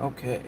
Okay.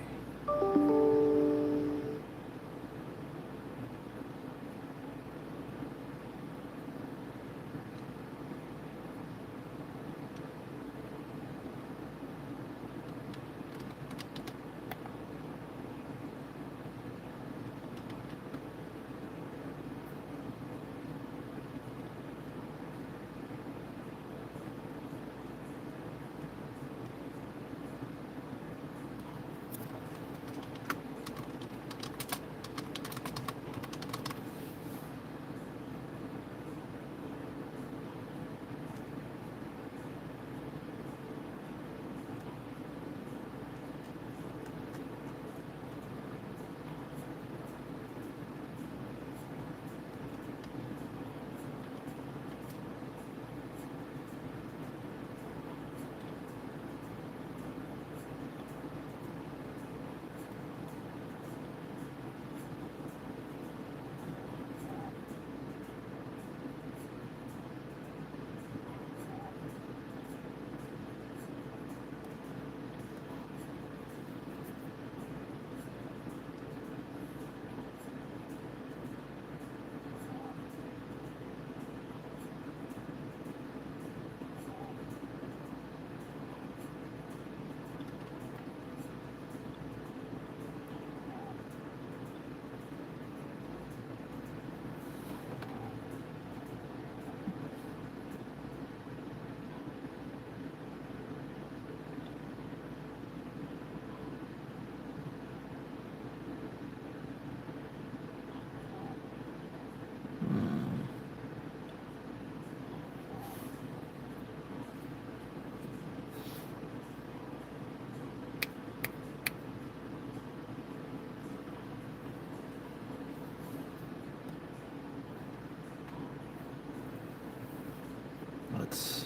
Let's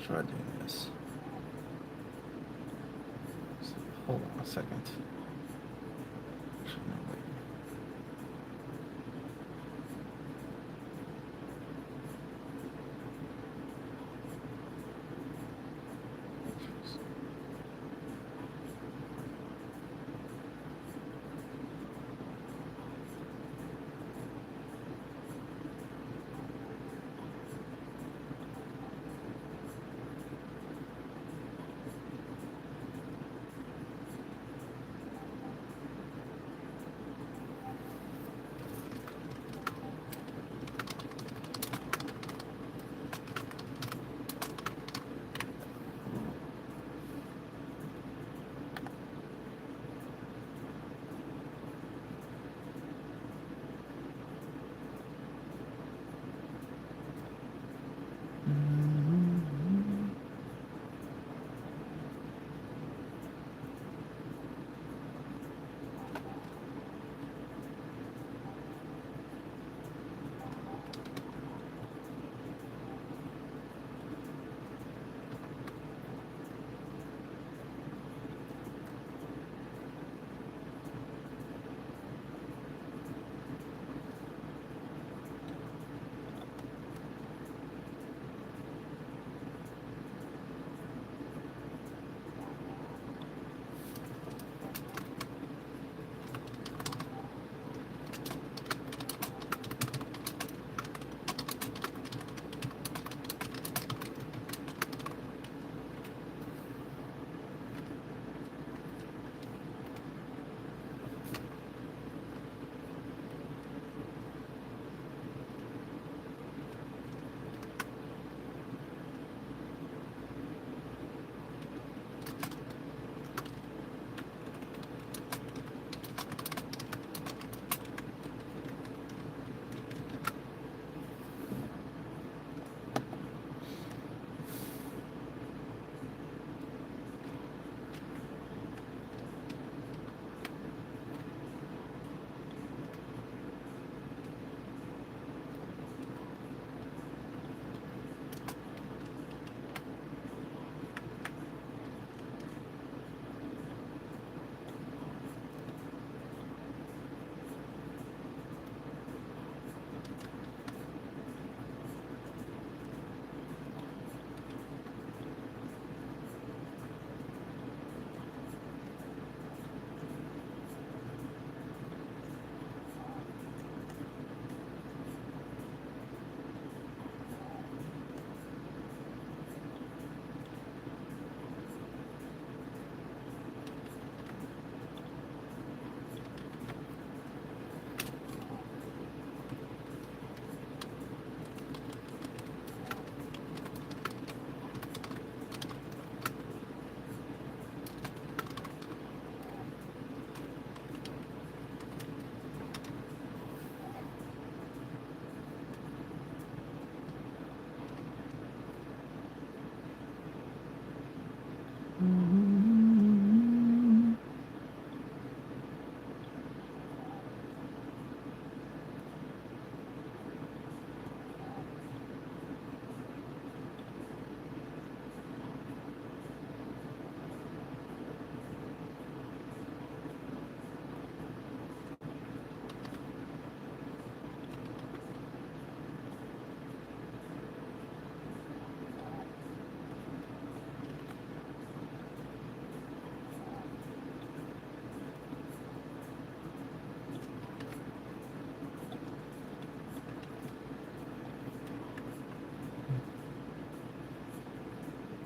try doing this. So, hold on a second. Actually, no, wait.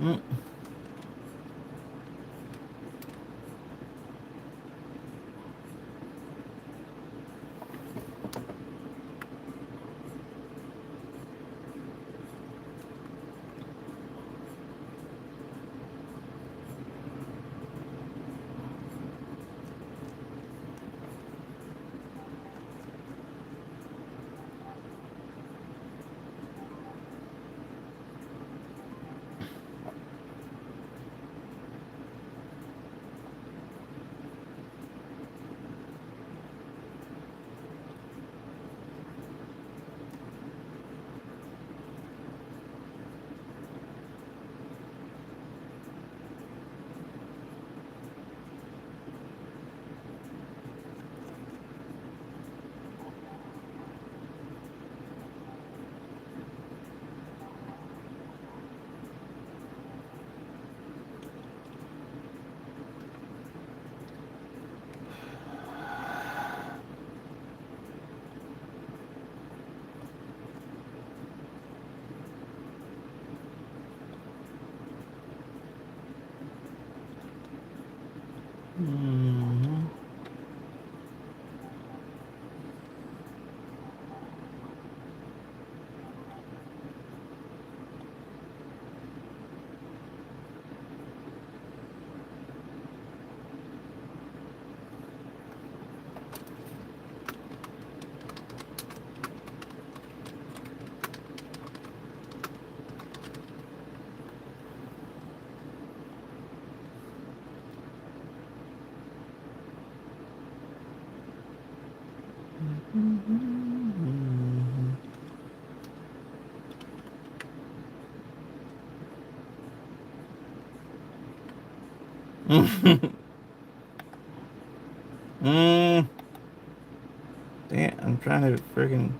Mm. Mm-hmm. Mm. Damn, I'm trying to friggin'.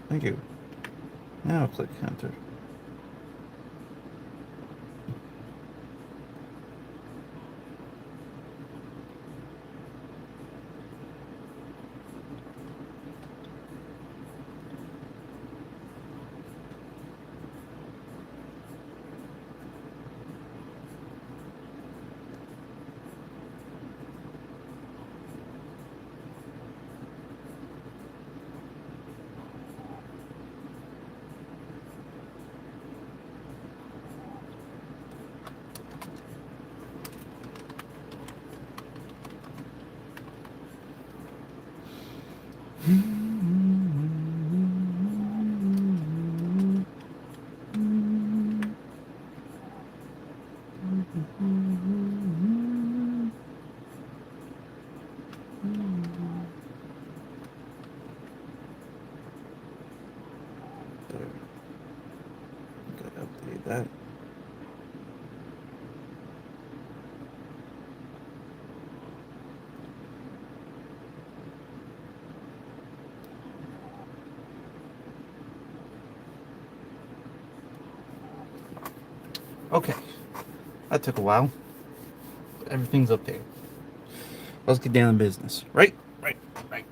Thank you. Now click enter. There. Gotta update that. Okay. That took a while. Everything's up there. Let's get down to business. Right? Right. Right.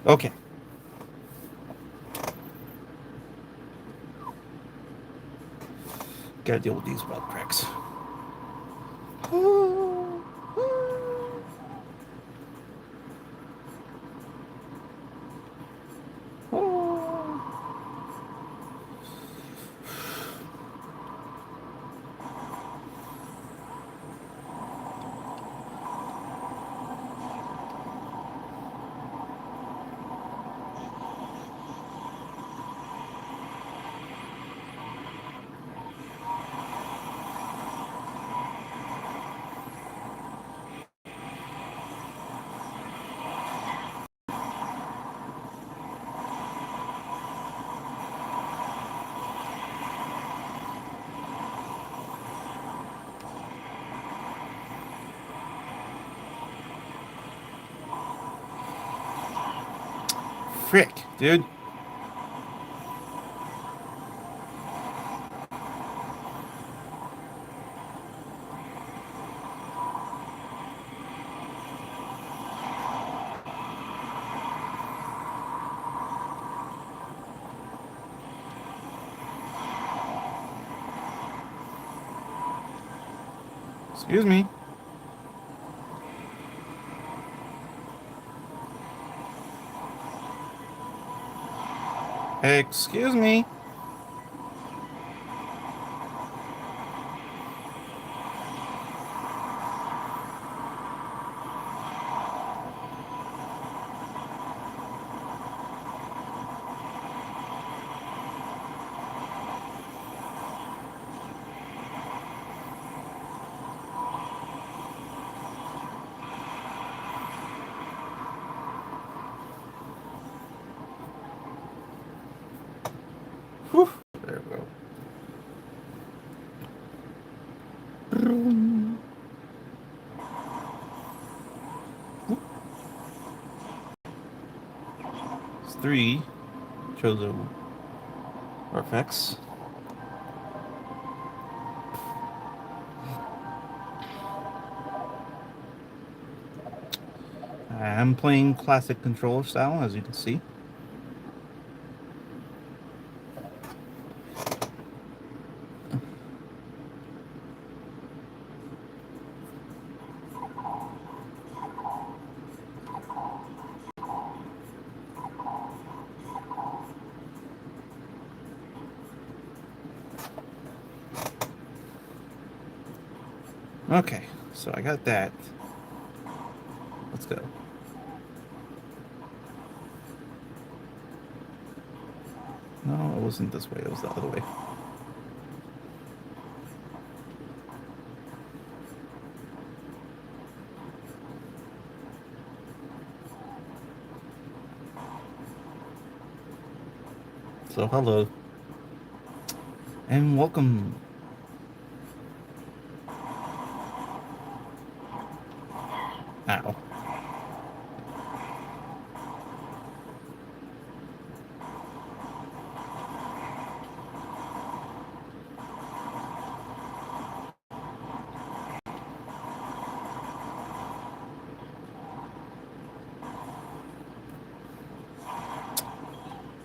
Okay. Gotta deal with these bug cracks. Frick, dude. Excuse me. Excuse me. Whew. There we go. It's 3 chosen artifacts. I'm playing classic controller style, as you can see. Okay, so I got that. Let's go. No, it wasn't this way. It was the other way. So, hello. And welcome. Ow.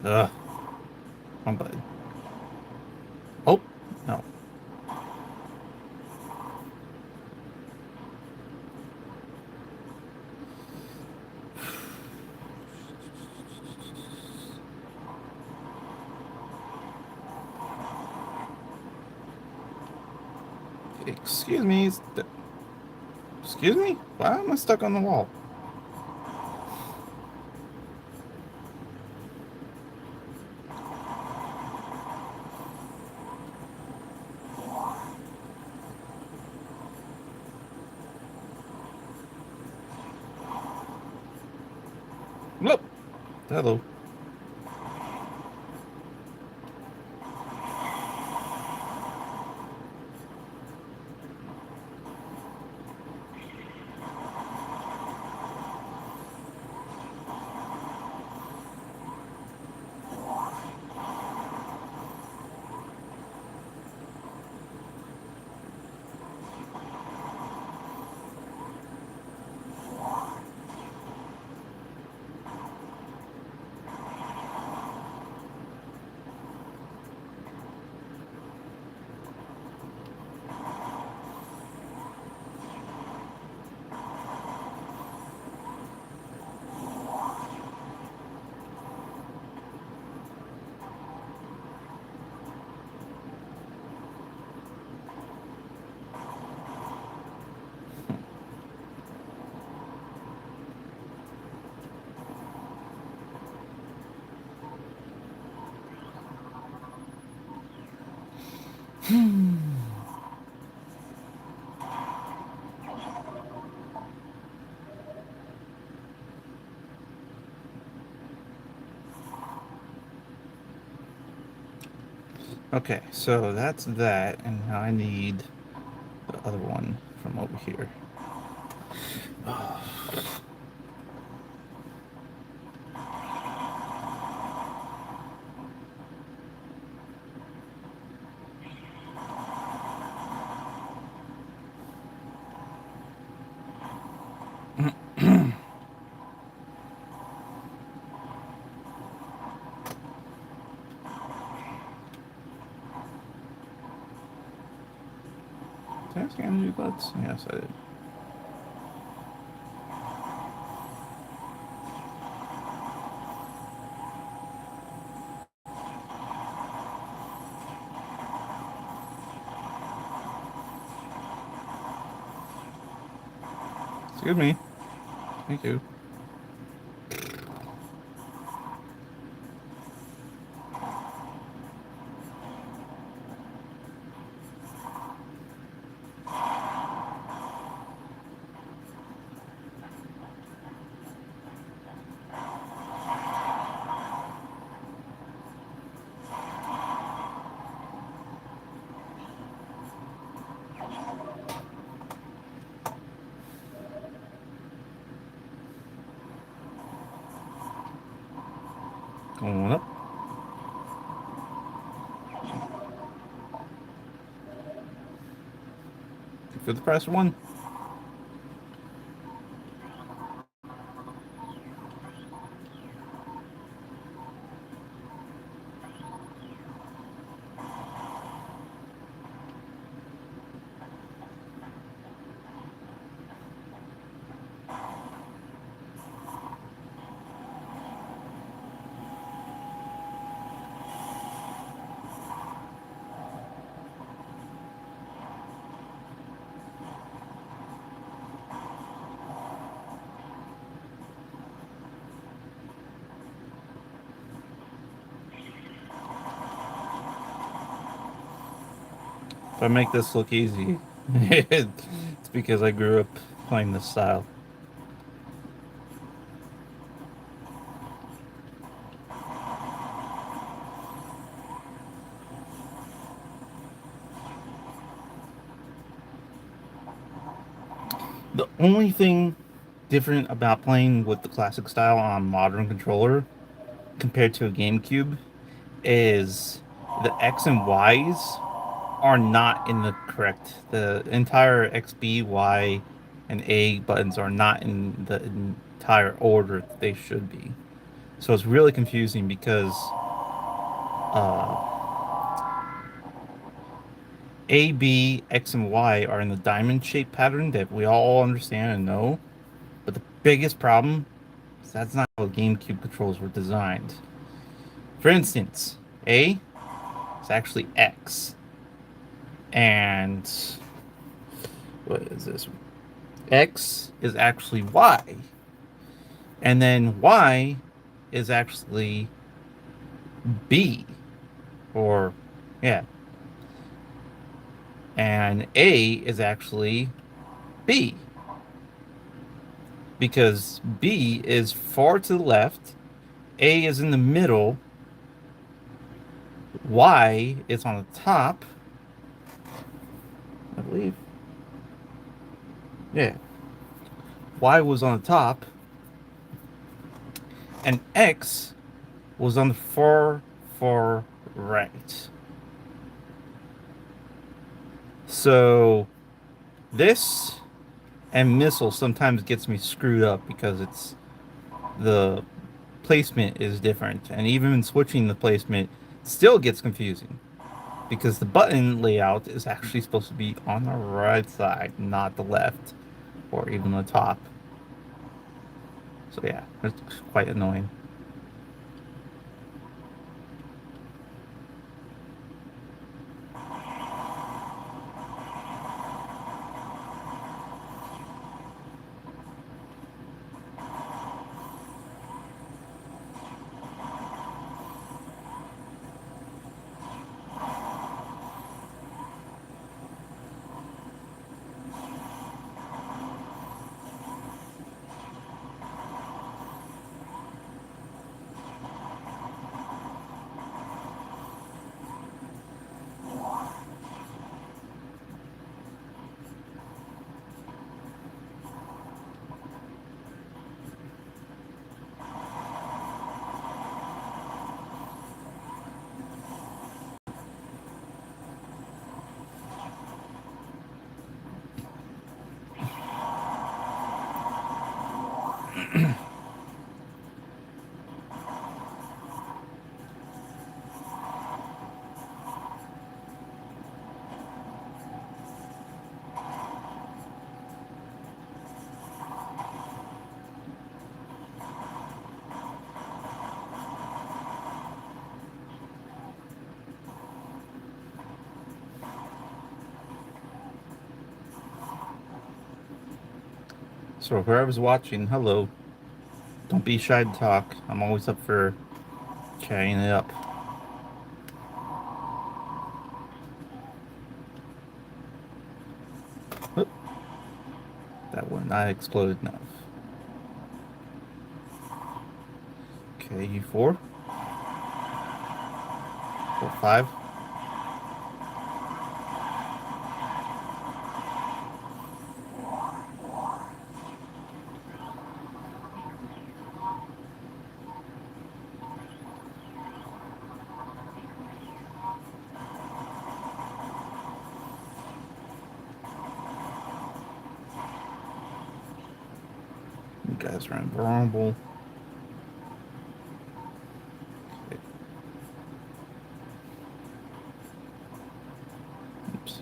Ugh. I'm bad. Oh, no. Excuse me. Excuse me? Why am I stuck on the wall? Look. Hello. Okay, so that's that, and now I need the other one from over here. Yes? Scan the butts? Yes, I did. Excuse me. Thank you. Going up. For the press one. If I make this look easy, it's because I grew up playing this style. The only thing different about playing with the classic style on modern controller compared to a GameCube is the X and Y's are not in the correct. The entire X, B, Y, and A buttons are not in the entire order that they should be. So it's really confusing because uh, A, B, X, and Y are in the diamond shape pattern that we all understand and know. But the biggest problem is that's not how GameCube controls were designed. For instance, A is actually X, and what is this? X is actually Y, and then Y is actually B, or yeah, and A is actually B because B is far to the left, A is in the middle, Y is on the top, I believe. Yeah, Y was on the top, and X was on the far, far right. So this and missile sometimes gets me screwed up because it's the placement is different, and even in switching the placement still gets confusing because the button layout is actually supposed to be on the right side, not the left or even the top. So yeah, it's quite annoying. So whoever's watching, hello. Don't be shy to talk. I'm always up for chatting it up. Oop, that one not exploded enough. Okay, you four. Or five. You guys are invulnerable. Okay. Oops.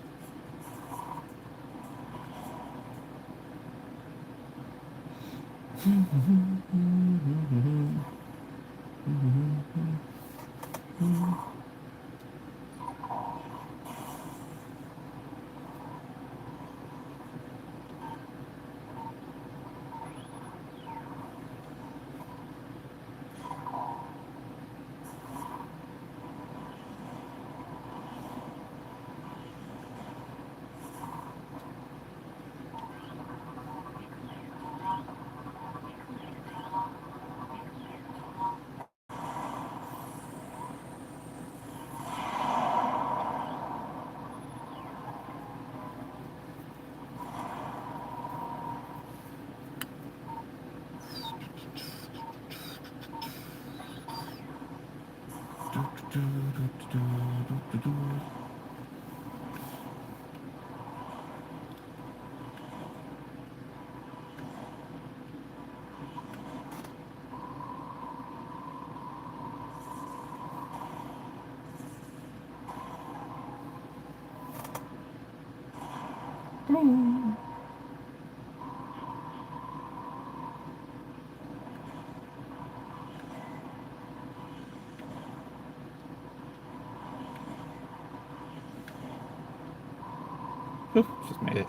Just made it.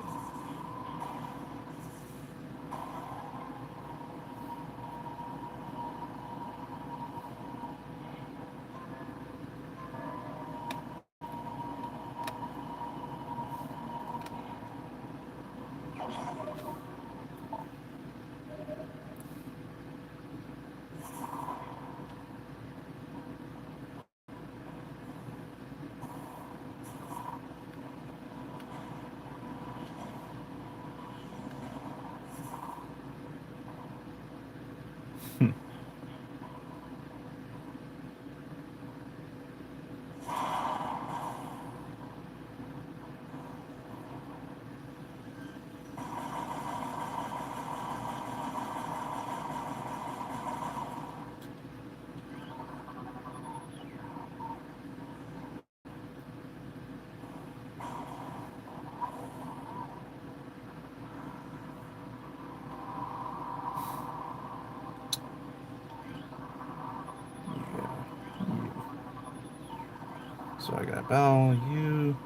So I got Bell, you.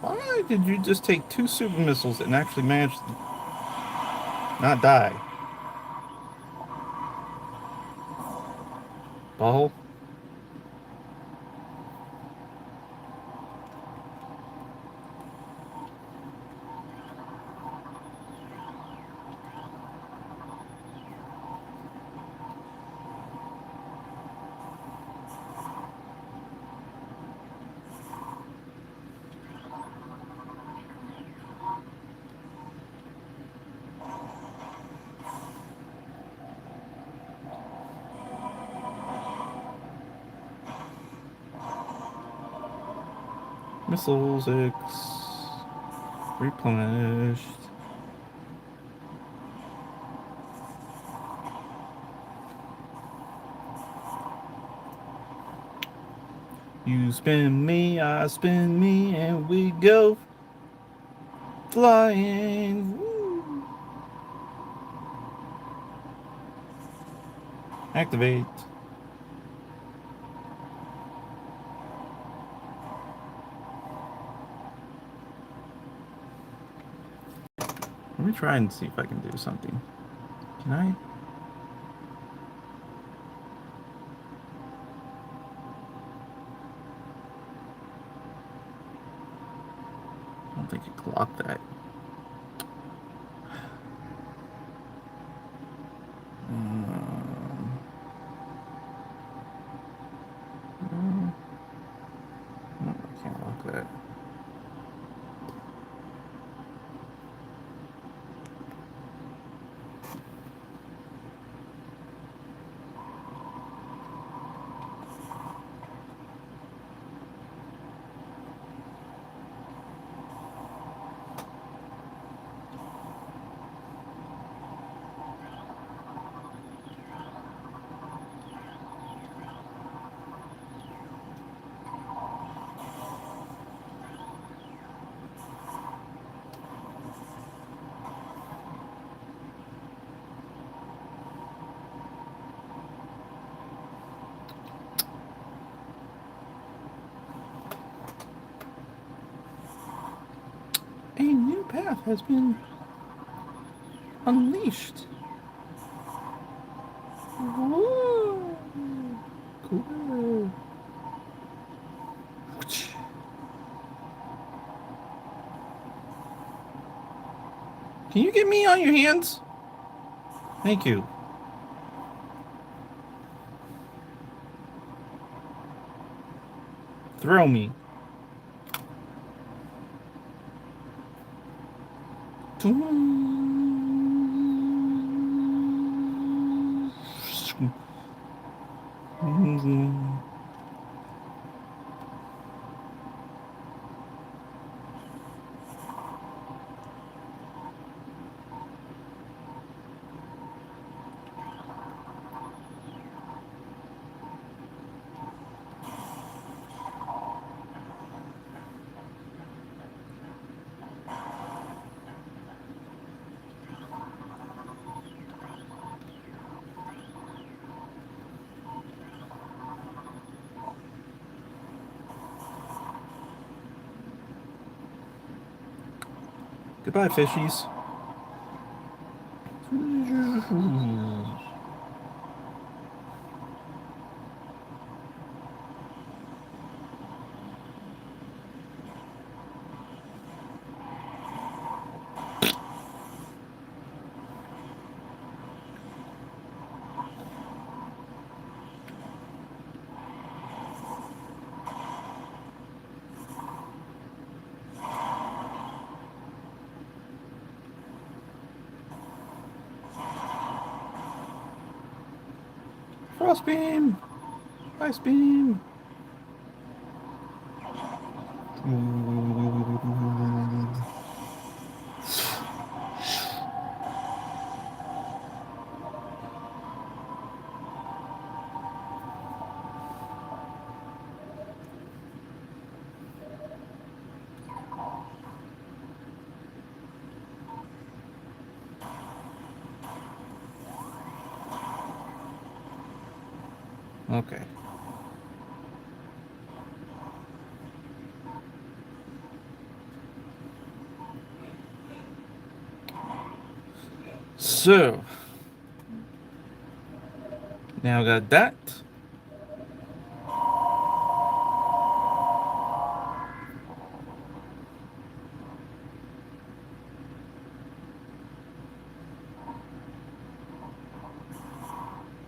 Why did you just take two super missiles and actually manage to not die? Ball? Missiles X replenished. You spin me, I spin me, and we go flying. Woo. Activate. Let me try and see if I can do something. Can I? I don't think you can lock that. No, I can't lock that. A new path has been unleashed. Whoa. Cool. Can you get me on your hands? Thank you. Throw me. Goodbye, fishies. Frost beam. Ice beam. Okay. So, now got that.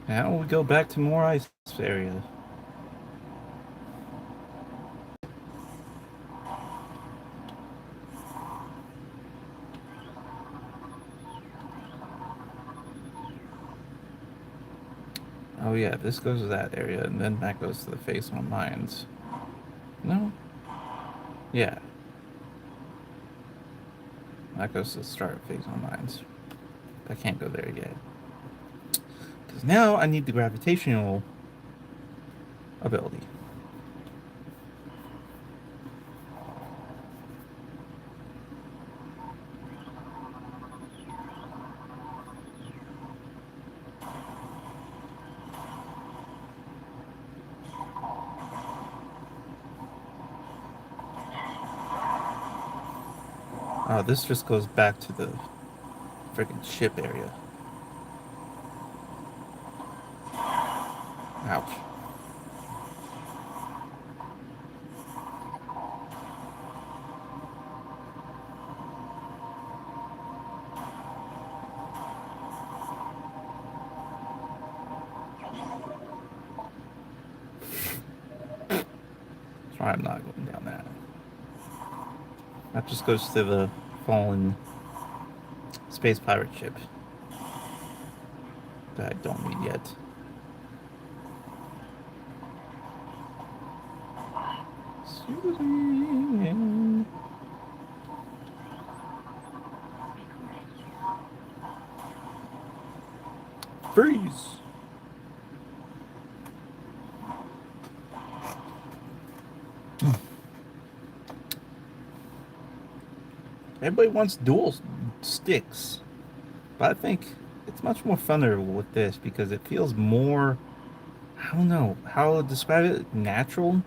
Now we go back to more ice area. Oh yeah, this goes to that area, and then that goes to the face on mines. No? Yeah. That goes to the start of phase on mines. I can't go there yet. Because now I need the gravitational ability. This just goes back to the freaking ship area. Ouch. That's why I'm not going down that. That just goes to the fallen space pirate ship that I don't need yet. Excuse me. Freeze! Everybody wants dual sticks, but I think it's much more funner with this because it feels more, I don't know how to describe it, natural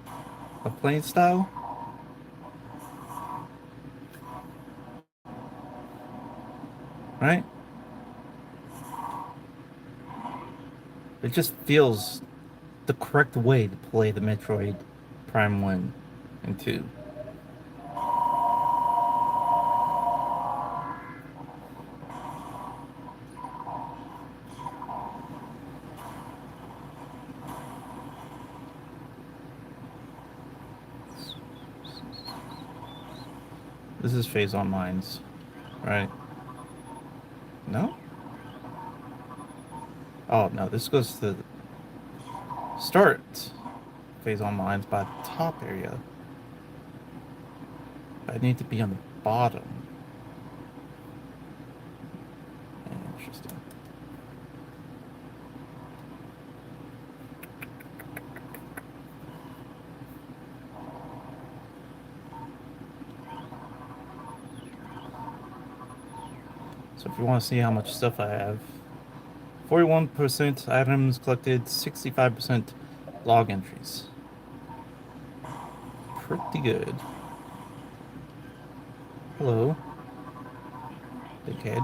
of playing style, right? It just feels the correct way to play the Metroid Prime 1 and 2. This is phase on mines, right? No? Oh, no, this goes to start phase on mines by the top area. I need to be on the bottom. Interesting. So if you want to see how much stuff I have, 41% items collected, 65% log entries. Pretty good. Hello, big head.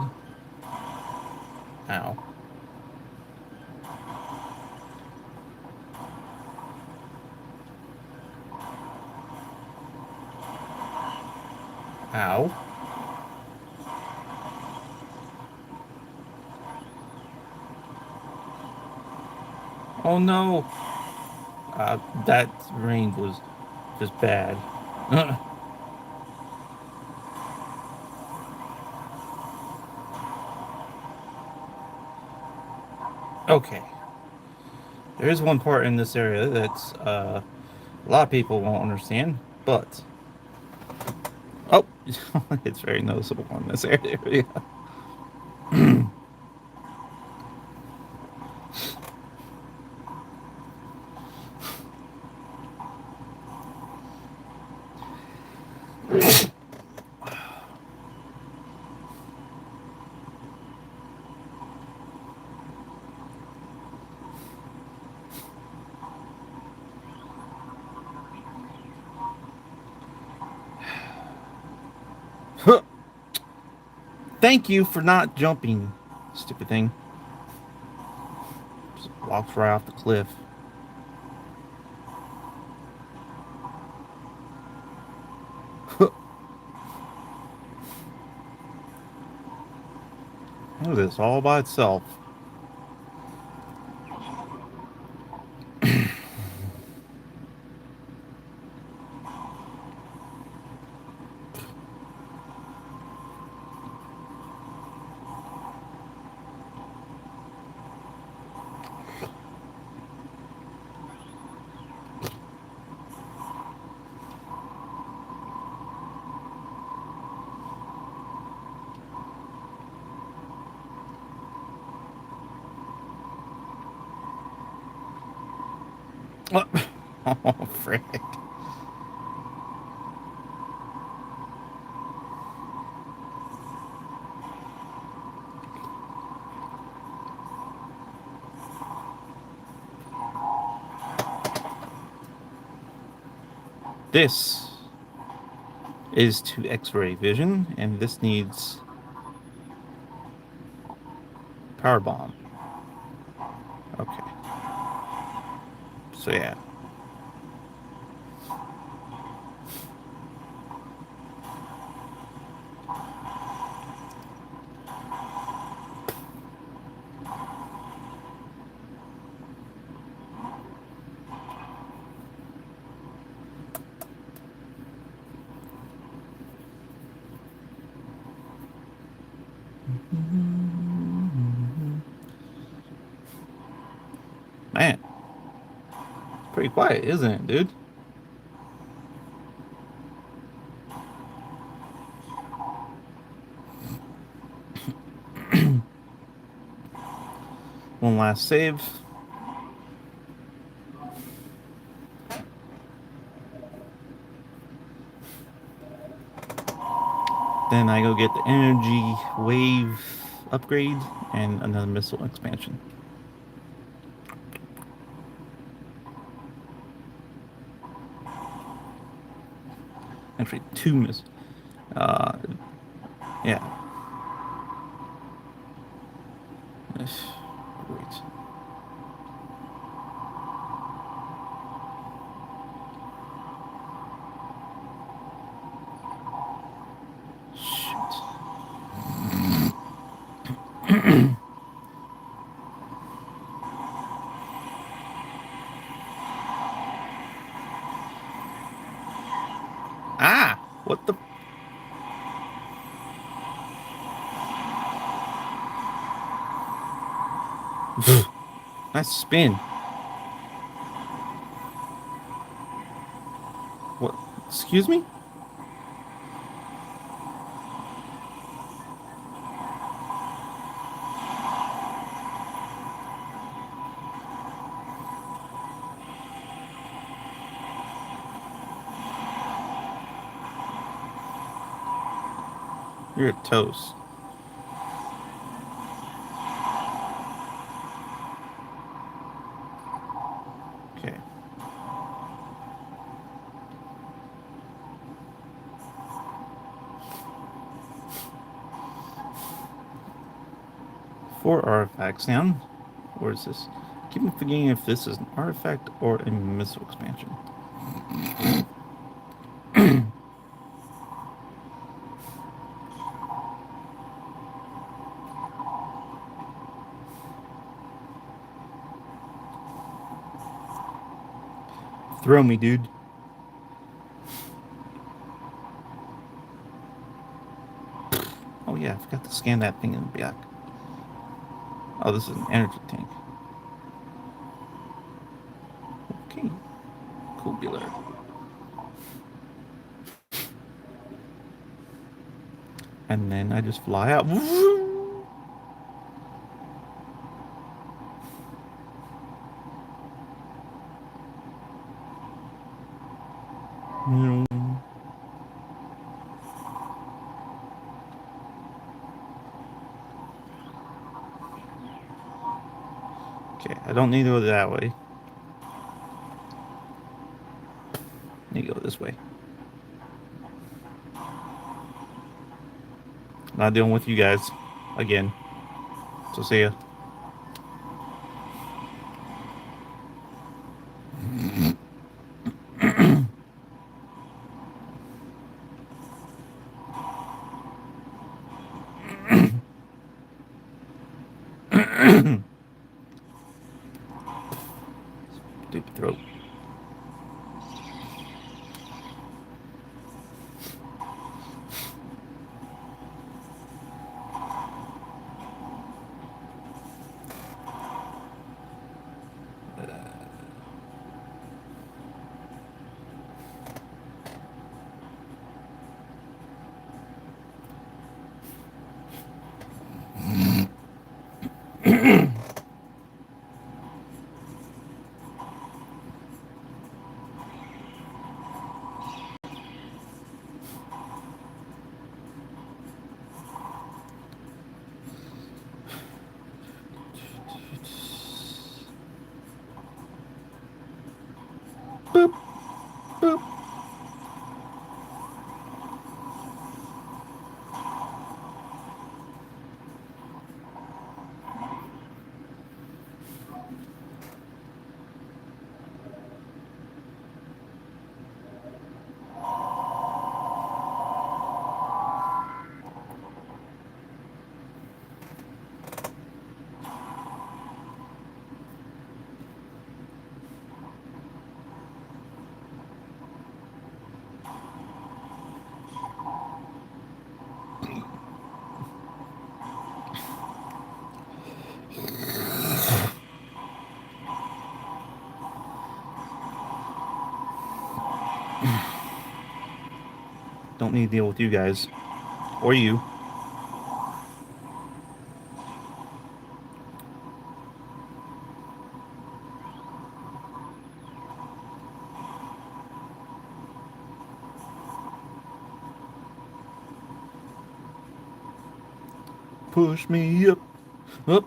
Ow. Ow. Oh no! That range was just bad. Okay. There is one part in this area that's a lot of people won't understand, but oh, it's very noticeable in this area. Thank you for not jumping, stupid thing. Just walks right off the cliff. Look at this all by itself. Oh, frick. This is to X-ray vision, and this needs power bomb. Okay. So yeah. Man, pretty quiet, isn't it, dude? One last save. Then I go get the energy wave upgrade and another missile expansion. Actually, two missiles. Uh, yeah. Great. Shoot. Ah! What the? Nice spin. What? Excuse me? You're a toast. Okay. Four artifacts down. Where is this? Keep forgetting if this is an artifact or a missile expansion. Throw me, dude. Oh yeah, I forgot to scan that thing in the back. Oh, this is an energy tank. Okay. Cool, Bueller. And then I just fly out. Okay, I don't need to go that way. I need to go this way. Not dealing with you guys again. So see ya. Stupid throat. Don't need to deal with you guys. Or you. Push me up. Up.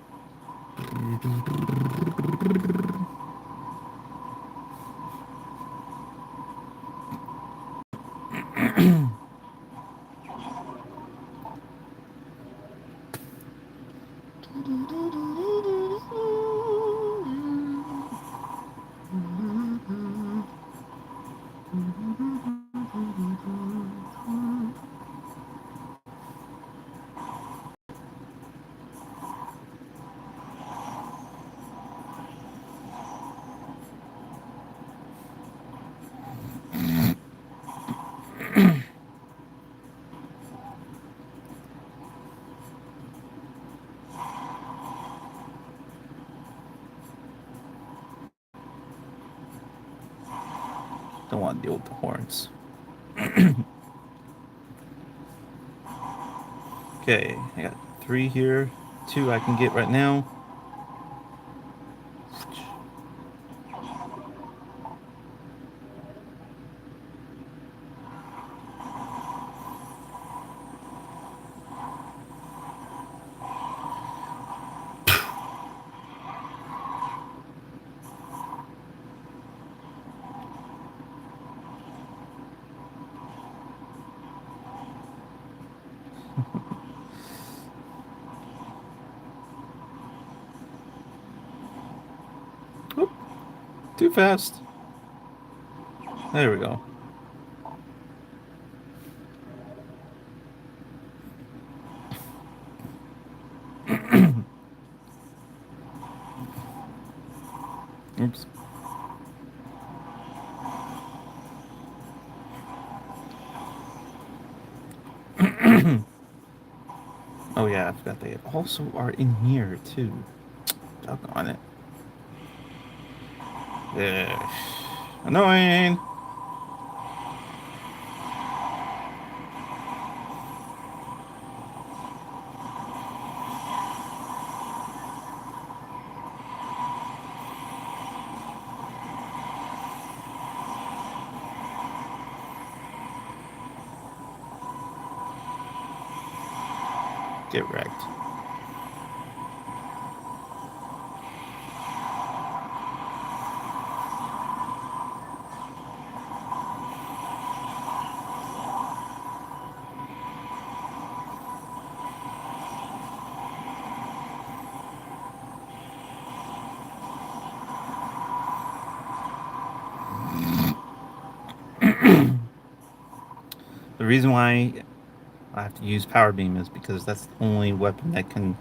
Don't want to deal with the horns. Okay, I got 3 here. 2 I can get right now. Oop, too fast. There we go. Oops. Oh yeah, I forgot they also are in here too. Doggone it. Ugh. Annoying. Get wrecked. The reason why I have to use power beam is because that's the only weapon that can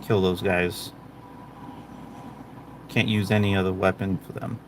kill those guys. Can't use any other weapon for them.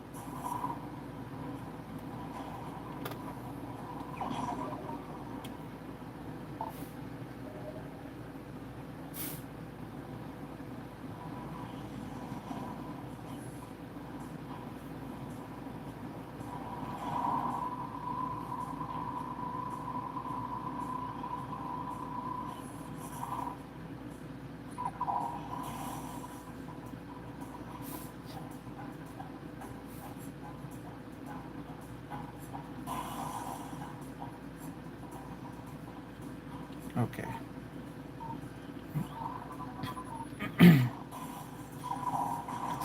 Okay.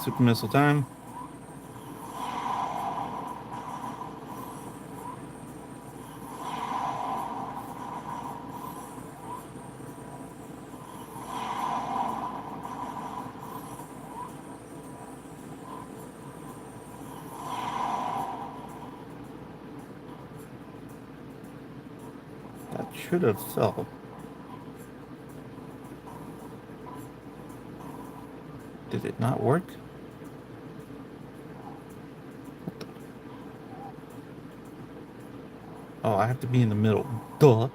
Super missile time. That should have fell. Did it not work? Oh, I have to be in the middle. Duh.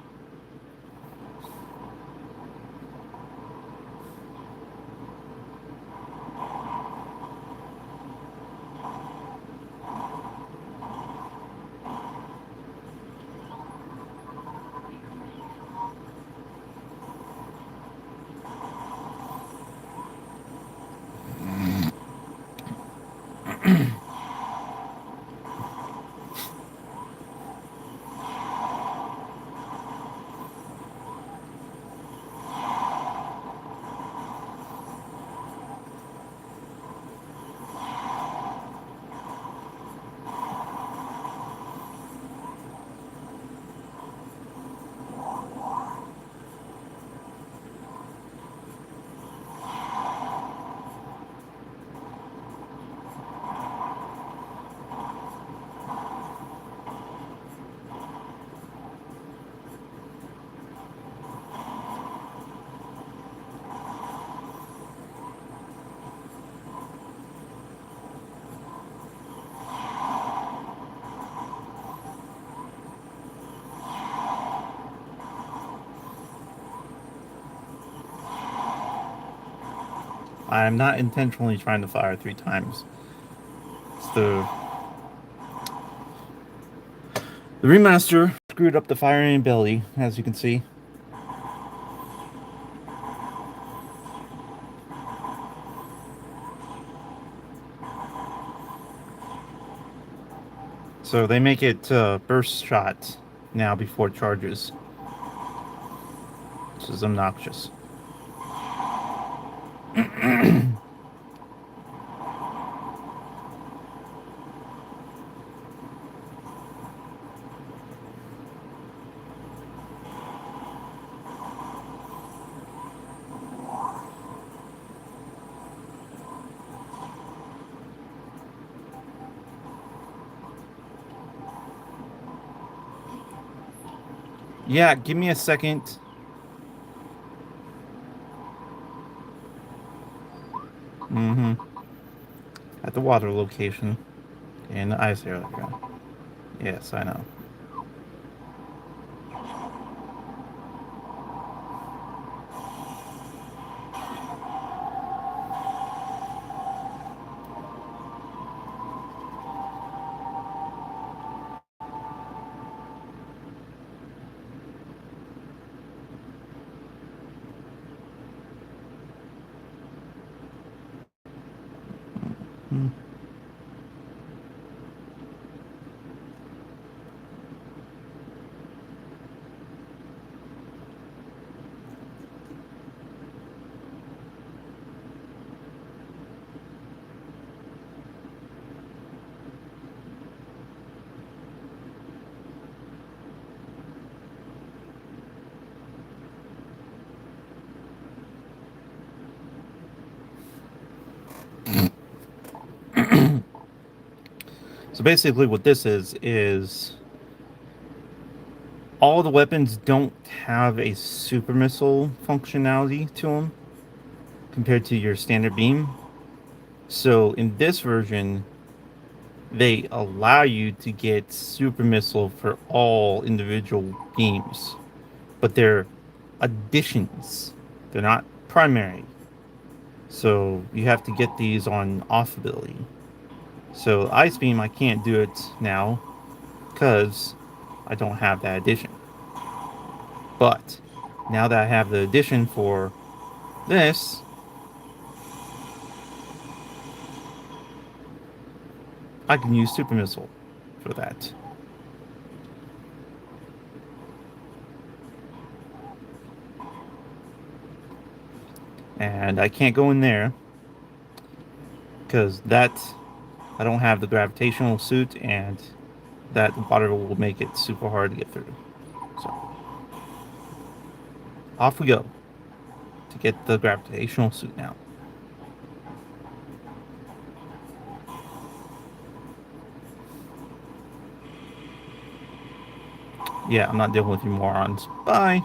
I'm not intentionally trying to fire 3 times. It's the remaster screwed up the firing ability, as you can see. So they make it burst shot now before charges, which is obnoxious. Yeah, give me a second. Mm-hmm. At the water location in the ice area. Yes, I know. Mm-hmm. So basically, what this is all the weapons don't have a super missile functionality to them compared to your standard beam. So in this version, they allow you to get super missile for all individual beams, but they're additions. They're not primary. So you have to get these on off ability. So ice beam, I can't do it now because I don't have that addition. But now that I have the addition for this, I can use super missile for that. And I can't go in there because that I don't have the gravitational suit, and that water will make it super hard to get through. So off we go to get the gravitational suit now. Yeah, I'm not dealing with you morons. Bye.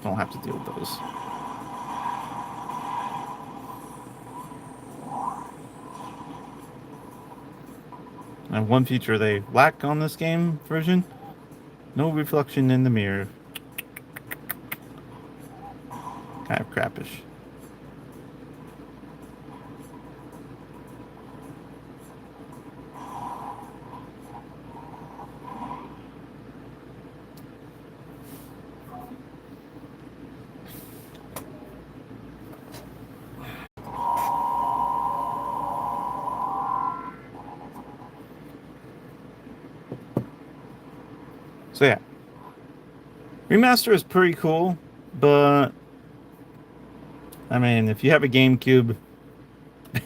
Don't have to deal with those. And one feature they lack on this game version: no reflection in the mirror. Kind of crappish. So yeah, remaster is pretty cool, but I mean, if you have a GameCube,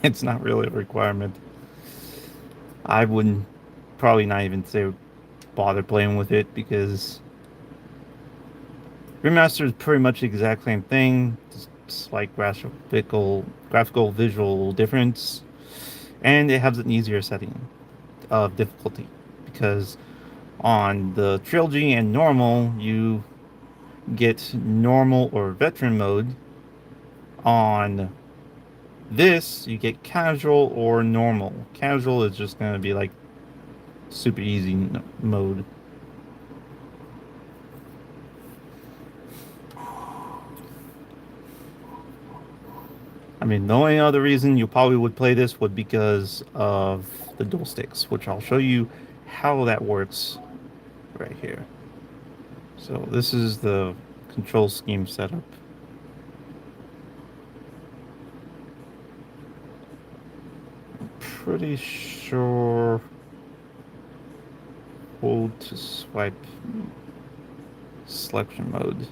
it's not really a requirement. I wouldn't probably not even say bother playing with it because remaster is pretty much the exact same thing, just slight graphical visual difference, and it has an easier setting of difficulty because on the trilogy and normal you get normal or veteran mode. On this you get casual or normal. Casual is just going to be like super easy mode. I mean, the only other reason you probably would play this would because of the dual sticks, which I'll show you how that works right here. So this is the control scheme setup. Pretty sure hold to swipe selection mode.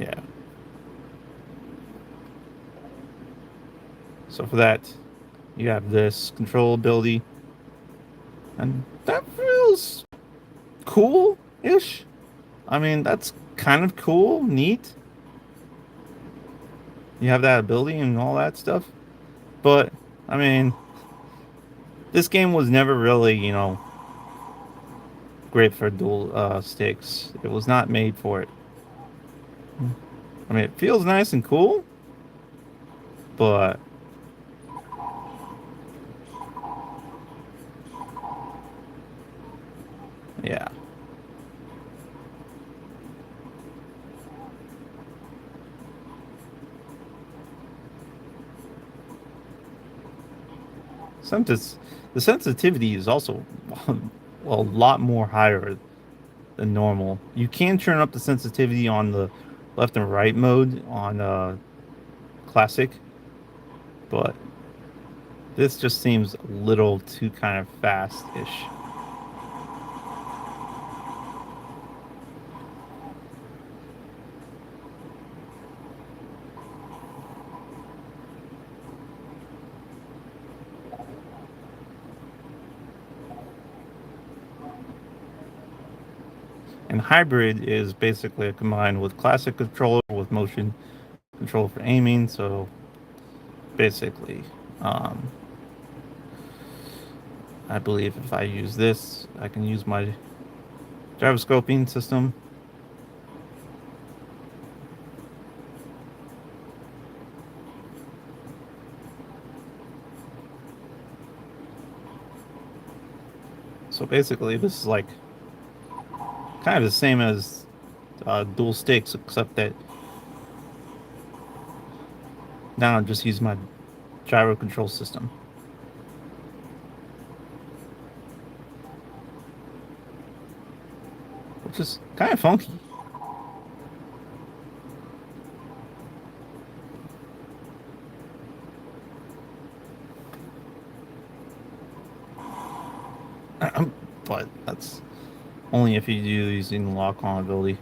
Yeah. So for that, you have this control ability, and that feels cool-ish. I mean, that's kind of cool, neat. You have that ability and all that stuff. But I mean, this game was never really, great for dual sticks. It was not made for it. I mean, it feels nice and cool, but yeah. Sometimes the sensitivity is also a lot more higher than normal. You can turn up the sensitivity on the left and right mode on classic, but this just seems a little too kind of fast-ish. And hybrid is basically a combine with classic controller with motion control for aiming. So basically, um, I believe if I use this, I can use my gyroscoping system. So basically, this is like kind of the same as dual sticks, except that now I just use my gyro control system, which is kind of funky. But that's only if you do using the lock-on ability.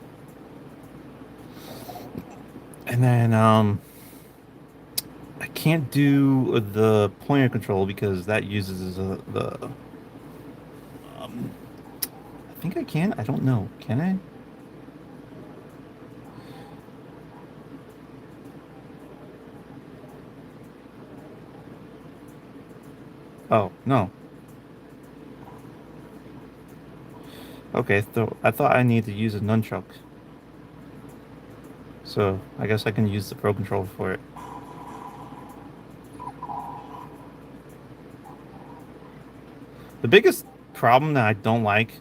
And then I can't do the pointer control because that uses the. Um, I think I can. I don't know. Can I? Oh no. Okay, so I thought I needed to use a nunchuck. So I guess I can use the Pro Controller for it. The biggest problem that I don't like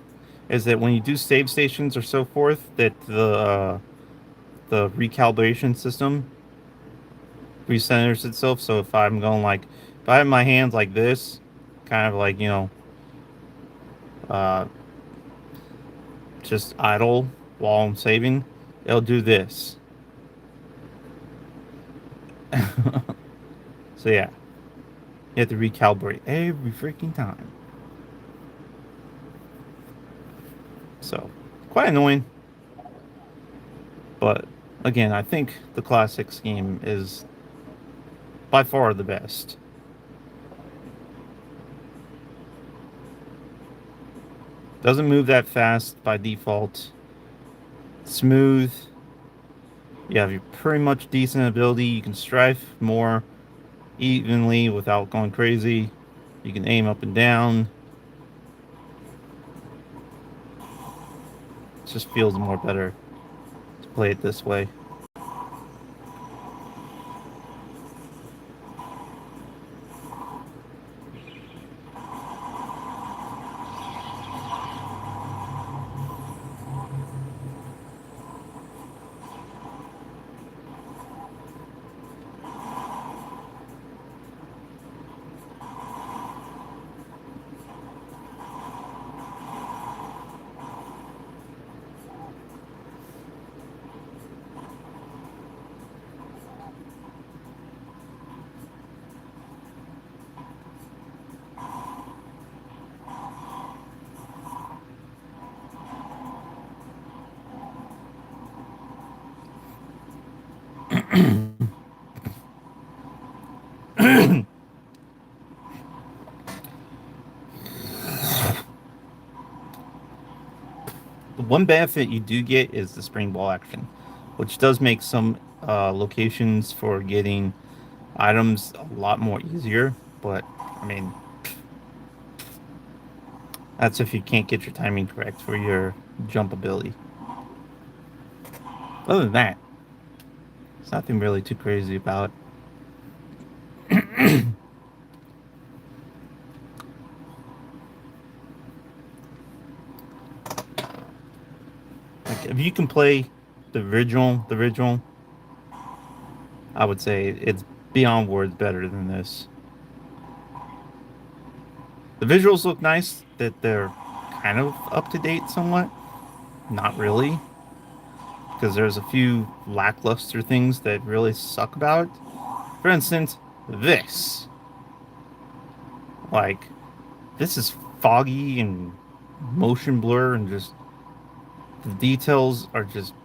is that when you do save stations or so forth, that the recalibration system recenters itself. So if I'm going like, if I have my hands like this, kind of like uh, just idle while I'm saving, it'll do this. So yeah, you have to recalibrate every freaking time. So quite annoying. But again, I think the classic scheme is by far the best. Doesn't move that fast by default. Smooth. You have your pretty much decent ability. You can strafe more evenly without going crazy. You can aim up and down. It just feels more better to play it this way. The one benefit you do get is the spring ball action, which does make some locations for getting items a lot more easier. But I mean, that's if you can't get your timing correct for your jump ability. Other than that, there's nothing really too crazy about. Like if you can play the original, I would say it's beyond words better than this. The visuals look nice, that they're kind of up to date somewhat. Not really, because there's a few lackluster things that really suck about it. For instance, this. Like, this is foggy and motion blur, and just the details are just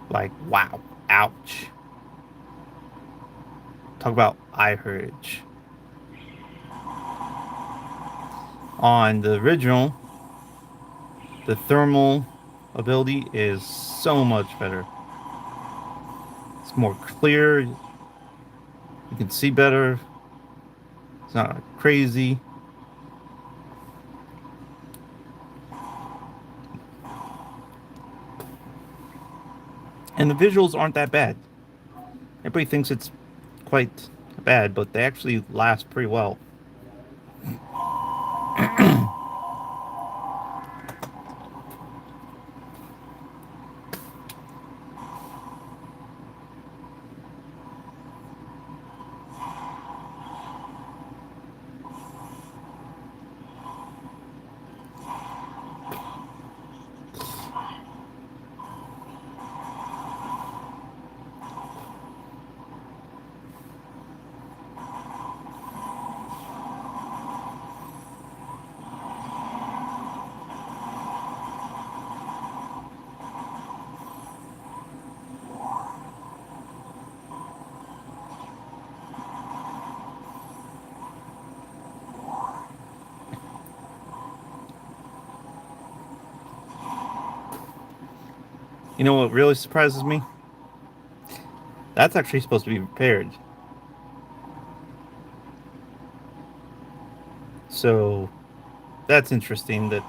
like, wow, ouch. Talk about eye hurt. On the original, the thermal ability is so much better. It's more clear. You can see better. It's not crazy. And the visuals aren't that bad. Everybody thinks it's quite bad, but they actually last pretty well. You know what really surprises me? That's actually supposed to be repaired. So that's interesting. That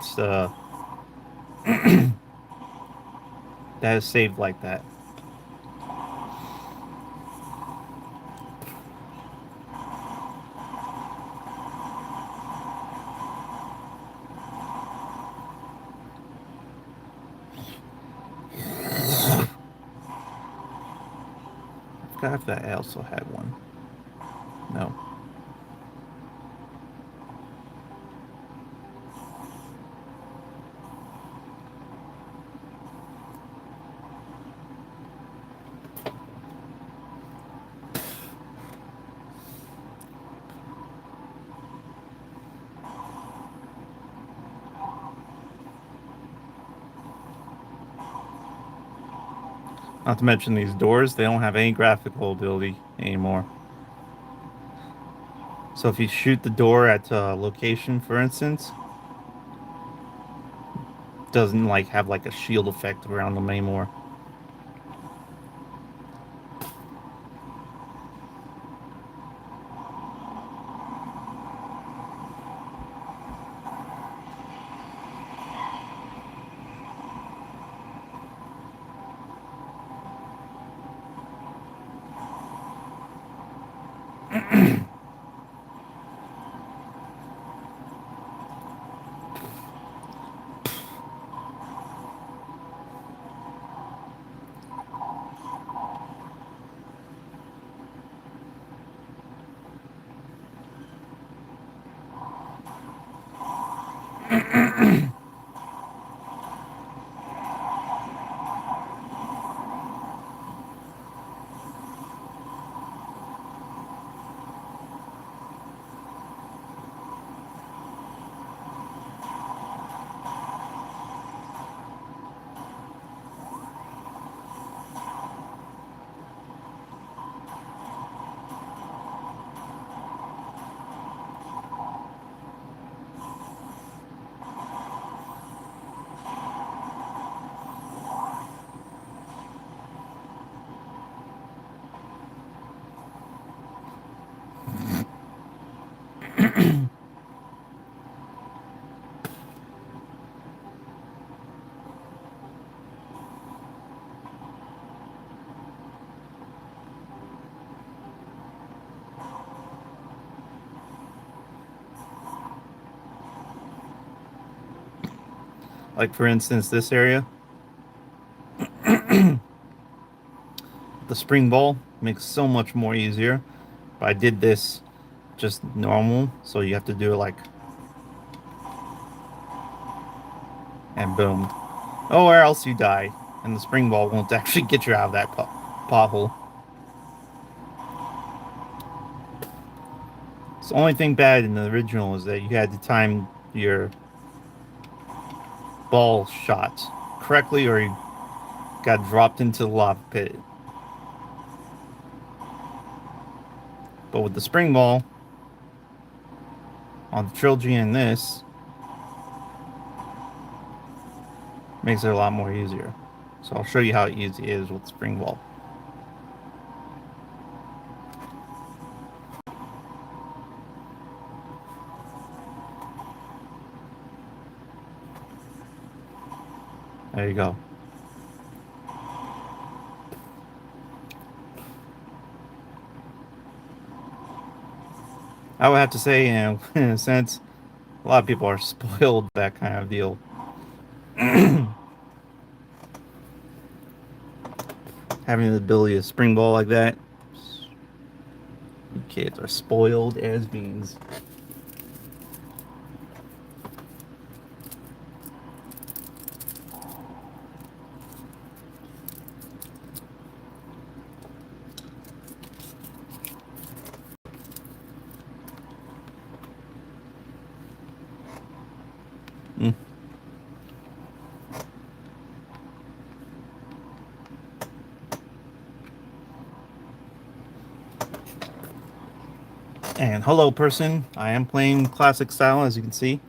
is saved like that. I forgot if that also had one. No. Not to mention these doors, they don't have any graphical ability anymore. So if you shoot the door at a location, for instance, doesn't like have like a shield effect around them anymore. Like for instance, this area, the spring ball makes so much more easier. But I did this just normal, so you have to do it like and boom. Oh, or else you die, and the spring ball won't actually get you out of that pothole. So the only thing bad in the original is that you had to time your ball shot correctly, or you got dropped into the lava pit. But with the spring ball on the trilogy and this, makes it a lot more easier. So I'll show you how easy it is with spring ball. There you go. I would have to say, in a sense, a lot of people are spoiled that kind of deal. Having the ability to spring ball like that, kids are spoiled as beans. Mm. And hello, person. I am playing classic style, as you can see.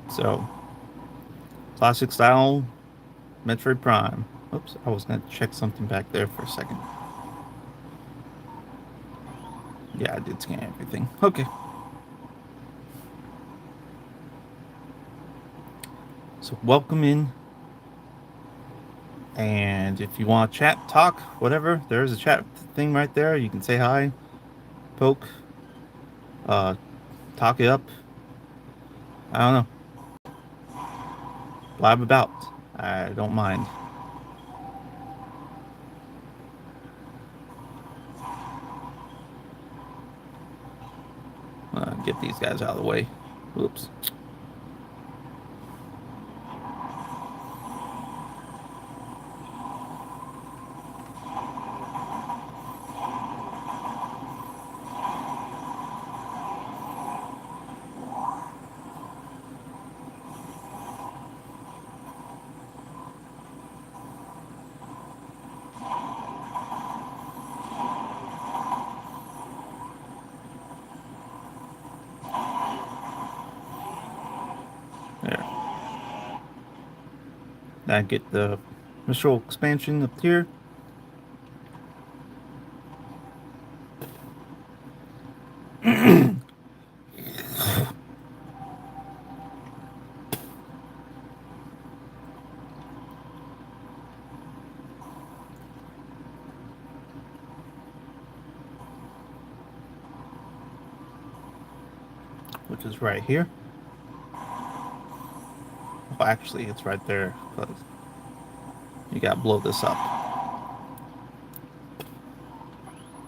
So, classic style, Metroid Prime. Oops, I was going to check something back there for a second. Yeah, I did scan everything. Okay. So, welcome in. And if you want to chat, talk, whatever, there's a chat thing right there. You can say hi, poke, uh, talk it up. I don't know. Blab about. I don't mind. Get these guys out of the way. Oops. I get the initial expansion up here, which is right here. Well, actually, it's right there because you got to blow this up.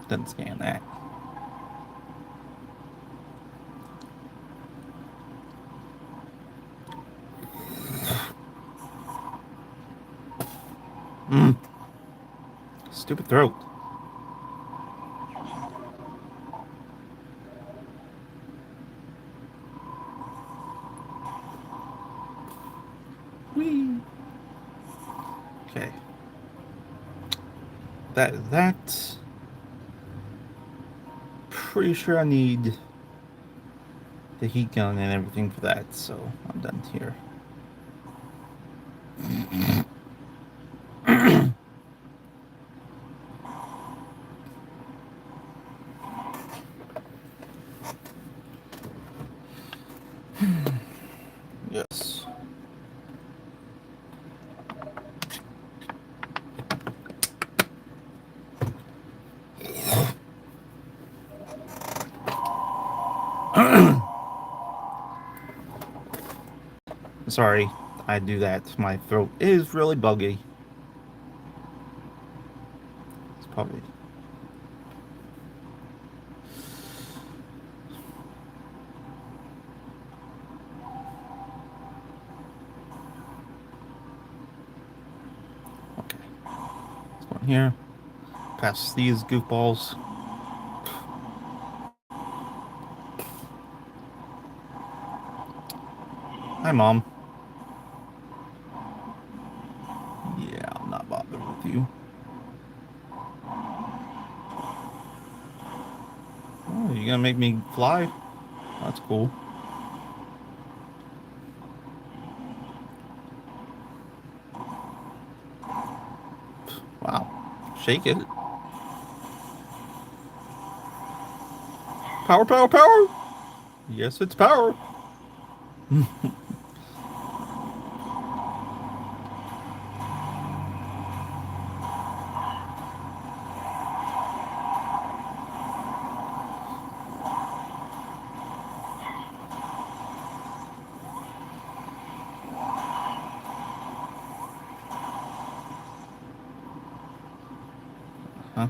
Then scan that. Mm, stupid throat. Whee. Okay. That. Pretty sure I need the heat gun and everything for that, so I'm done here. Yes. Sorry, I do that. My throat is really buggy. It's probably. Okay. Let's go in here. Pass these goofballs. Hi, Mom. Yeah, I'm not bothered with you. Oh, you gonna make me fly? That's cool. Wow. Shake it. Power, power, power! Yes, it's power. Huh?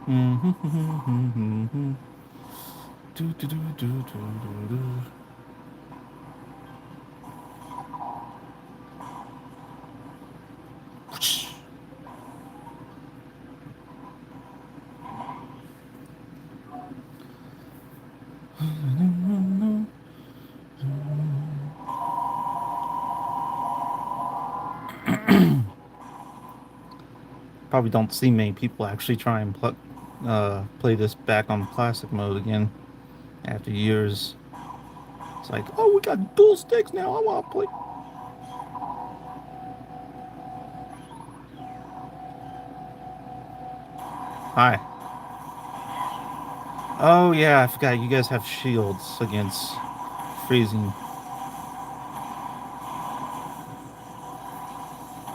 Mm-hmm. Do, do, do, do, do, do, do. Probably don't see many people actually try and play this back on classic mode again after years. It's like, oh, we got dual sticks now. I want to play. Hi. Oh yeah, I forgot. You guys have shields against freezing.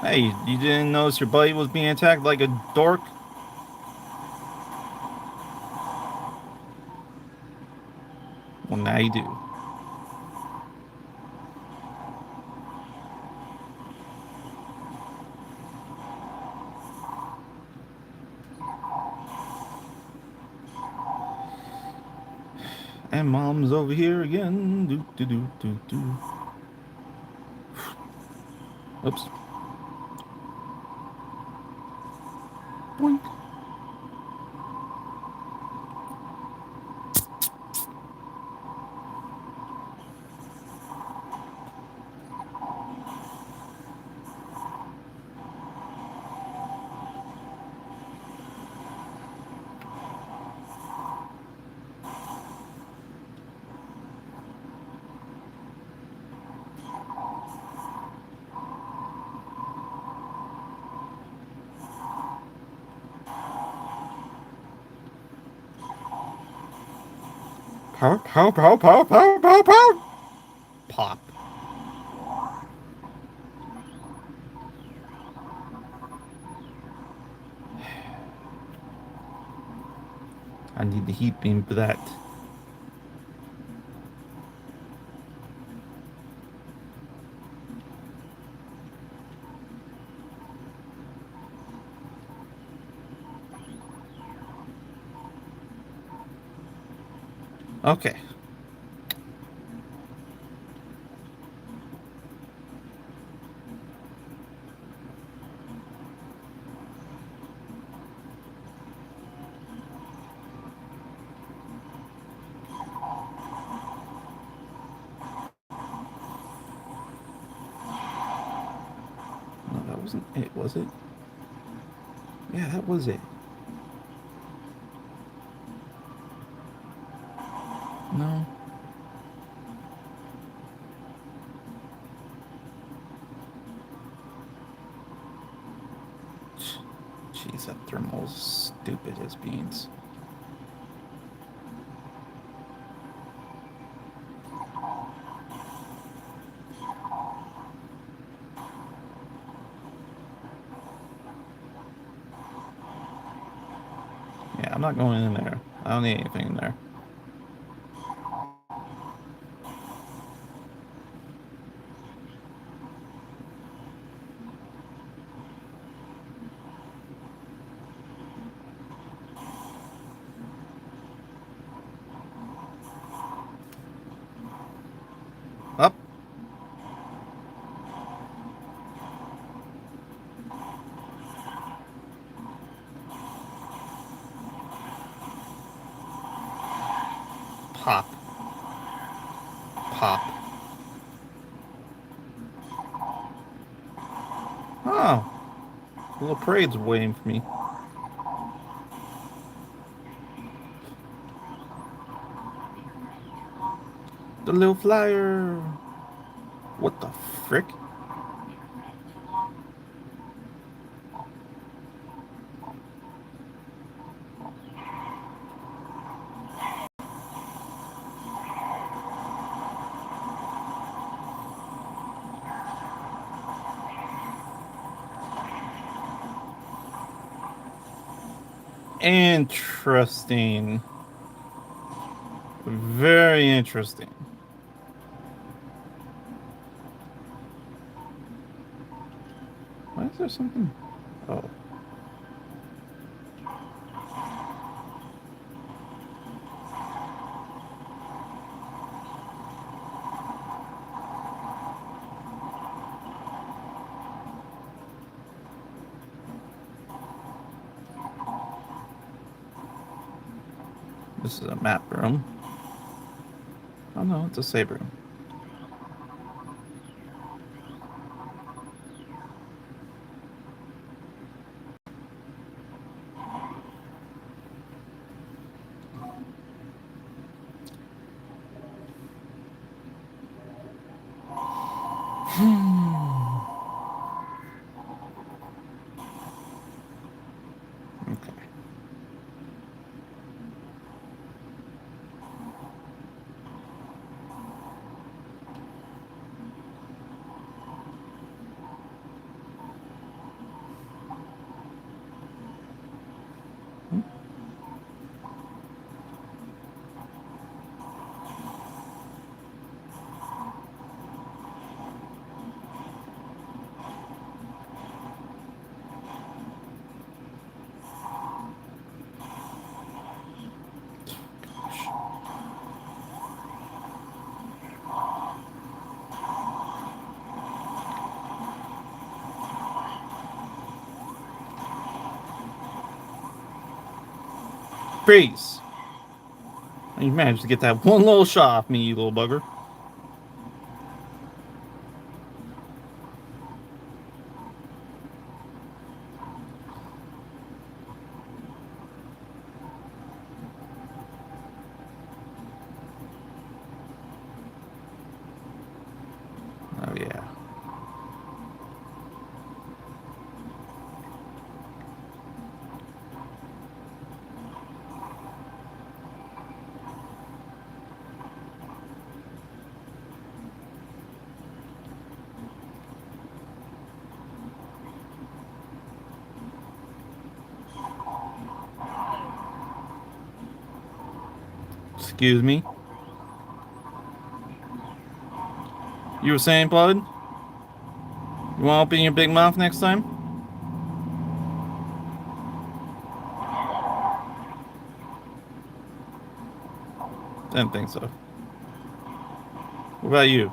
Hey, you didn't notice your buddy was being attacked like a dork? Well, now you do. And mom's over here again. Do do do do do. Oops. Boink. Power, power, power, power, power, power, power. Pop. I need the heat beam for that. Okay. No, that wasn't it, was it? Yeah, that was it. No. Jeez, that thermal's stupid as beans. Yeah, I'm not going in there. I don't need anything in there. Up. Pop. Pop. Oh. The little parade's waiting for me. The little flyer. What the frick? Interesting. Very interesting. Why is there something? Oh. This is a map room. Oh no, it's a save room. Okay. Freeze! You managed to get that one little shot off me, you little bugger. Oh yeah. Excuse me. You were saying, Bud? You want to open your big mouth next time? Didn't think so. What about you?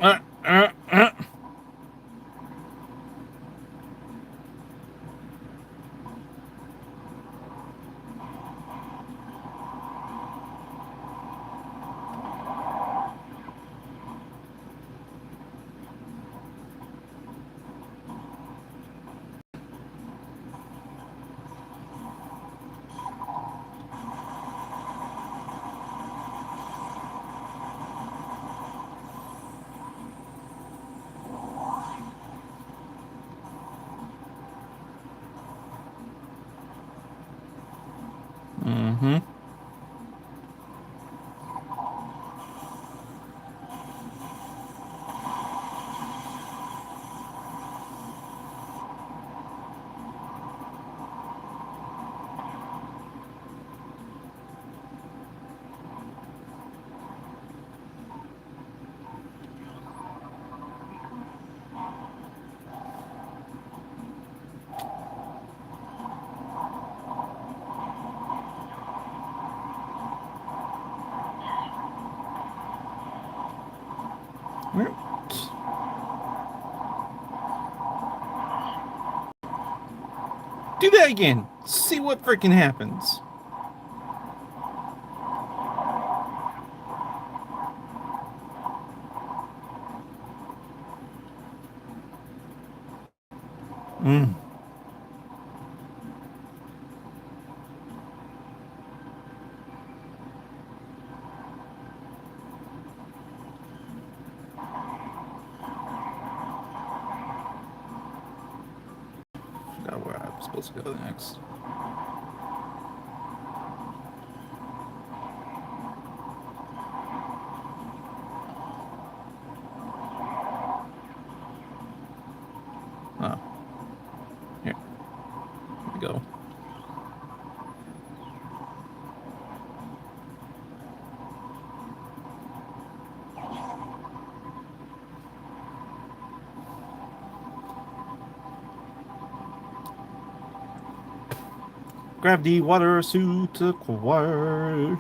Uh, uh, uh. Mm-hmm. Do that again. See what freaking happens. Mm. Forgot where I'm supposed to go next. Oh, here. Here we go. Gravity water suit acquired.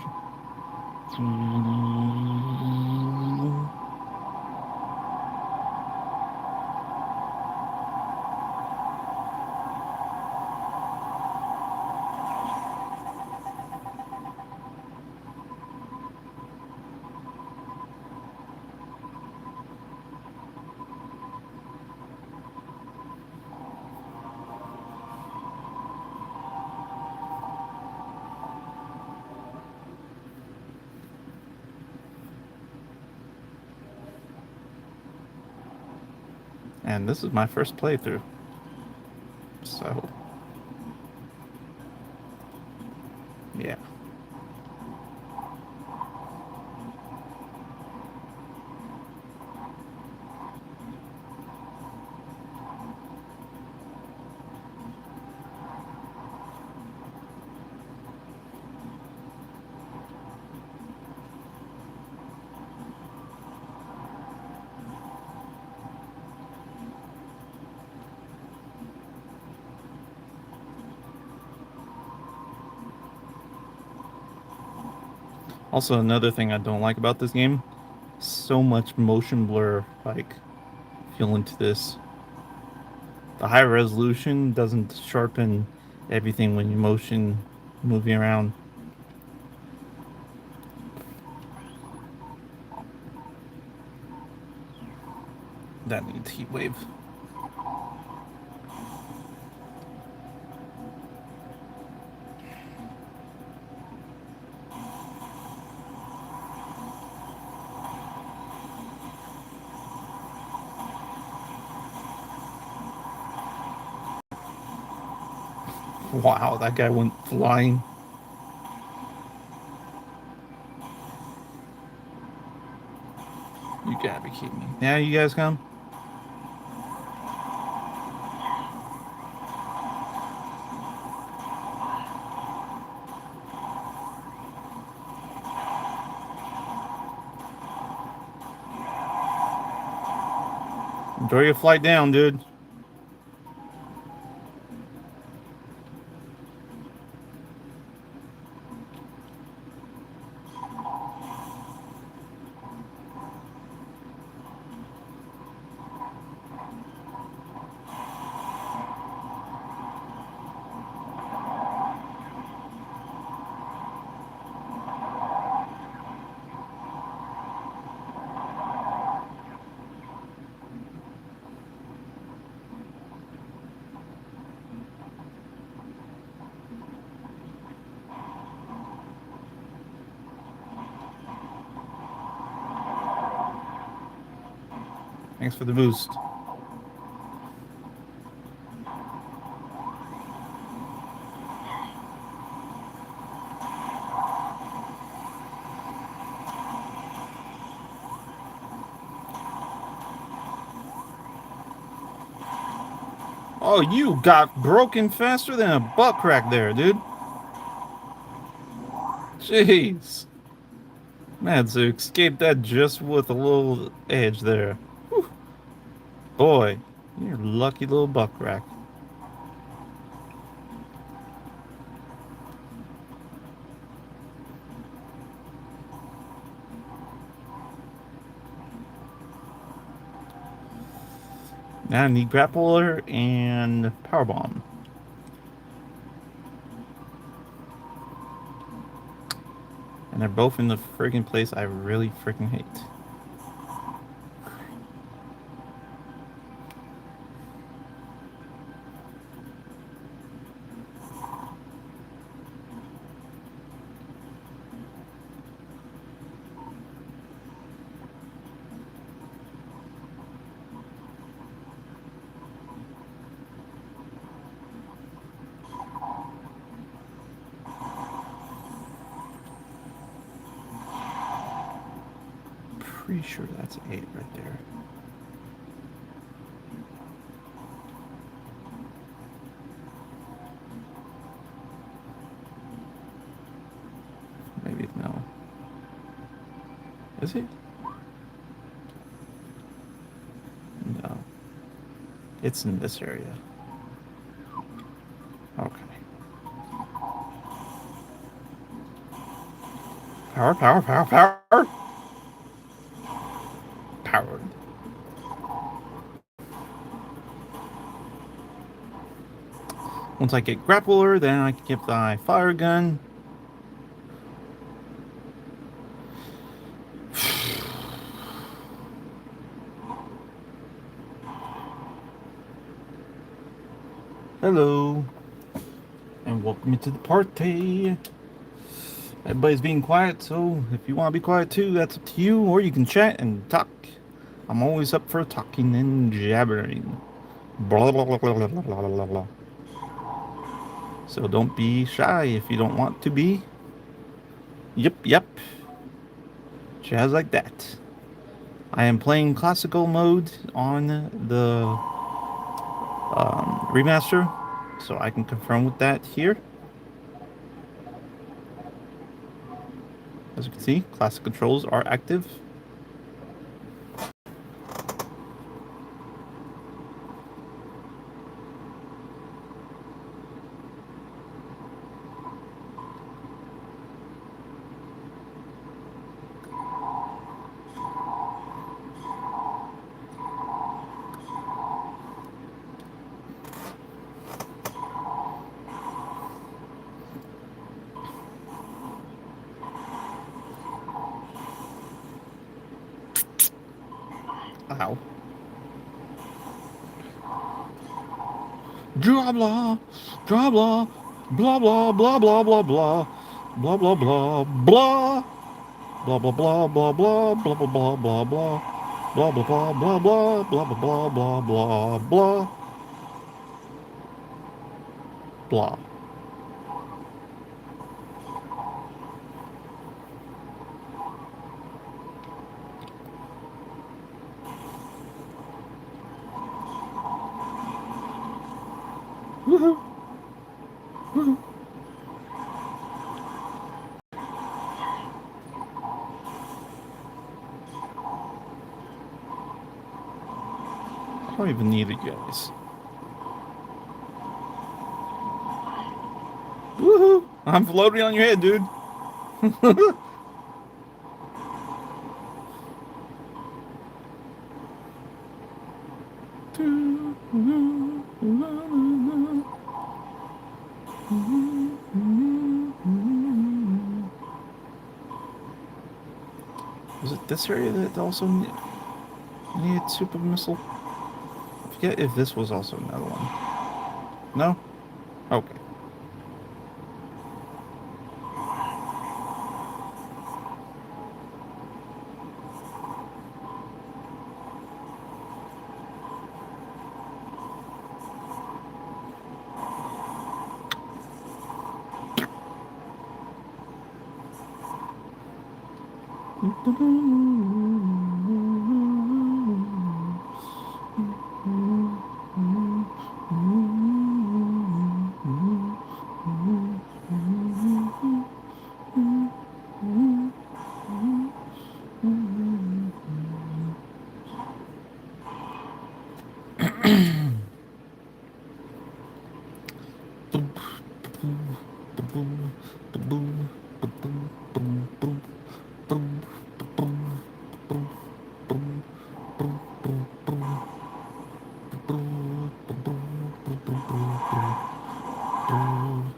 And this is my first playthrough. So, yeah. Also, another thing I don't like about this game, so much motion blur, like, feel into this. The high resolution doesn't sharpen everything when you motion moving around. That needs heat wave. Wow, that guy went flying. You gotta be kidding me. Now you guys come. Enjoy your flight down, dude. Thanks for the boost. Oh, you got broken faster than a butt crack there, dude. Jeez. Man, to escape that just with a little edge there. Whew. Boy, you're a lucky little butt crack. Now I need grappler and power bomb. And they're both in the friggin' place I really freaking hate. Pretty sure that's 8 right there. Maybe no. Is it? No. It's in this area. Okay. Power, power, power, power! Powered. Once I get grappler, then I can get my fire gun. Hello. And welcome into the party. Everybody's being quiet, so if you want to be quiet too, that's up to you. Or you can chat and talk. I'm always up for talking and jabbering. Blah, blah, blah, blah, blah, blah, blah, blah, blah. So don't be shy if you don't want to be. Yep, yep. Jazz like that. I am playing classical mode on the remaster, so I can confirm with that here. As you can see, classic controls are active. Ow. Blah blah, blah blah, blah blah blah blah blah blah, blah blah blah blah, blah blah blah blah blah, blah blah blah blah blah, blah blah blah blah blah, blah blah blah blah blah blah, blah. Woohoo! Woohoo! I don't even need it, guys. Woohoo! I'm floating on your head, dude. Was it this area that also needed super missile? I forget if this was also another one. No? Okay.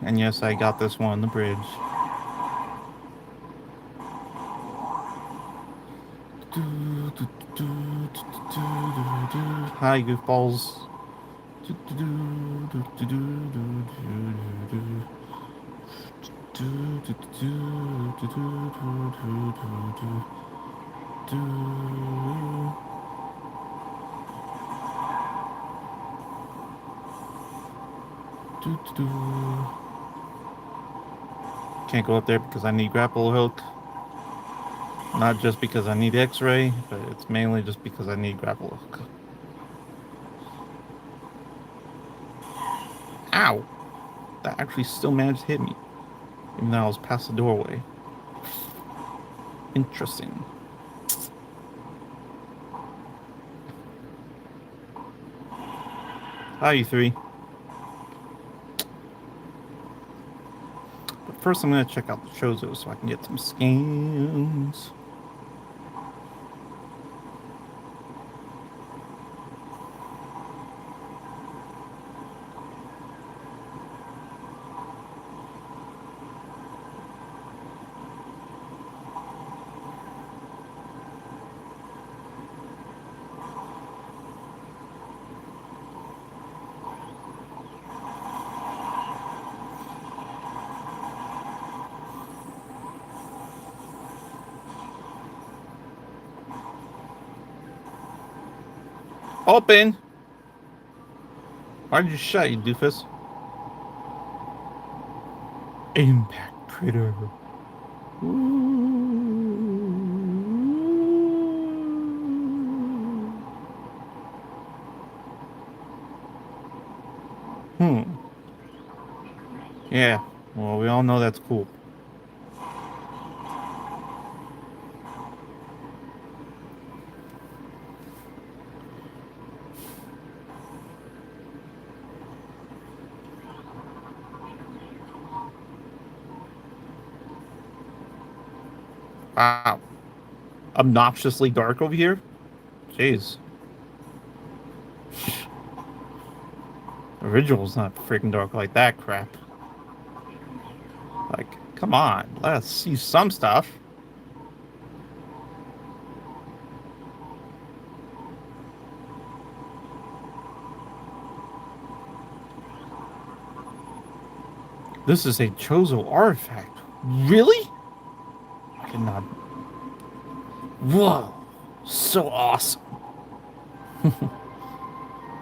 And yes, I got this one on the bridge. Hi, goofballs. Can't go up there because I need grapple hook. Not just because I need x-ray, but it's mainly just because I need grapple hook. Ow! That actually still managed to hit me, even though I was past the doorway. Interesting. Hi, you three. But first I'm going to check out the Chozo so I can get some scans. Open! Why did you shut, you doofus? Impact critter. Yeah, well, we all know that's cool. Wow. Obnoxiously dark over here? Jeez. Original's not freaking dark like that crap. Like, come on. Let's see some stuff. This is a Chozo artifact. Really? I cannot. Whoa. So awesome.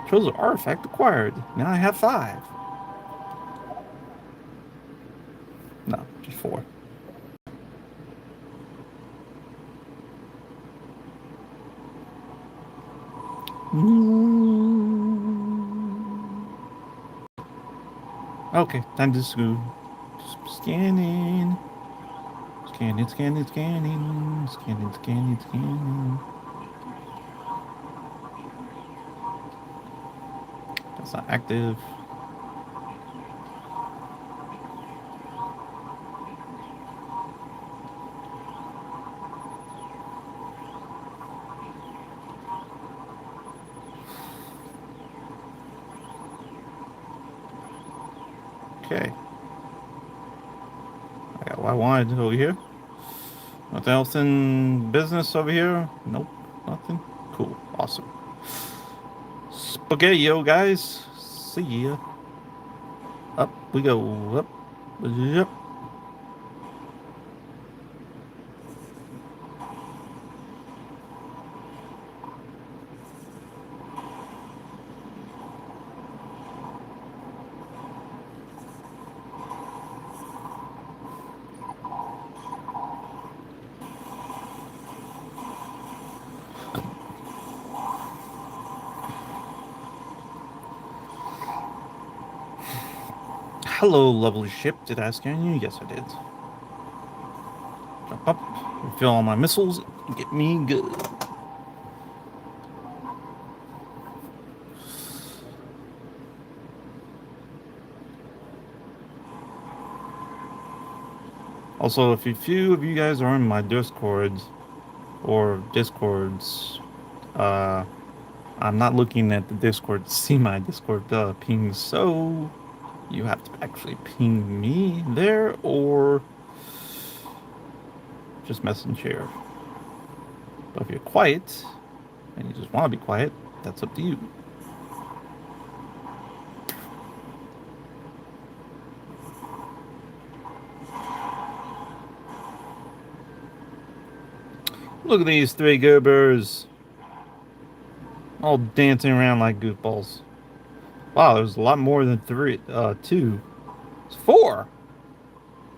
Chozo artifact acquired. Now I have 5. No, just 4. Okay, time to go. Scanning. Scanning, scanning, scanning. Scanning, scanning, scanning. That's not active. Okay. I got what I wanted over here. Nothing else in business over here? Nope. Nothing? Cool. Awesome. Spaghetti, yo, guys. See ya. Up we go. Up. Yep. Hello, lovely ship. Did I scan you? Yes, I did. Jump up. Refill all my missiles. Get me good. Also, if a few of you guys are in my Discord or Discords, I'm not looking at the Discord to see my Discord pings, so you have to actually ping me there or just message here. But if you're quiet and you just want to be quiet, that's up to you. Look at these 3 goobers. All dancing around like goofballs. Wow, there's a lot more than 2. It's 4.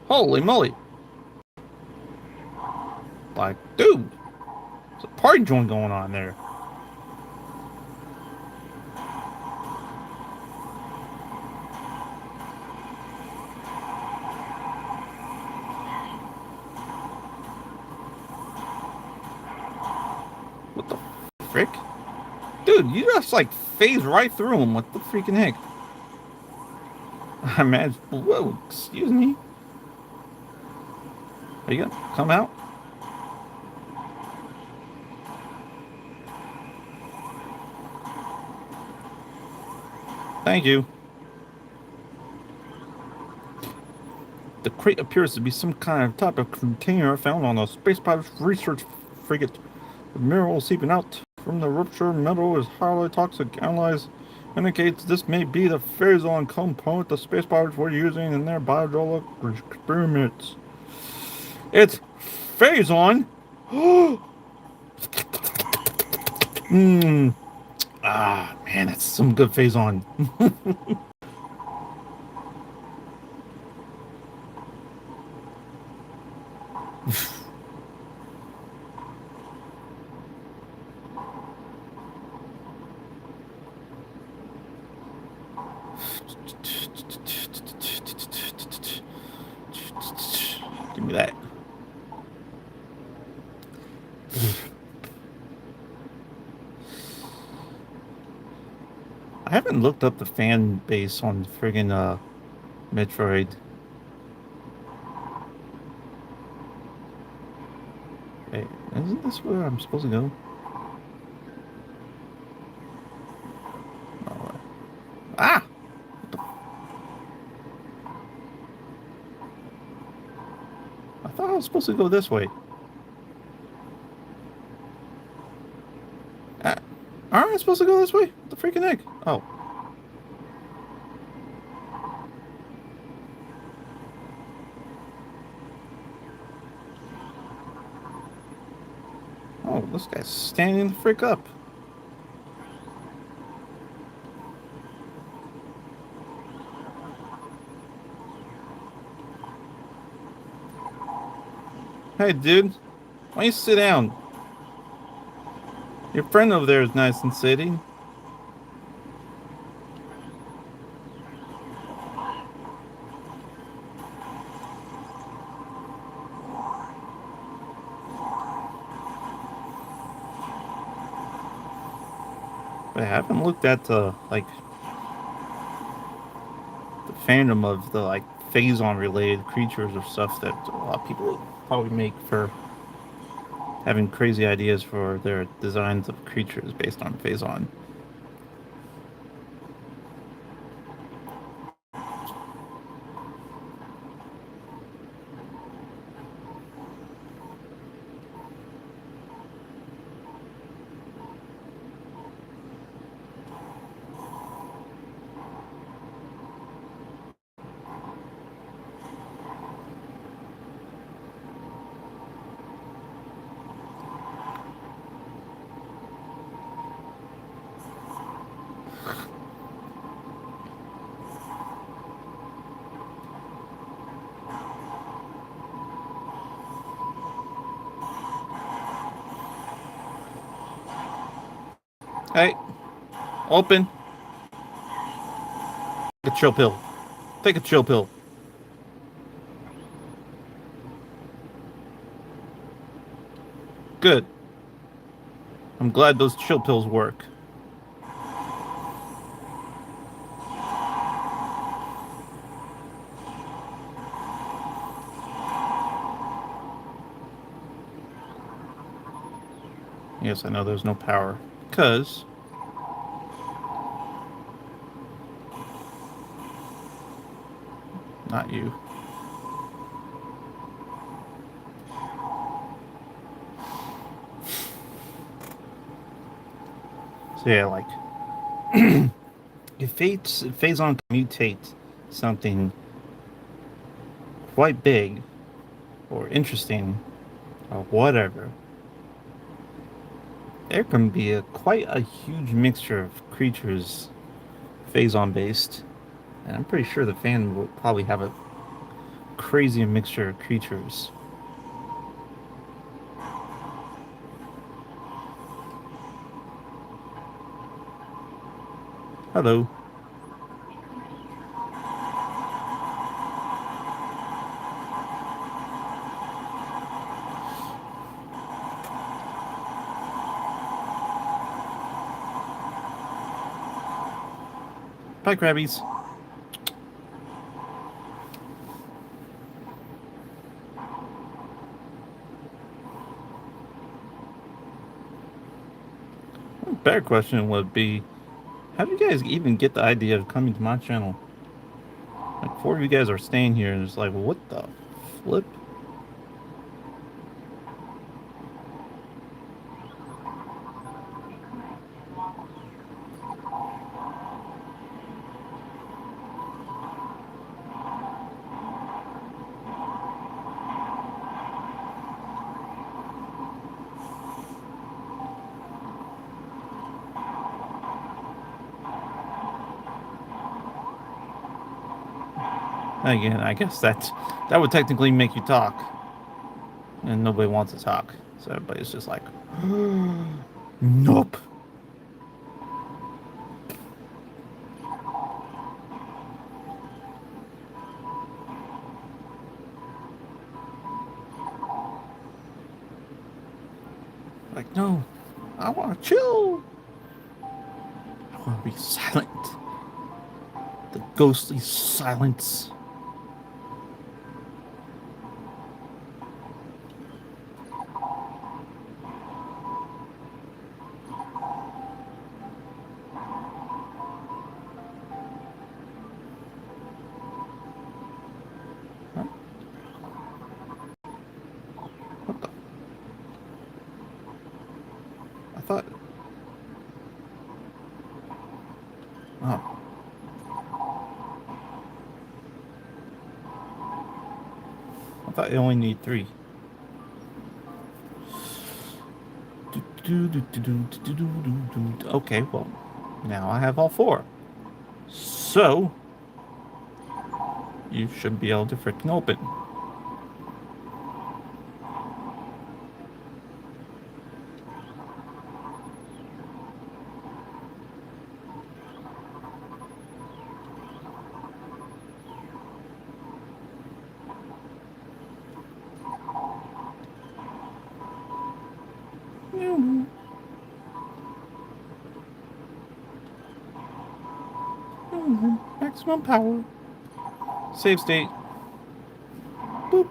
Holy moly. Like, dude, there's a party joint going on there. What the frick? Dude, you just like phased right through him. What the freaking heck? I imagine. Whoa, excuse me. There you go. Come out. Thank you. The crate appears to be some kind of type of container found on a space pilot's research frigate. The mineral seeping out from the ruptured metal is highly toxic. Analyze indicates this may be the phazon component the space pilots were using in their biological experiments. It's phazon. Mmm. Ah, man, that's some good phazon. Give me that. I haven't looked up the fan base on friggin' Metroid. Hey, isn't this where I'm supposed to go? Oh, ah! I thought I was supposed to go this way. Aren't I supposed to go this way? What the freaking heck? Oh. Oh, this guy's standing the frick up. Hey, dude, why don't you sit down? Your friend over there is nice and sitting. But I haven't looked at the the fandom of the phazon related creatures or stuff that a lot of people probably make for having crazy ideas for their designs of creatures based on phazon. Hey, open. Take a chill pill. Take a chill pill. Good. I'm glad those chill pills work. Yes, I know there's no power. Because, not you. So yeah, if Phazon can mutate something quite big or interesting or whatever, there can be quite a huge mixture of creatures Phazon based. And I'm pretty sure the fan will probably have a crazy mixture of creatures. Hello. Bye, Krabbies. A better question would be, how do you guys even get the idea of coming to my channel? Like, four of you guys are staying here and it's like, what the flip? Again, I guess that would technically make you talk, and nobody wants to talk, so everybody's just like, nope. Like, no, I want to chill. I want to be silent. The ghostly silence. Huh? What the? I thought. Oh, I thought you only need three. Okay, well, now I have all four. So, you should be able to freaking open. Maximum power. Save state. Boop.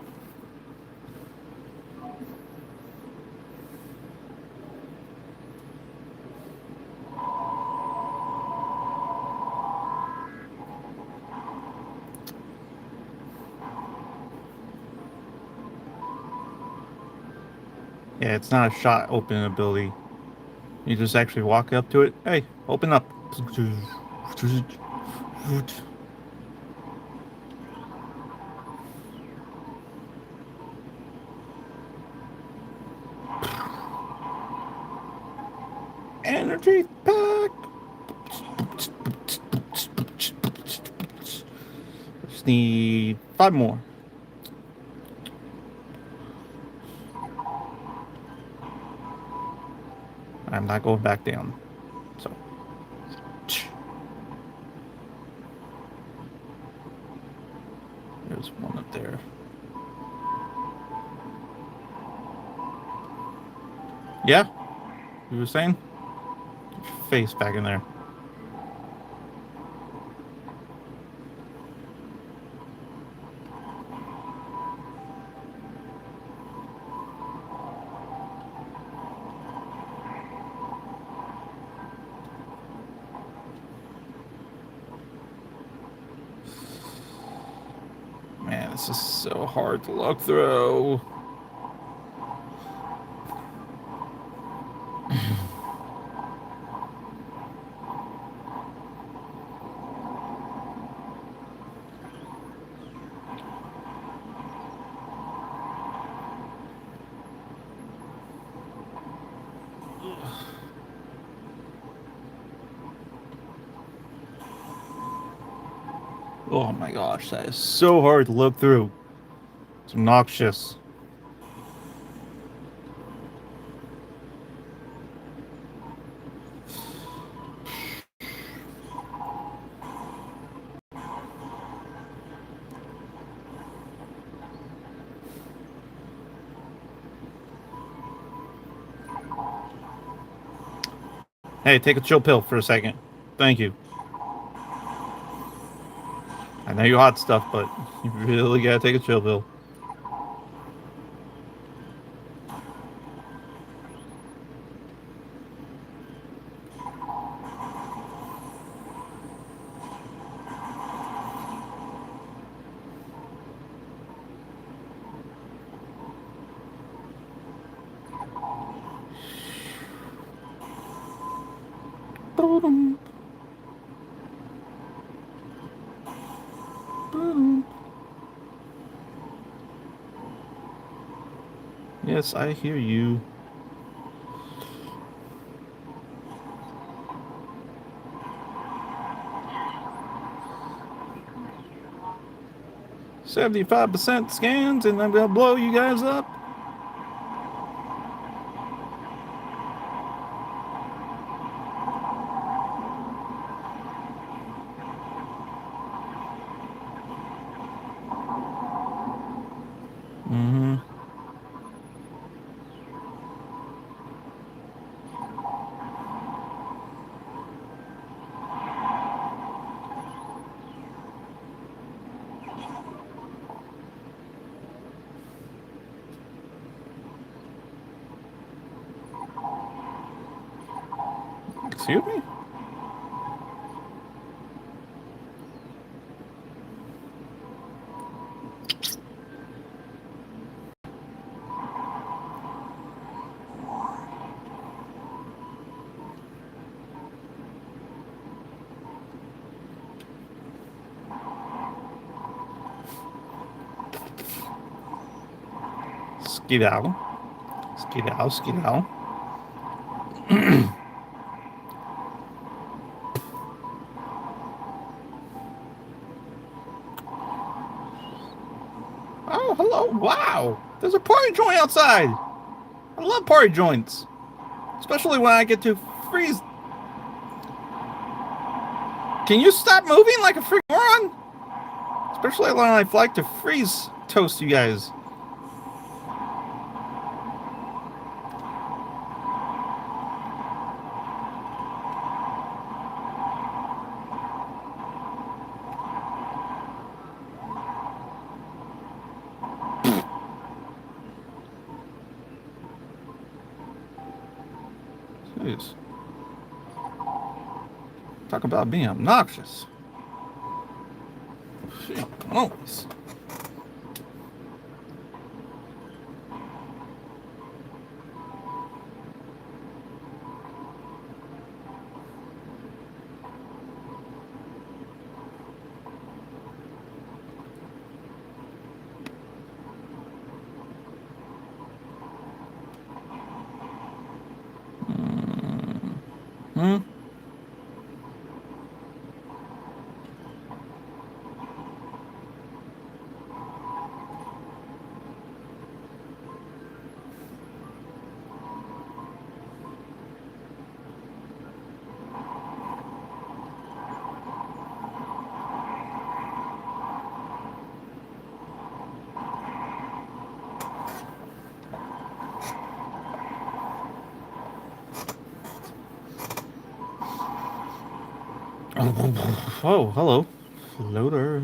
Yeah, it's not a shot open ability. You just actually walk up to it. Hey, open up. Energy pack. Just need five more. I'm not going back down. So, there's one up there. Yeah? You were saying? Get your face back in there. Man, this is so hard to look through. Oh my gosh, that is so hard to look through. It's obnoxious. Hey, take a chill pill for a second. Thank you. I know you hot stuff, but you really gotta take a chill pill. Yes, I hear you. $75% scans, and I'm gonna blow you guys up. Mm-hmm. Excuse me? Skedaddle. Skedaddle, skedaddle. Oh, hello. Wow. There's a party joint outside. I love party joints, especially when I get to freeze. Can you stop moving like a freaking moron? Especially when I like to freeze toast you guys. Jeez. Talk about being obnoxious. Always. Hmm? Oh, hello. Floater.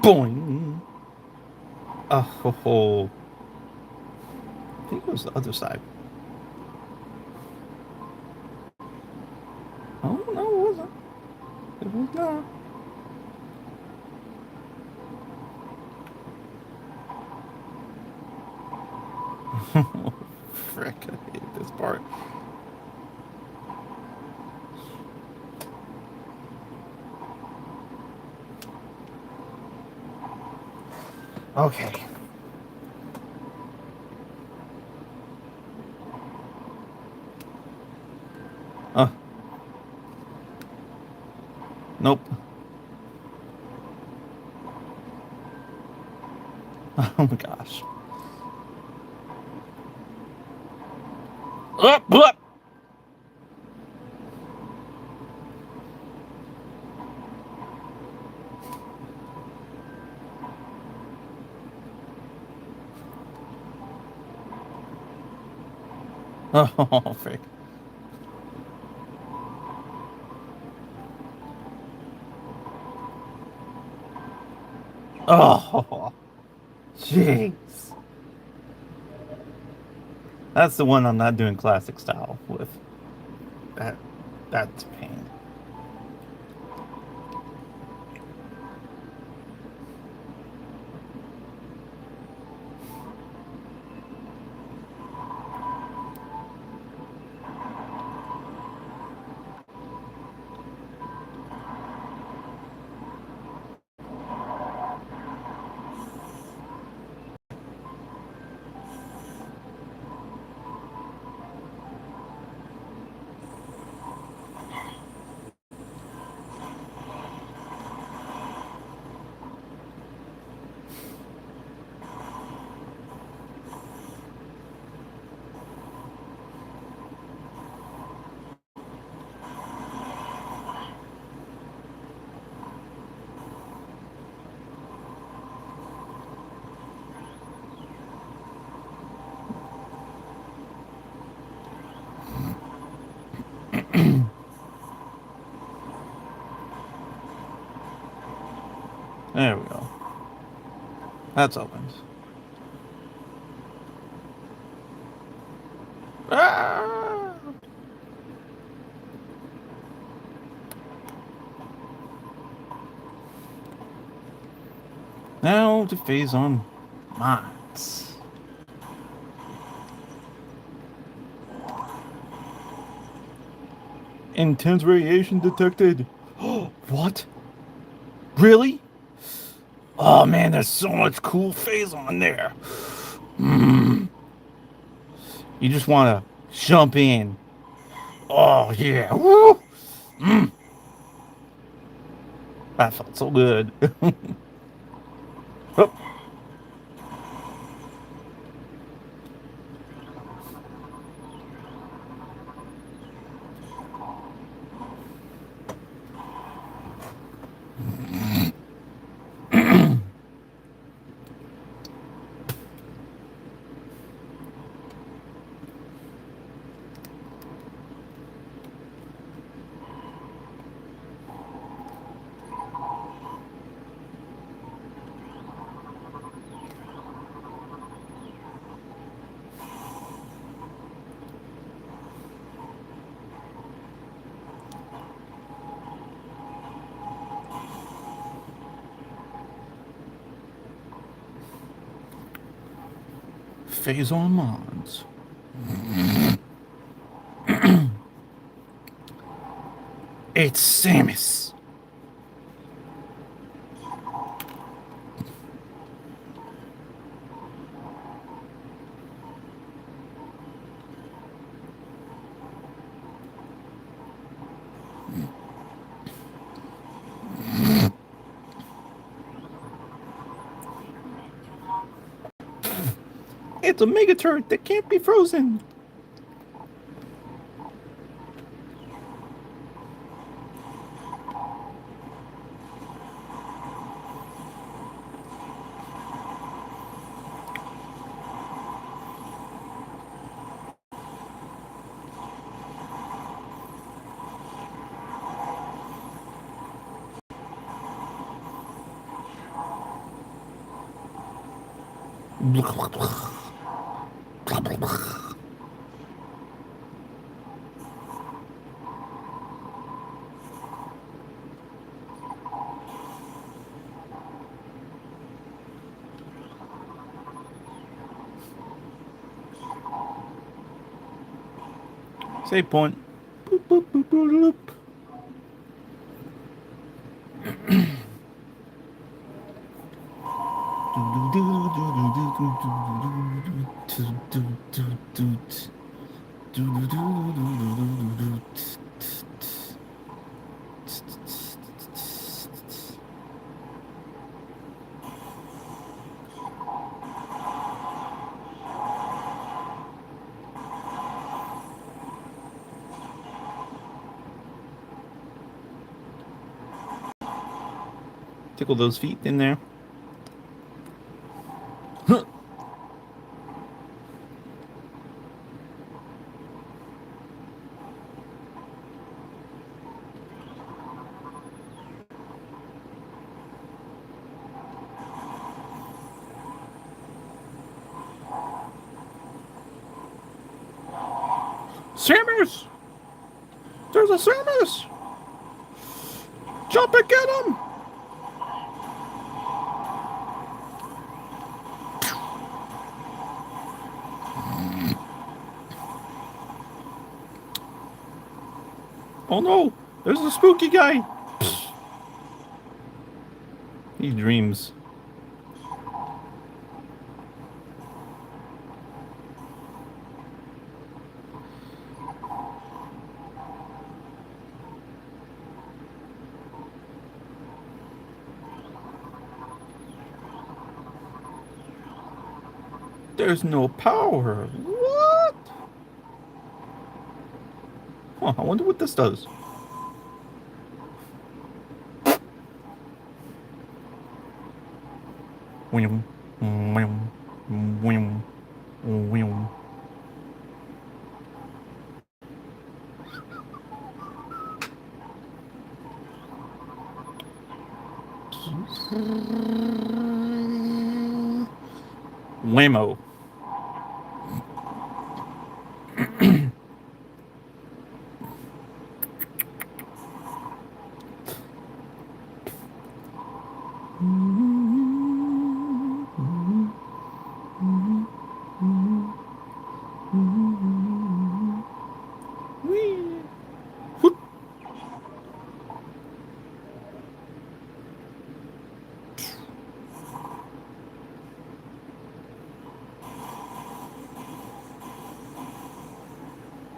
Boing. Oh, ho, ho. I think it was the other side. Oh, no, it wasn't. It was not. Frick, I hate this part. Okay. Oh, nope. Oh my gosh. Up, up. Oh, frick. Oh, jeez. That's the one I'm not doing classic style with. That, that's a pain. There we go. That's opened. Ah! Now to phase on mods. Intense radiation detected. What? Really? Oh man, there's so much cool phase on there. Mm. You just want to jump in. Oh yeah. Woo! Mm. That felt so good. Oh, phase on mods. It's Samus. It's a mega turret that can't be frozen. Save point. Boop, boop, boop, boop, boop. Tickle those feet in there. Samus! There's a Samus! Jump and get him! Oh no! There's a spooky guy! He dreams. There's no power. What? Huh, I wonder what this does. Wham, wham, wham, wham. Whammo. Whee! Whoop.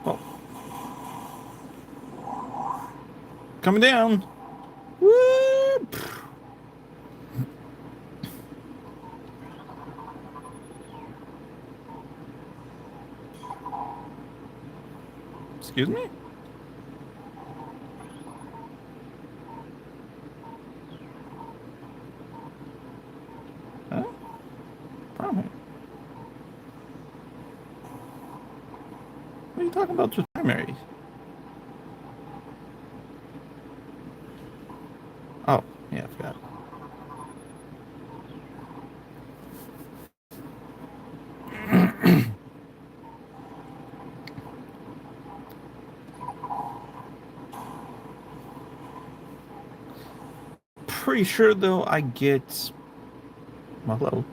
Oh, coming down. Whoop. Excuse me? Huh? Probably. What are you talking about with primaries? Oh, yeah, I forgot. Pretty sure though I get. Well, hello.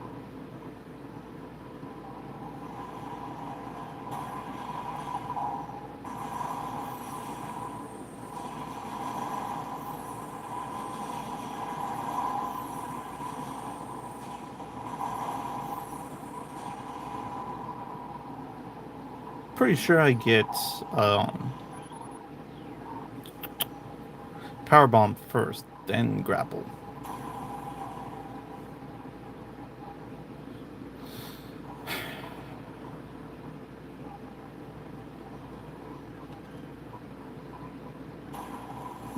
Pretty sure I get um, power bomb first, then grapple.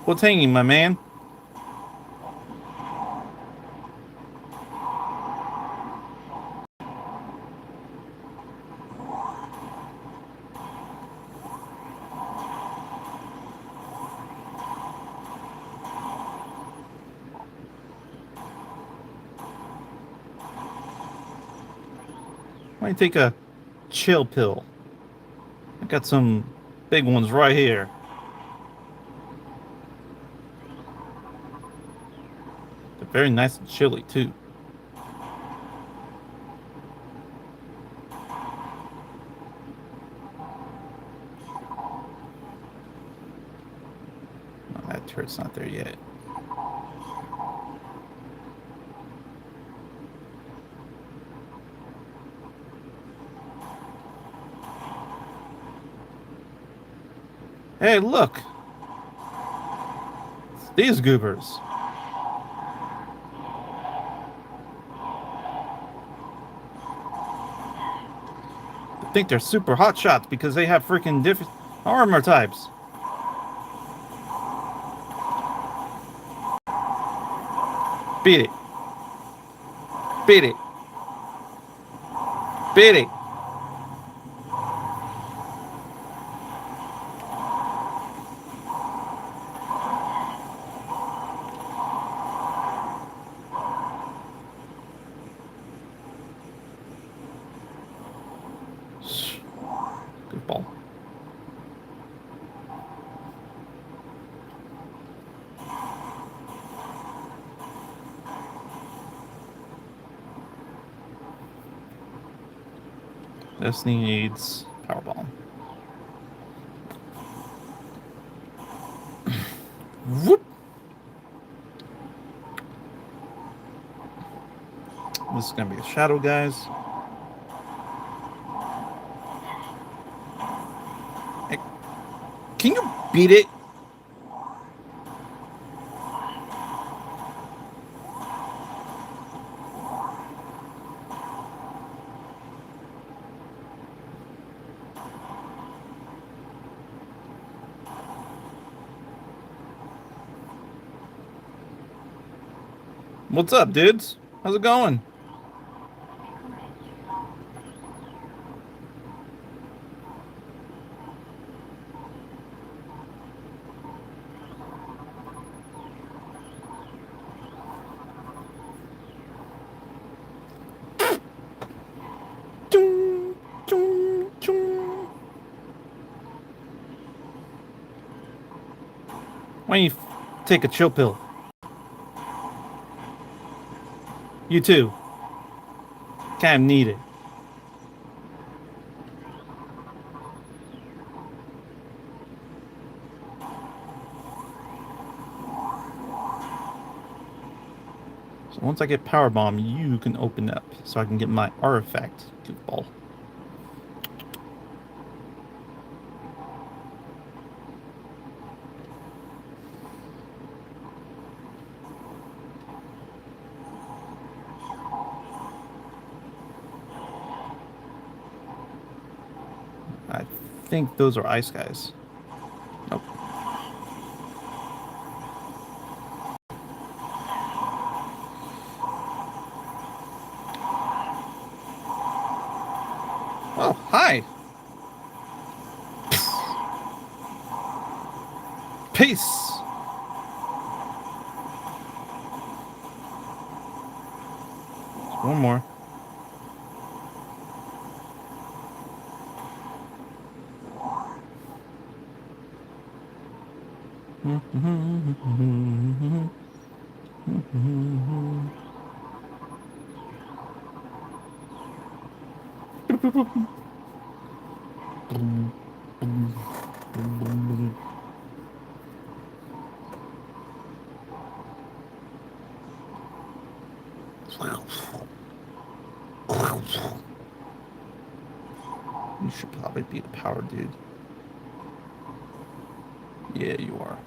What's hanging, my man? Why don't you take a chill pill? I got some big ones right here. They're very nice and chilly too. Oh, that turret's not there yet. Hey, look! It's these goobers. I think they're super hot shots because they have freaking different armor types. Beat it. Beat it. Beat it. Good ball. This needs power bomb. Whoop. This is gonna be a shadow, guys. Hey, can you beat it? What's up, dudes? How's it going? Why don't you take a chill pill? You too. Kind of need it. So once I get power bomb, you can open up so I can get my artifact. Goofball. I think those are ice guys. Nope. Oh, hi. Peace. One more. You should probably be the power dude. Yeah, you are.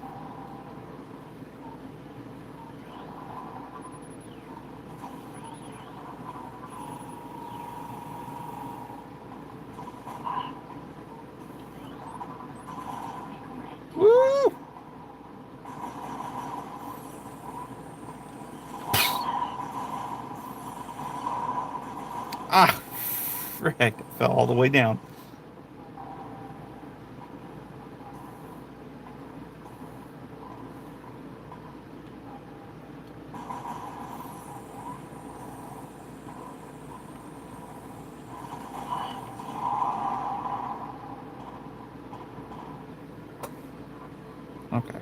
Woo! Ah, frick. I fell all the way down. Okay.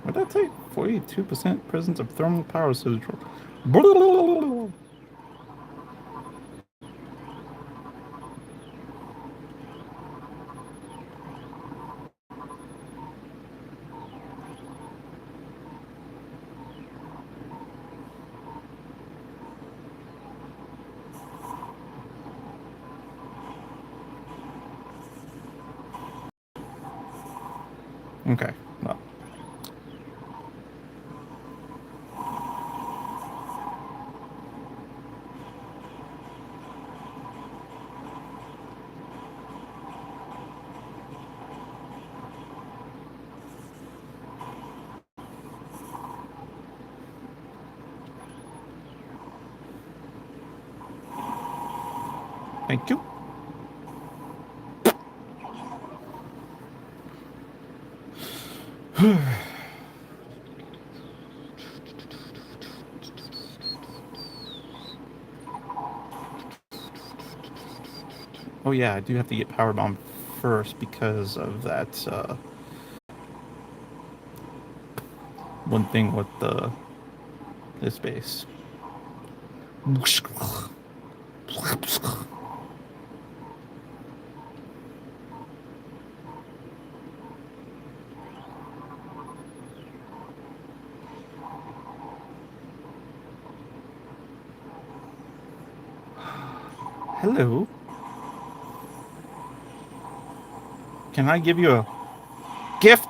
What did that take? 42% presence of thermal power surge. Okay. Well. Thank you. Oh yeah, I do have to get power bomb first because of that one thing with the this base. Hello. Can I give you a gift?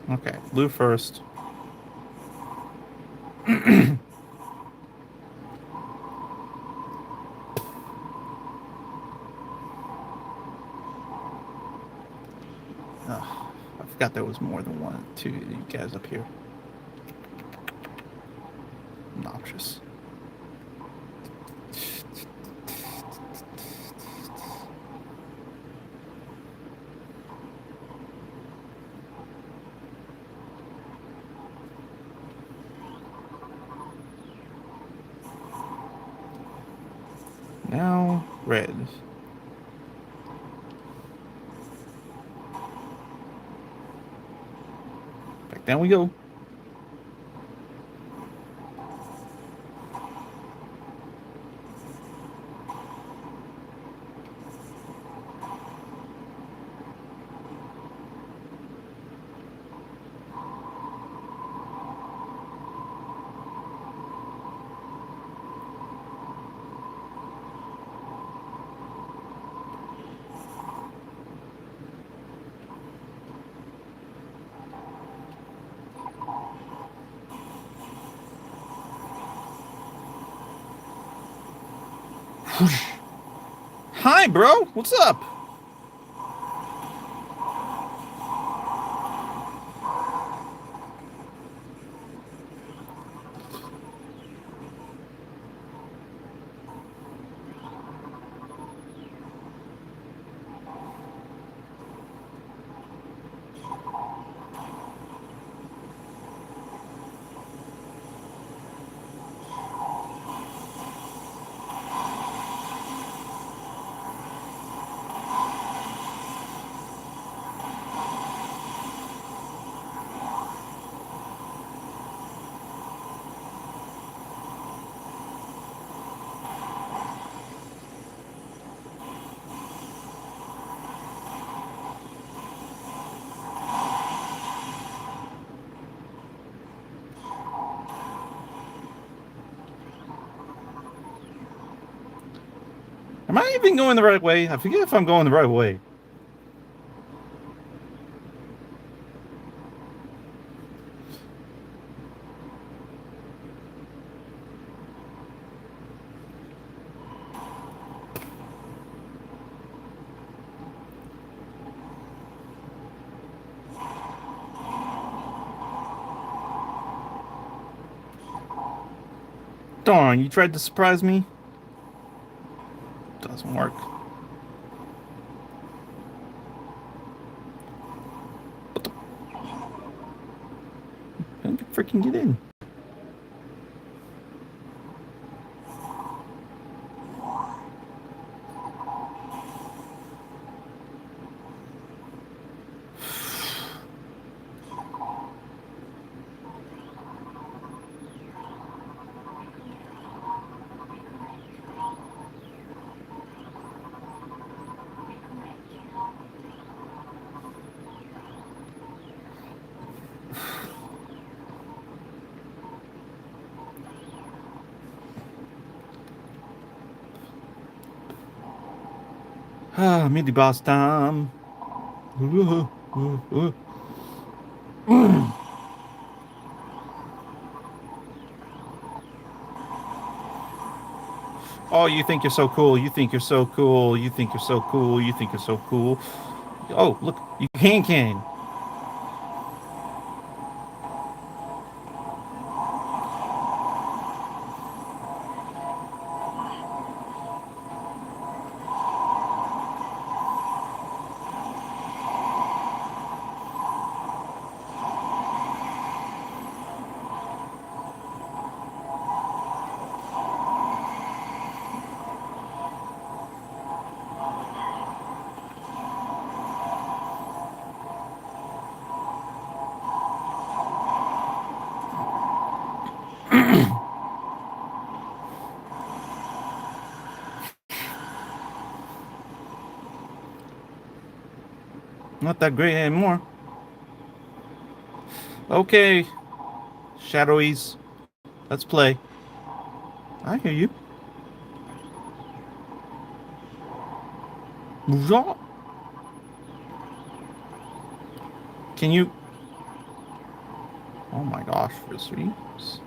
Okay, blue first. Ugh, I forgot there was more than one, two of you guys up here. Obnoxious. Now, red. Back down we go. Hi, bro. What's up? Am I even going the right way? I forget if I'm going the right way. Darn, you tried to surprise me? Doesn't work. What the? How did you freaking get in? Ah, midi boss time. Oh, you think you're so cool. You think you're so cool. You think you're so cool. You think you're so cool. Oh, look, you can. Not that great anymore. Okay, shadowies, let's play. I hear you. Can you? Oh my gosh, for streams.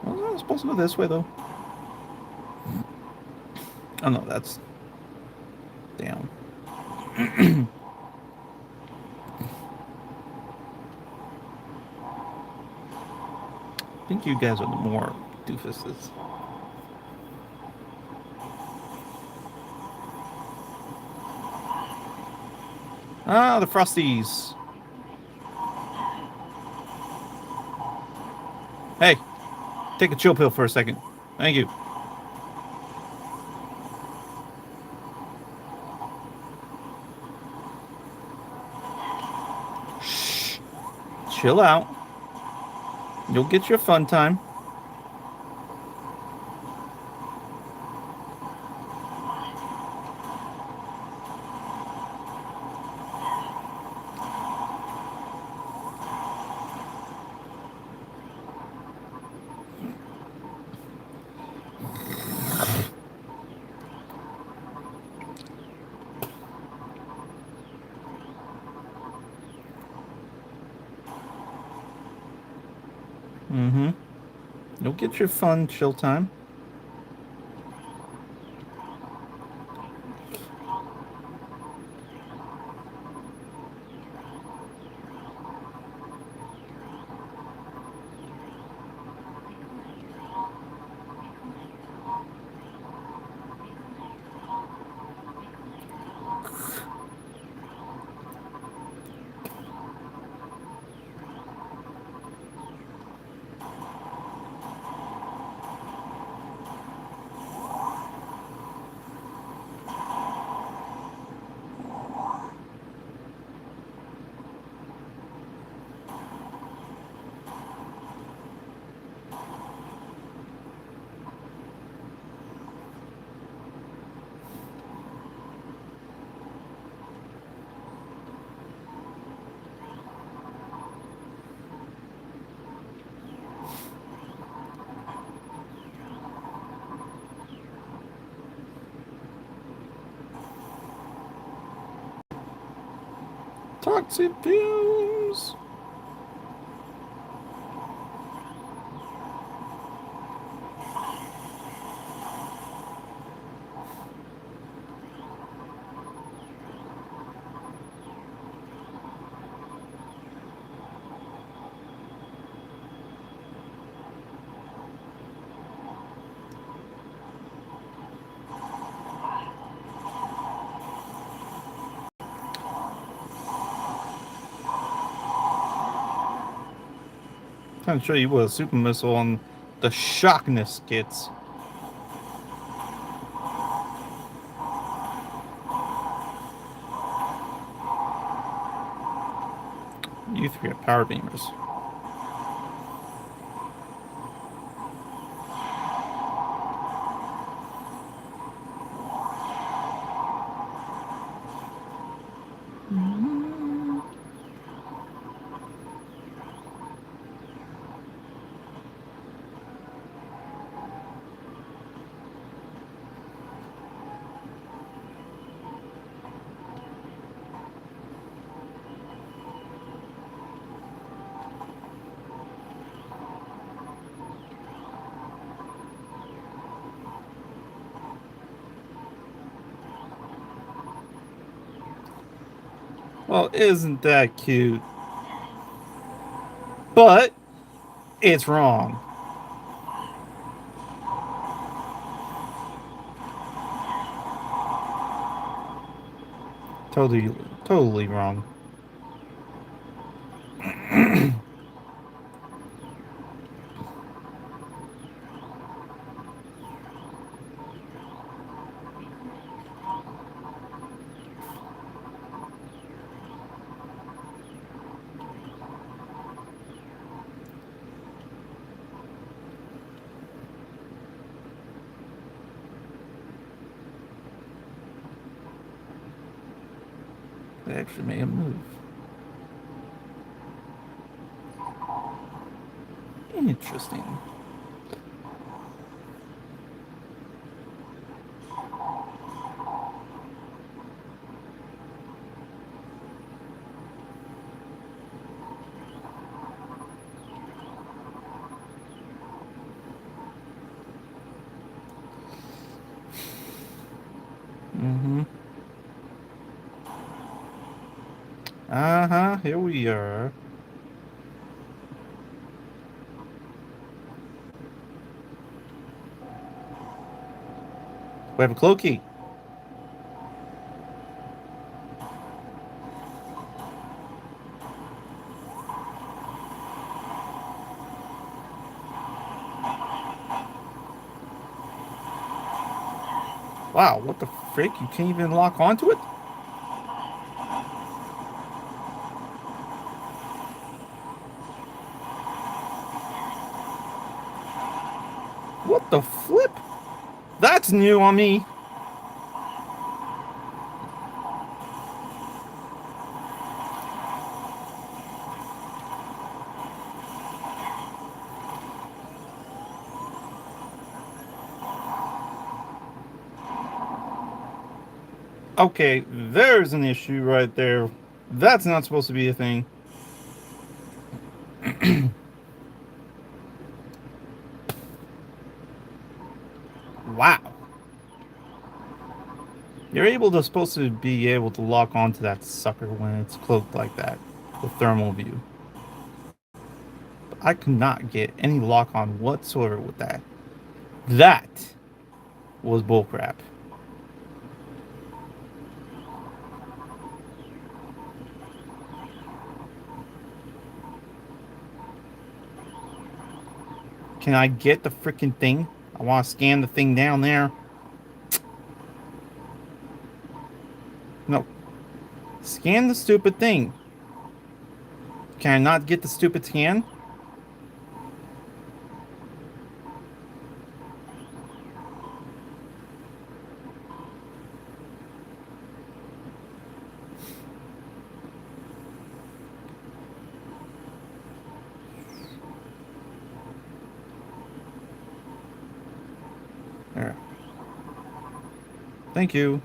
Wasn't I supposed to go this way though? Oh no, that's down. I think you guys are the more doofuses. Ah, the Frosties. Hey, take a chill pill for a second. Thank you. Shh. Chill out. You'll get your fun time. Mm-hmm. You'll get your fun chill time. Toxic fumes. Trying to show you what a super missile on the shockness gets. You three are power beamers. Well, isn't that cute? But it's wrong. Totally, totally wrong. They actually made a move. Interesting. Uh-huh, here we are. We have a cloaky. Wow, what the frick? You can't even lock onto it? What the flip? That's new on me. Okay, there's an issue right there. That's not supposed to be a thing. Wow. You're supposed to be able to lock onto that sucker when it's cloaked like that. The thermal view. But I could not get any lock on whatsoever with that. That was bullcrap. Can I get the freaking thing? I want to scan the thing down there. No. Scan the stupid thing. Can I not get the stupid scan? There. Thank you.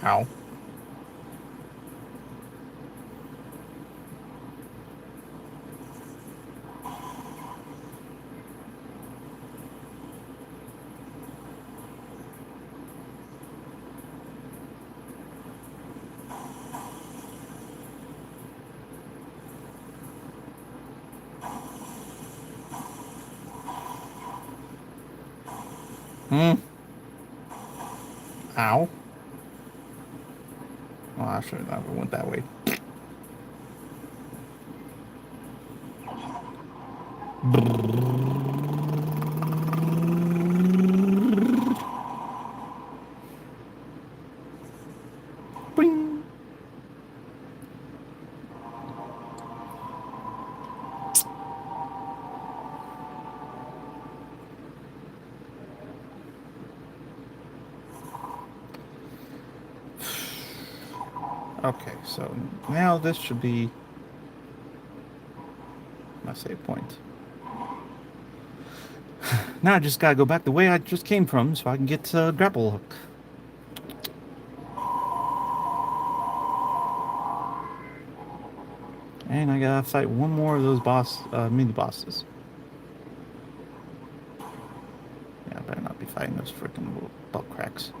Ow. Hmm. Ow. Well, I should have never went that way. Bing. Okay, so now this should be my save point. Now I just gotta go back the way I just came from so I can get grapple hook. And I gotta fight one more of those mini bosses. Yeah, I better not be fighting those freaking little butt cracks.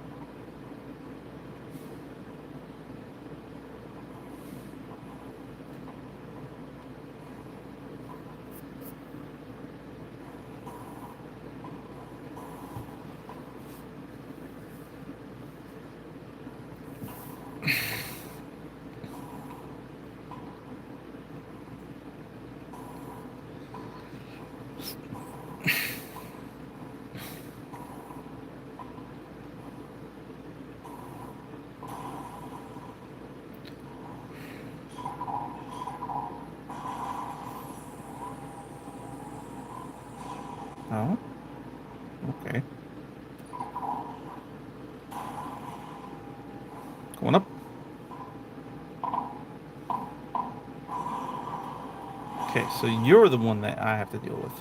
Oh, okay. Going up. Okay, so you're the one that I have to deal with.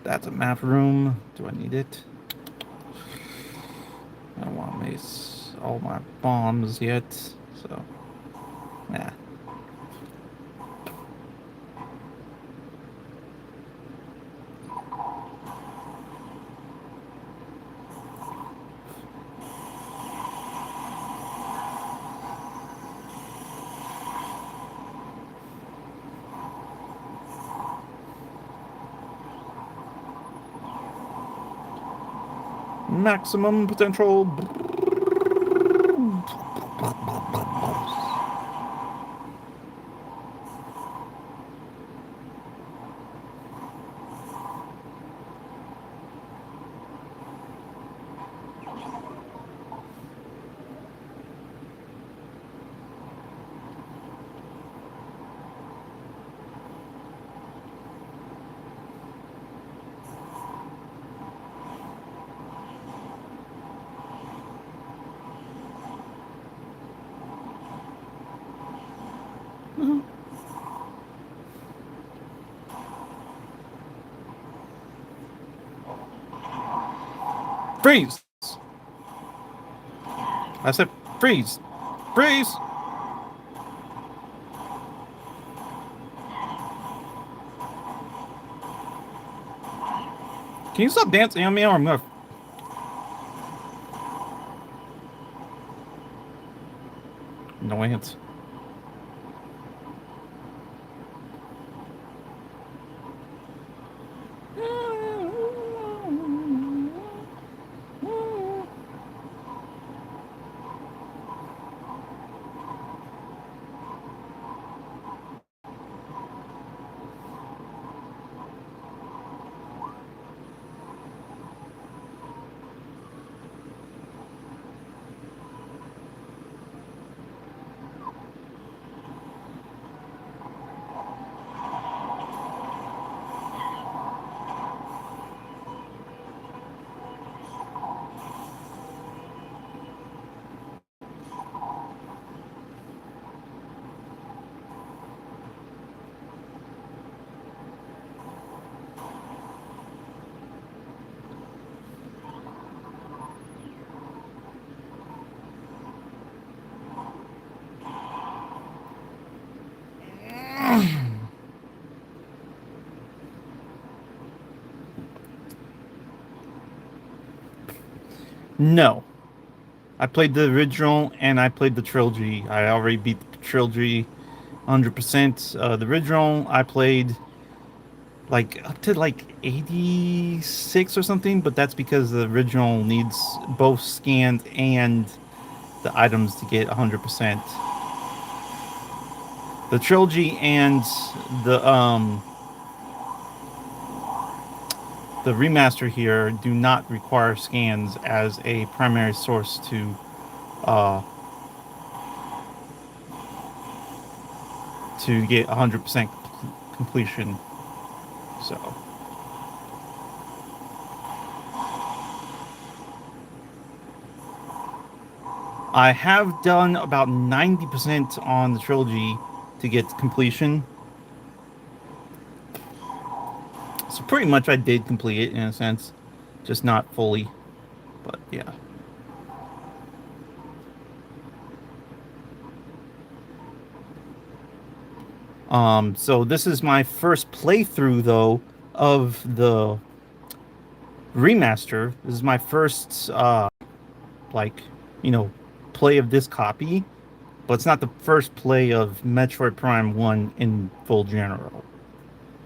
That's a map room. Do I need it? I don't want to waste all my bombs yet. So, yeah. Maximum potential. Freeze! I said freeze! Freeze! Can you stop dancing on me or I'm gonna. Annoyance. No. I played the original and I played the trilogy. I already beat the trilogy 100%. The original I played like up to like 86 or something, but that's because the original needs both scanned and the items to get 100%. The trilogy and the um the remaster here do not require scans as a primary source uh to get 100% completion. So I have done about 90% on the trilogy to get completion. So pretty much I did complete it in a sense, just not fully. But yeah. So this is my first playthrough though of the remaster. This is my first like, you know, play of this copy, but it's not the first play of Metroid Prime 1 in full general.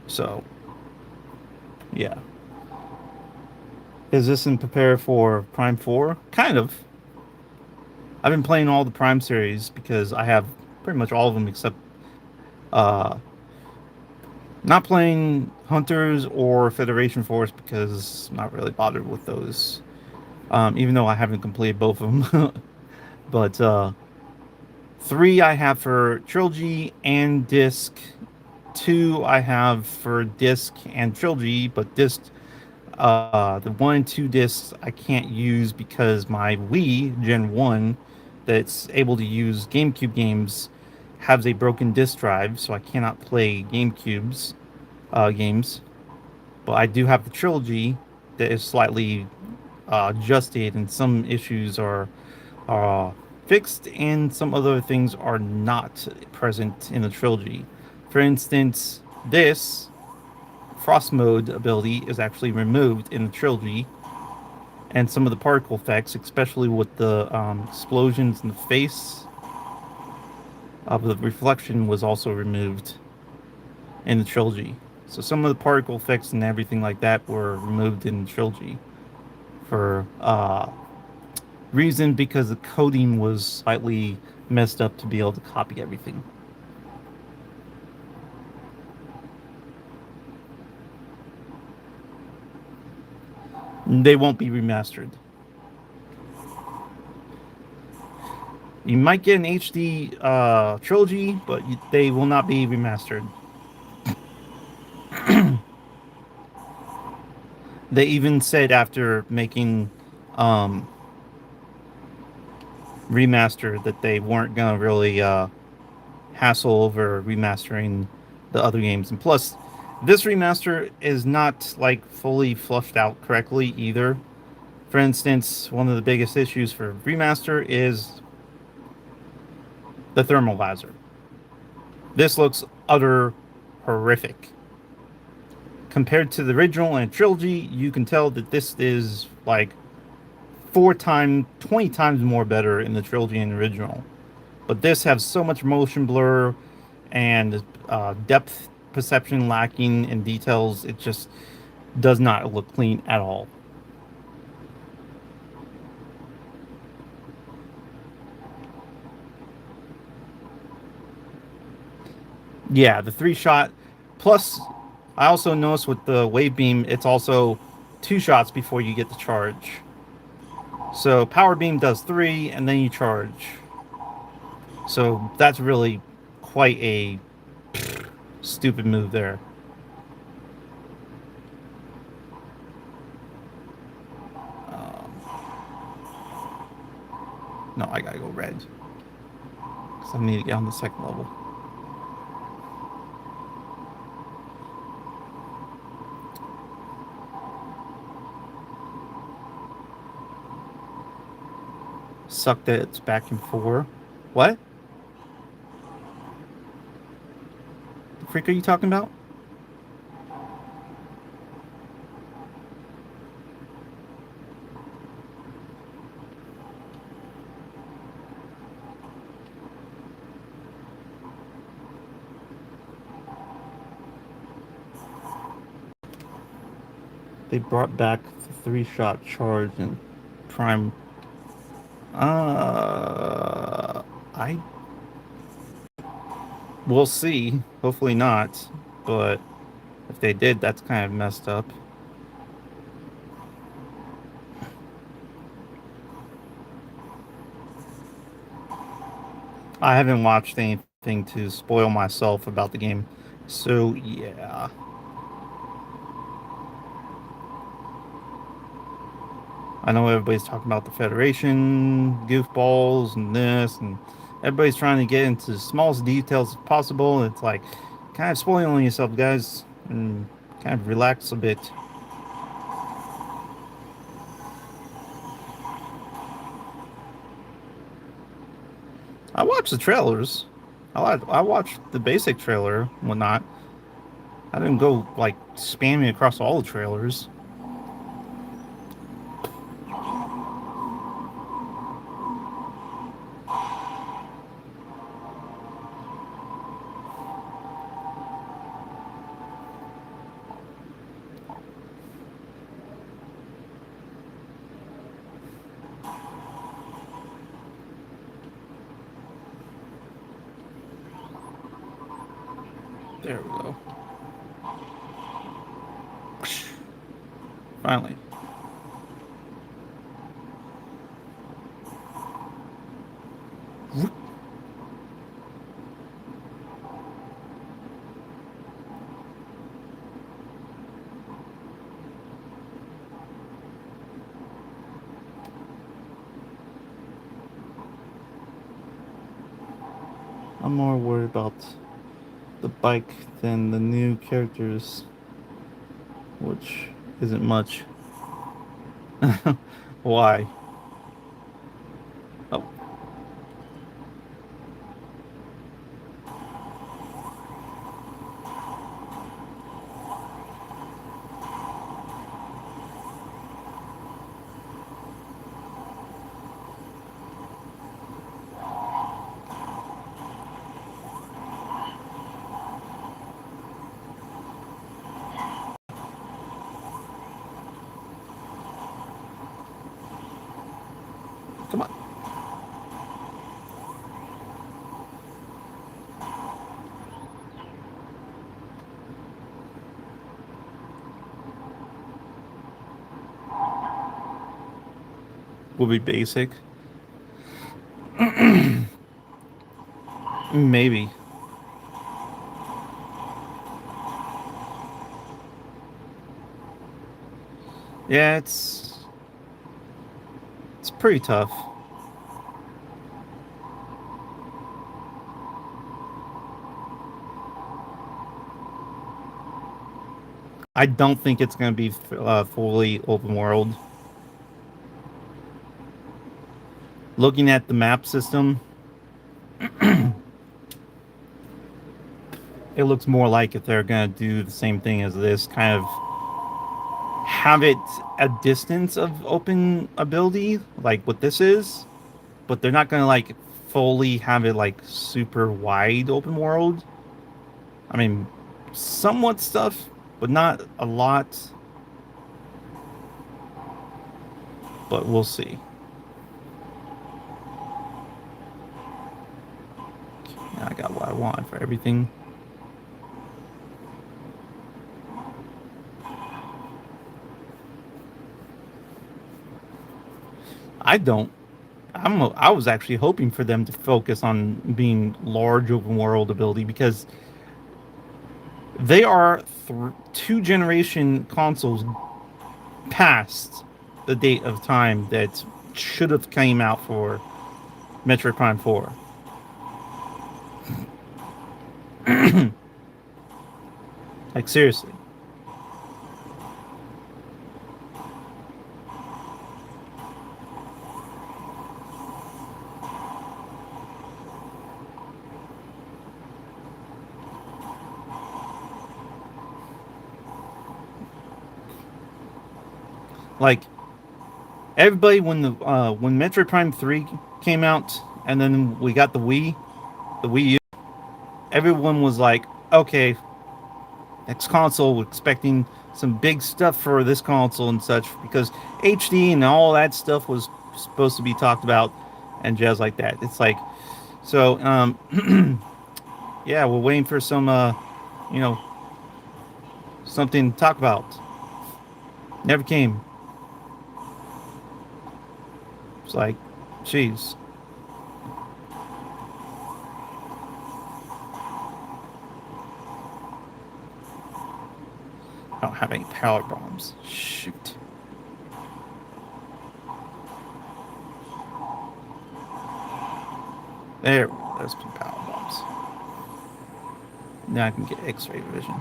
So, yeah. Is this in prepare for Prime 4? Kind of. I've been playing all the Prime series because I have pretty much all of them except uh not playing Hunters or Federation Force because I'm not really bothered with those. Even though I haven't completed both of them. But three I have for Trilogy and Disc. Two I have for Disc and Trilogy, but Disc, the one and two discs I can't use because my Wii Gen 1 that's able to use GameCube games has a broken disc drive, so I cannot play GameCube's games. But I do have the trilogy that is slightly adjusted, and some issues are fixed, and some other things are not present in the trilogy. For instance, this frost mode ability is actually removed in the trilogy, and some of the particle effects, especially with the explosions in the face of the reflection, was also removed in the trilogy. So some of the particle effects and everything like that were removed in the trilogy for reason because the coding was slightly messed up to be able to copy everything. They won't be remastered. You might get an HD trilogy, but they will not be remastered. They even said after making um, remaster that they weren't gonna really hassle over remastering the other games. And plus, this remaster is not like fully flushed out correctly either. For instance, one of the biggest issues for remaster is the thermal visor. This looks utter horrific. Compared to the original and trilogy, you can tell that this is like 4 times, 20 times more better in the trilogy and original. But this has so much motion blur and depth perception lacking in details. It just does not look clean at all. Yeah, the 3 shot. Plus, I also noticed with the wave beam, it's also 2 shots before you get the charge. So power beam does three, and then you charge. So that's really quite a stupid move there. Um, no, I gotta go red because I need to get on the second level. Suck that it's back in four. What? The freak are you talking about? They brought back the 3 shot charge in Prime. I We'll see. Hopefully not. But if they did, that's kind of messed up. I haven't watched anything to spoil myself about the game. So, yeah. I know everybody's talking about the Federation, goofballs, and this, and everybody's trying to get into the smallest details as possible. It's like kind of spoiling yourself, guys, and kind of relax a bit. I watched the trailers. I watched the basic trailer and whatnot. I didn't go like spamming across all the trailers. There we go. Finally. I'm more worried about the bike than the new characters. which isn't much. Why? Oh, come on. Will be basic. Maybe. Yeah, it's pretty tough. I don't think it's going to be fully open world. Looking at the map system, it looks more like if they're going to do the same thing as this, kind of have it a distance of open ability, like what this is, but they're not going to like fully have it like super wide open world. I mean, somewhat stuff, but not a lot. But we'll see. I got what I want for everything. I don't. I was actually hoping for them to focus on being large open world ability because they are two generation consoles past the date of time that should have came out for Metroid Prime 4. Like seriously. Like everybody when Metroid Prime 3 came out and then we got the Wii U, everyone was like, okay, next console, we're expecting some big stuff for this console and such because HD and all that stuff was supposed to be talked about and jazz like that. It's like so yeah, we're waiting for some you know, something to talk about. Never came. It's like, jeez. I don't have any power bombs. Shoot. There's some power bombs. Now I can get X-ray vision.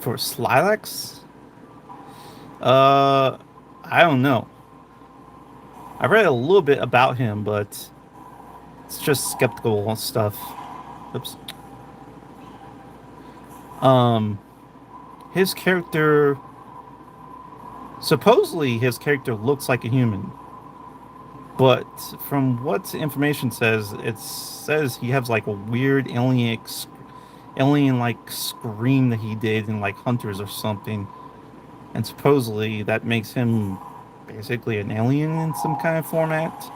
For Slilax, uh, I don't know. I read a little bit about him, but it's just skeptical stuff. Oops. Um, his character, supposedly his character looks like a human, but from what information says, it says he has like a weird alien like scream that he did in like Hunters or something, and supposedly that makes him basically an alien in some kind of format.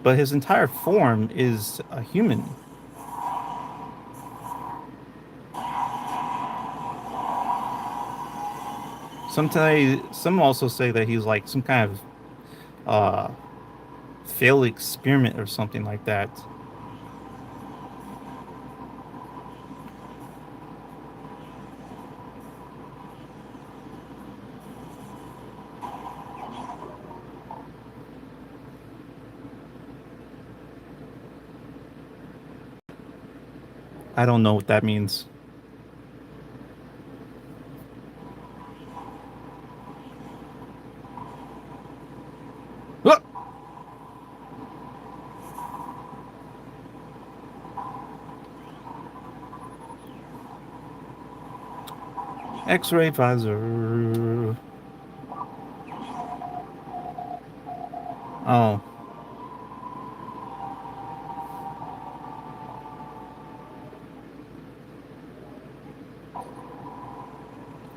But his entire form is a human. Some also say that he's like some kind of uh, failed experiment or something like that. I don't know what that means. Look! X-ray visor. Oh,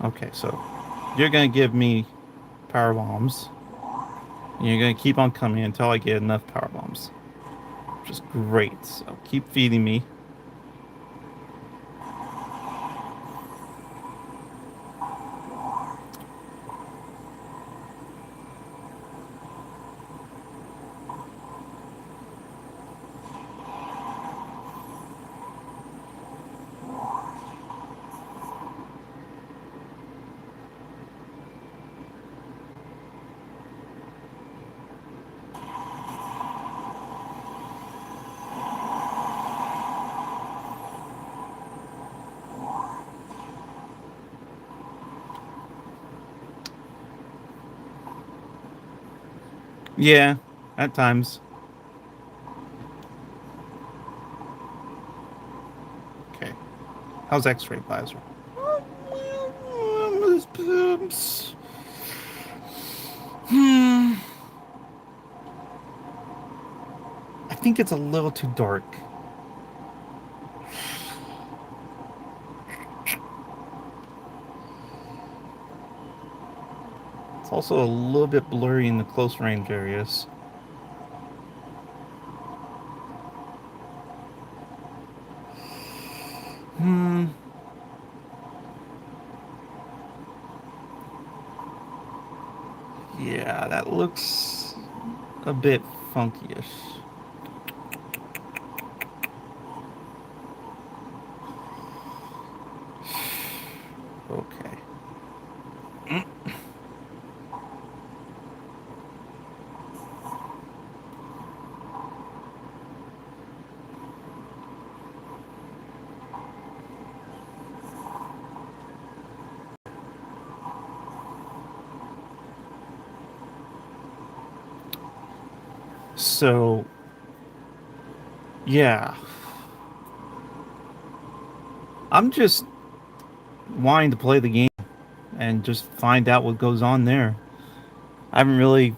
okay. So you're gonna give me power bombs. And you're gonna keep on coming until I get enough power bombs, which is great. So keep feeding me. Yeah, at times. Okay. How's X-ray visor? Hmm. I think it's a little too dark. It's also a little bit blurry in the close range areas. Hmm. Yeah, that looks a bit funkyish. Okay. So, yeah. I'm just wanting to play the game and just find out what goes on there. I haven't really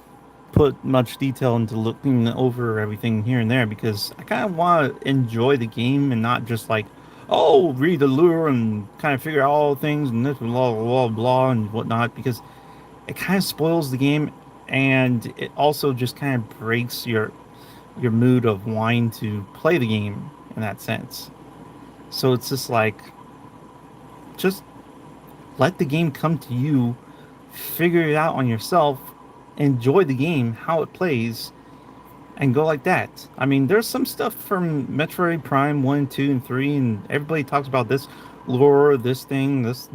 put much detail into looking over everything here and there because I kind of want to enjoy the game and not just like, oh, read the lure and kind of figure out all things and this blah blah blah blah and whatnot because it kind of spoils the game and it also just kind of breaks your mood of wanting to play the game in that sense. So it's just let the game come to you, figure it out on yourself, enjoy the game, how it plays, and go like that. I mean, there's some stuff from Metroid Prime 1, 2, and 3, and everybody talks about this lore, this thing, this,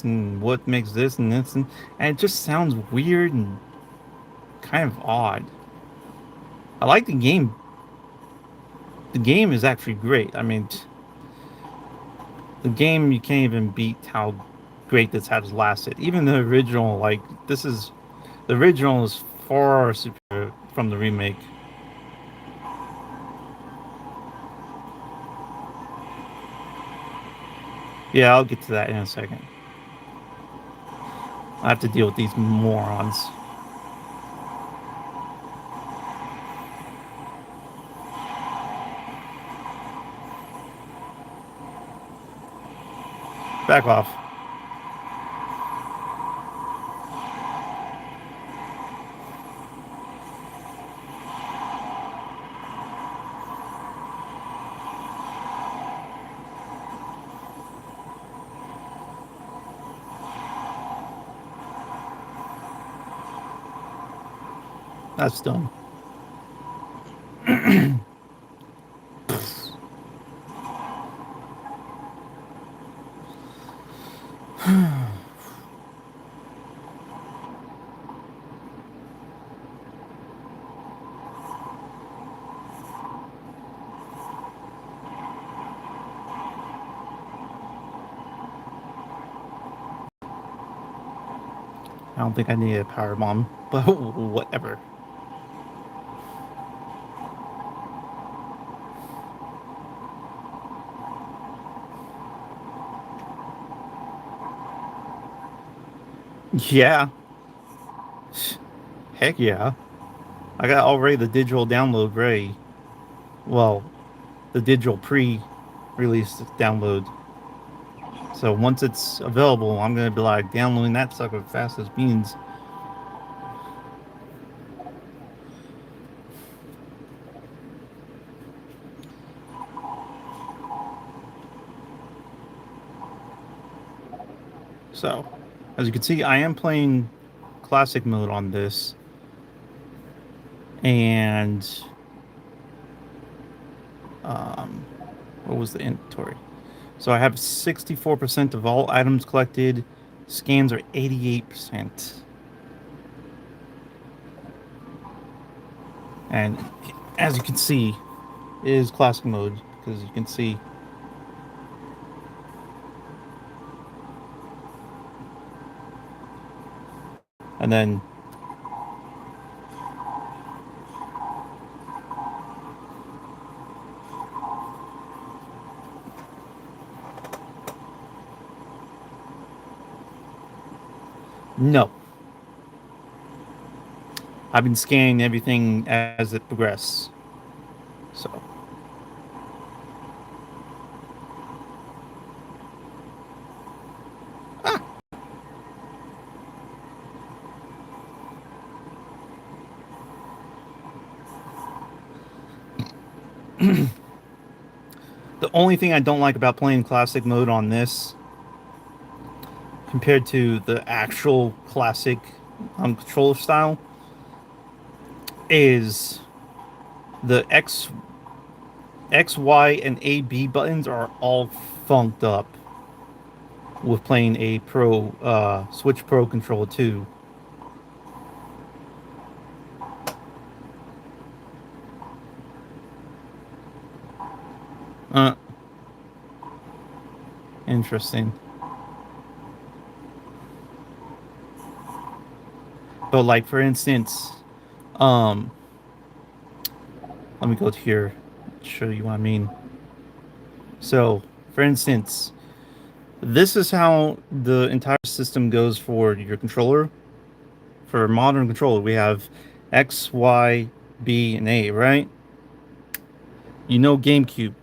and what makes this and this, and it just sounds weird and kind of odd. I like the game. The game is actually great. I mean, the game you can't even beat how great this has lasted. Even the original, like the original is far superior from the remake. Yeah, I'll get to that in a second. I have to deal with these morons. Back off. That's dumb. I don't think I need a power bomb, but whatever. Yeah, heck yeah. I got already the digital download ready. Well, the digital pre-release download. So once it's available, I'm gonna be like downloading that sucker fast as beans. So, as you can see, I am playing classic mode on this, and um, what was the inventory? So I have 64% of all items collected. Scans are 88%, and as you can see, it is classic mode because you can see. And then no, I've been scanning everything as it progresses. So ah, the only thing I don't like about playing classic mode on this, compared to the actual classic controller style, is the X, Y, and A, B buttons are all funked up with playing a Switch Pro controller too. Uh, Interesting. But like for instance, um, let me go to here, show you what I mean. So, for instance, this is how the entire system goes for your controller. For a modern controller, we have X, Y, B, and A, right? You know GameCube.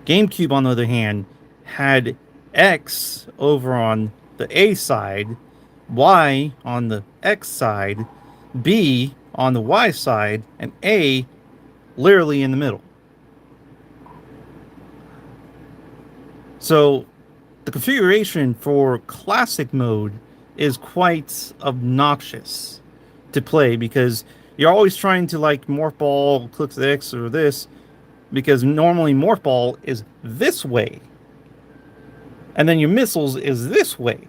GameCube, on the other hand, had X over on the A side, Y on the X side, B on the Y side, and A literally in the middle. So the configuration for classic mode is quite obnoxious to play because you're always trying to like morph ball, click the X or this, because normally morph ball is this way, and then your missiles is this way.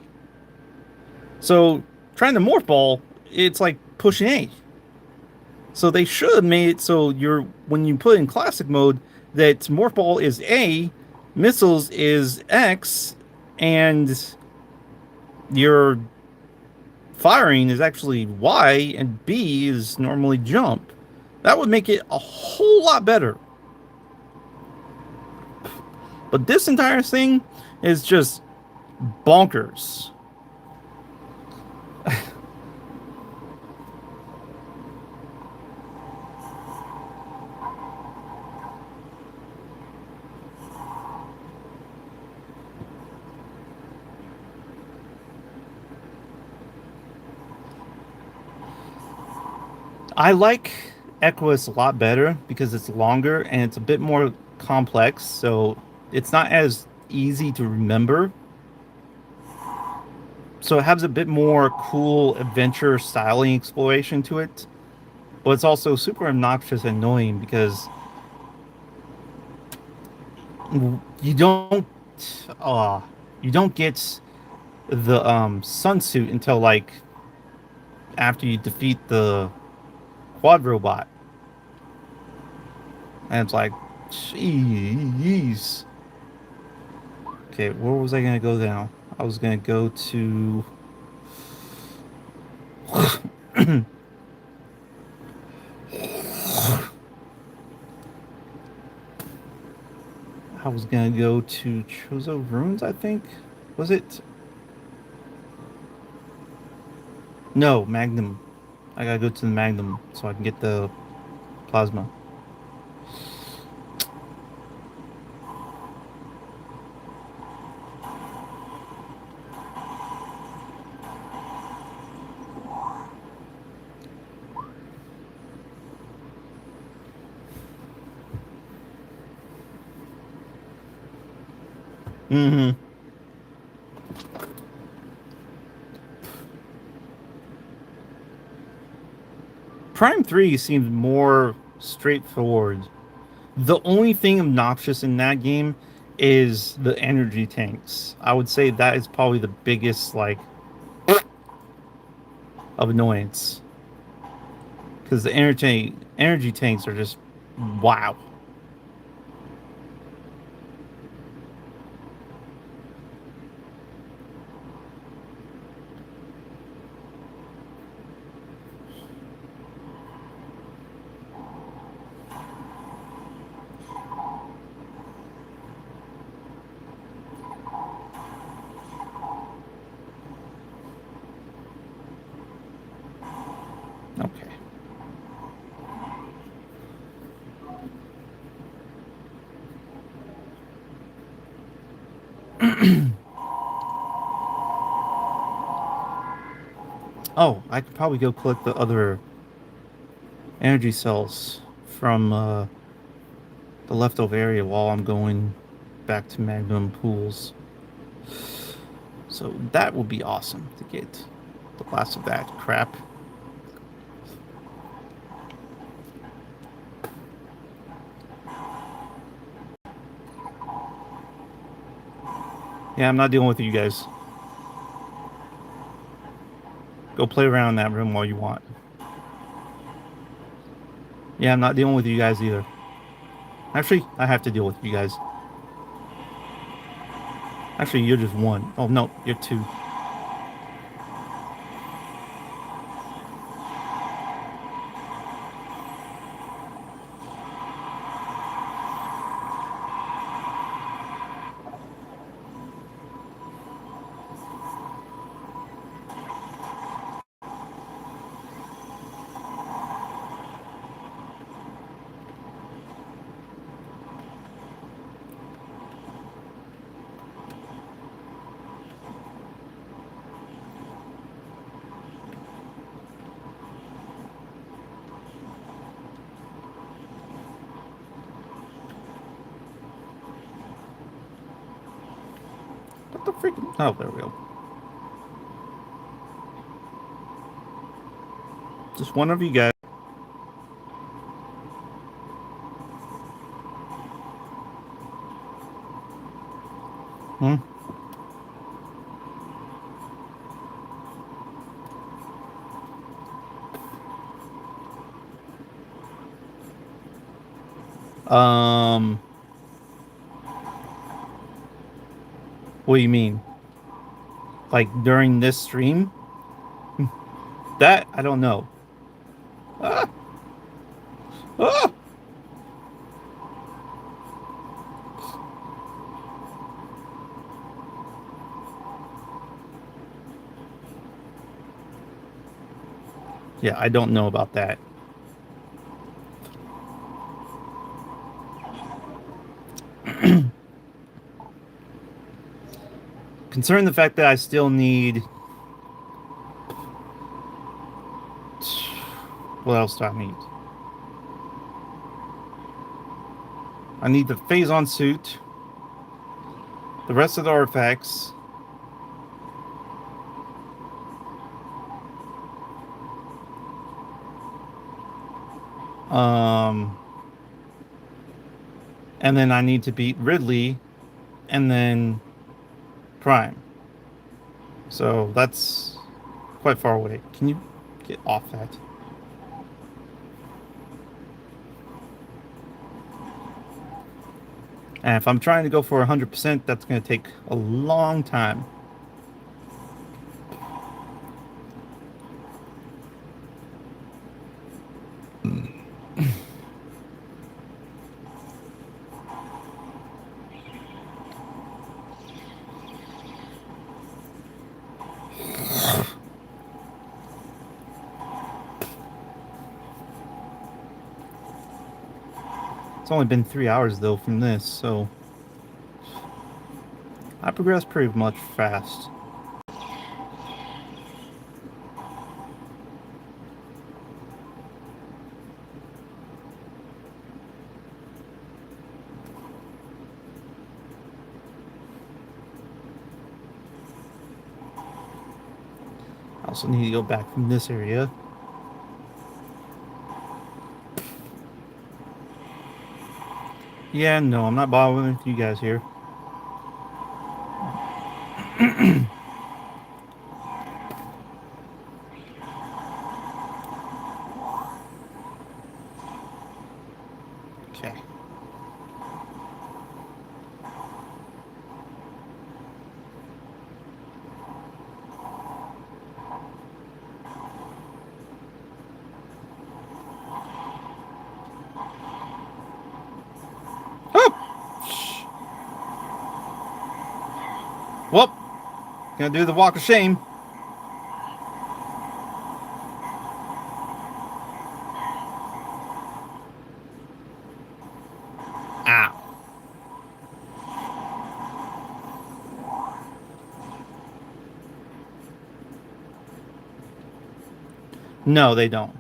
So trying to morph ball, it's like pushing A. So they should have made it so you're when you put in classic mode that morph ball is A, missiles is X, and your firing is actually Y, and B is normally jump. That would make it a whole lot better. But this entire thing is just bonkers. I like Equus a lot better because it's longer and it's a bit more complex, so it's not as easy to remember. So it has a bit more cool adventure styling exploration to it, but it's also super obnoxious and annoying because you don't uh you don't get the sunsuit until like after you defeat the quad robot. And it's like, jeez. Okay, where was I gonna go now? I was gonna go to I was gonna go to Chozo Ruins, I think. Was it? No, Magnum. I gotta go to the Magnum so I can get the plasma. Mm-hmm. Prime 3 seems more straightforward. The only thing obnoxious in that game is the energy tanks. I would say that is probably the biggest, like, of annoyance. Because the energy tanks are just wow. Okay. Oh, I could probably go collect the other energy cells from the leftover area while I'm going back to Magnum Pools. So that would be awesome to get the last of that crap. Yeah, I'm not dealing with you guys. Go play around in that room while you want. Yeah, I'm not dealing with you guys either. Actually, I have to deal with you guys. Actually, you're just one. Oh, no, you're two. What the freaking... Oh, there we go. Just one of you guys. Hmm? Um, what do you mean? Like during this stream? That I don't know. Ah, ah! Yeah, I don't know about that. Concerning the fact that I still need... What else do I need? I need the Phazon suit, the rest of the artifacts, um, and then I need to beat Ridley, and then Prime. So that's quite far away. Can you get off that? And if I'm trying to go for 100%, that's going to take a long time. It's only been 3 hours though from this, so I progressed pretty much fast. I also need to go back from this area. Yeah, no, I'm not bothering with you guys here. Okay. Oh! Well, gonna do the walk of shame. Ow. No, they don't.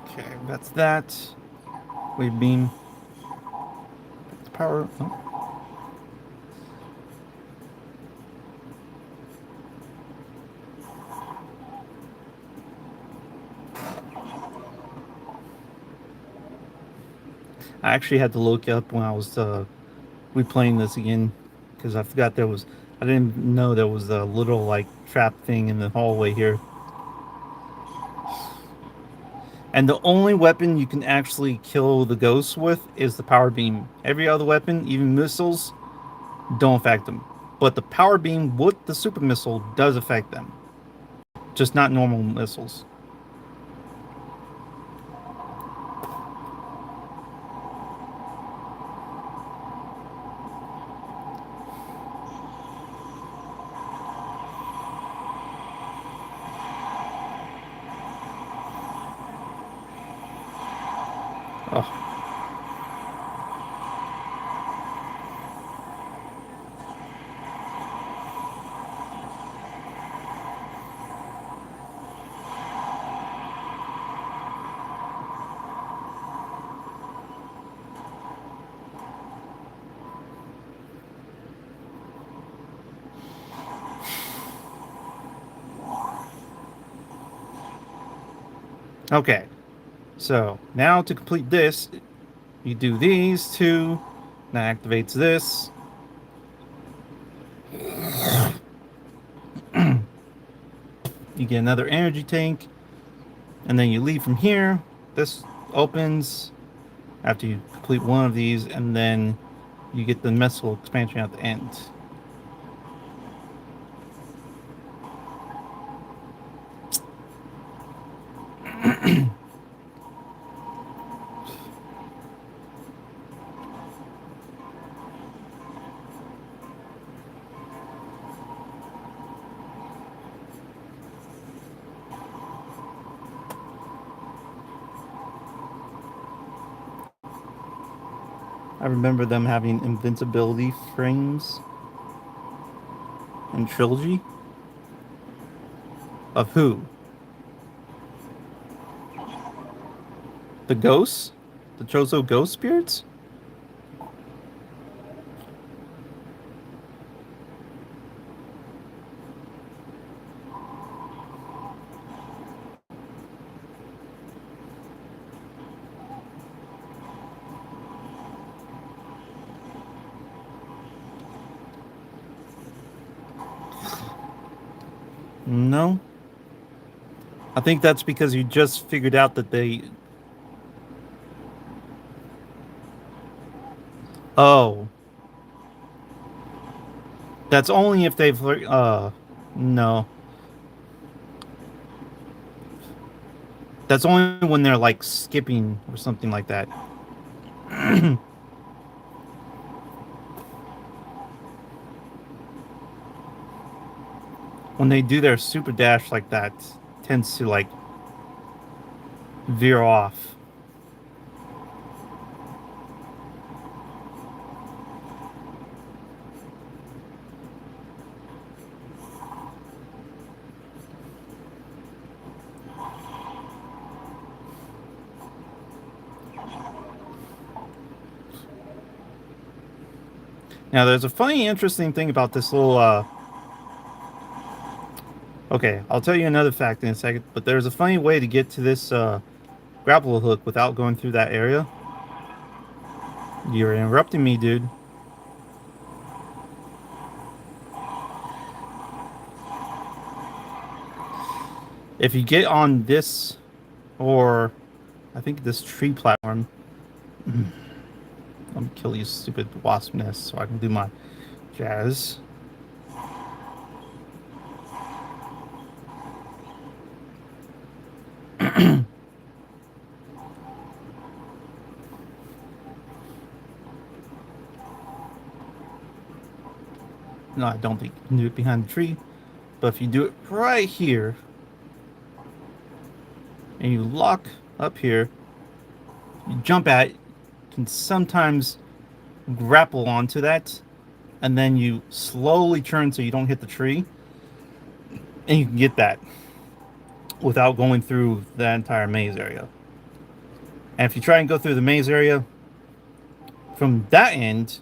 Okay, that's that. Wave beam. Power. Oh. I actually had to look up when I was replaying this again because I forgot there was. I didn't know there was a little like trap thing in the hallway here. And the only weapon you can actually kill the ghosts with is the power beam. Every other weapon, even missiles, don't affect them. But the power beam with the super missile does affect them. Just not normal missiles. Oh. Okay. So now to complete this, you do these two. That activates this. You get another energy tank. And then you leave from here. This opens after you complete one of these, and then you get the missile expansion at the end. I remember them having invincibility frames in Trilogy. Of who? The ghosts? The Chozo ghost spirits? No. I think that's because you just figured out that they. Oh. That's only if they've. No, that's only when they're like skipping or something like that. When they do their super dash like that, tends to like veer off. Now, there's a funny, interesting thing about this little. Okay, I'll tell you another fact in a second, but there's a funny way to get to this grapple hook without going through that area. You're interrupting me, dude. If you get on this, or I think this tree platform, let me kill you, stupid wasp nest, so I can do my jazz. No, I don't think you can do it behind the tree. But if you do it right here, and you lock up here, you jump at it, you can sometimes grapple onto that, and then you slowly turn so you don't hit the tree, and you can get that without going through the entire maze area. And if you try and go through the maze area from that end,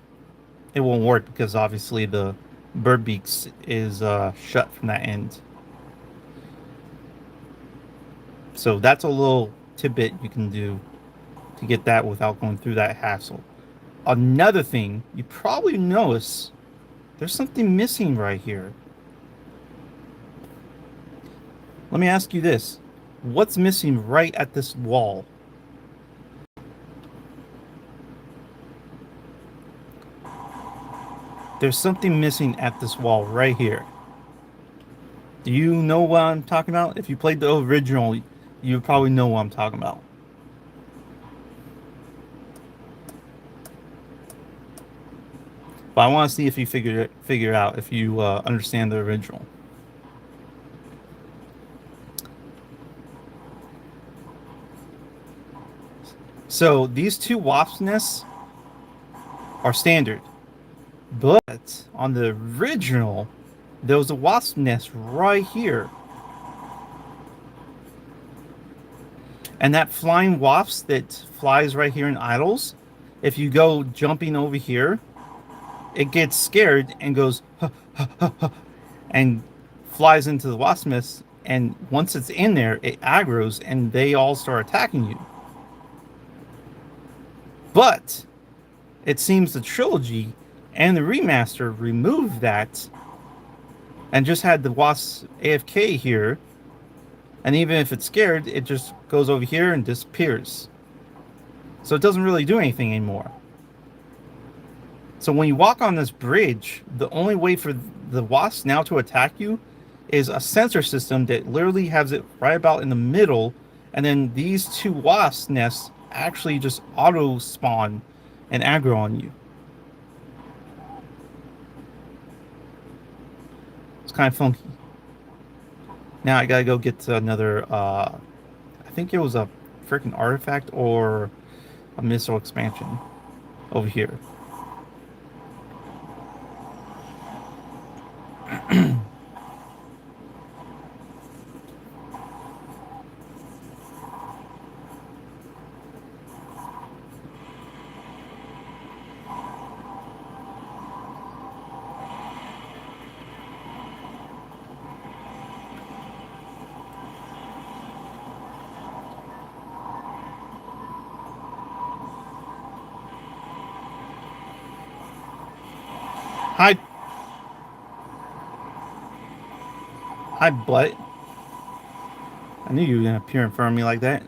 it won't work because obviously the bird beaks is shut from that end. So that's a little tidbit you can do to get that without going through that hassle. Another thing you probably notice, there's something missing right here. Let me ask you this. What's missing right at this wall? There's something missing at this wall right here. Do you know what I'm talking about? If you played the original, you probably know what I'm talking about. But I want to see if you figure out if you understand the original. So these two wasp nests are standard, but on the original, there was a wasp nest right here, and that flying wasp that flies right here in idles. If you go jumping over here, it gets scared and goes and flies into the wasp nest. And once it's in there, it aggroes and they all start attacking you. But it seems the trilogy and the remaster removed that and just had the wasp AFK here. And even if it's scared, it just goes over here and disappears. So it doesn't really do anything anymore. So when you walk on this bridge, the only way for the wasps now to attack you is a sensor system that literally has it right about in the middle, and then these two wasp nests actually just auto spawn and aggro on you. It's kind of funky. Now I gotta go get another, I think it was a freaking artifact or a missile expansion over here. Hi, hi, butt. I knew you were gonna appear in front of me like that.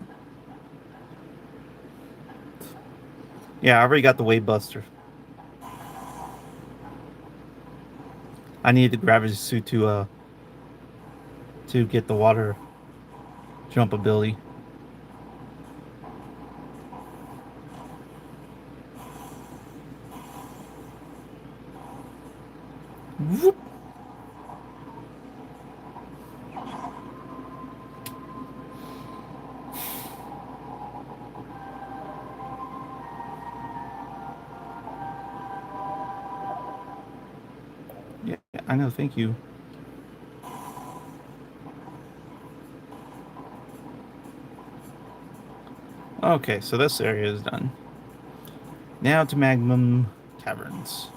Yeah, I already got the wave buster. I need the gravity suit to to get the water jump ability. Whoop. Yeah, I know. Thank you. Okay, so this area is done. Now to Magnum Caverns.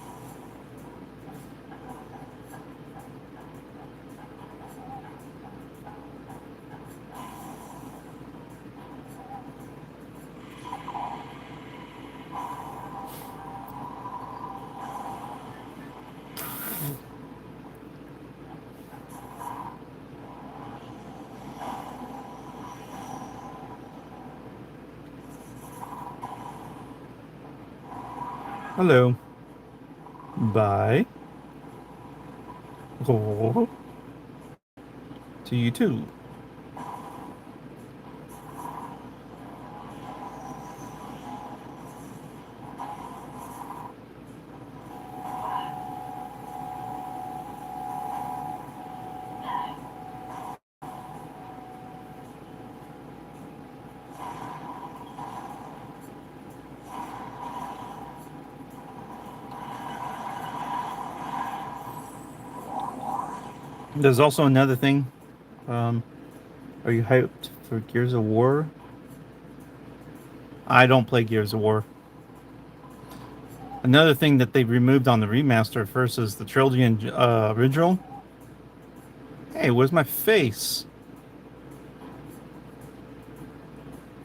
Hello. Bye. Oh, to you too. There's also another thing. Um, are you hyped for Gears of War? I don't play Gears of War. Another thing that they removed on the remaster versus the Trilogy and original. Hey, where's my face?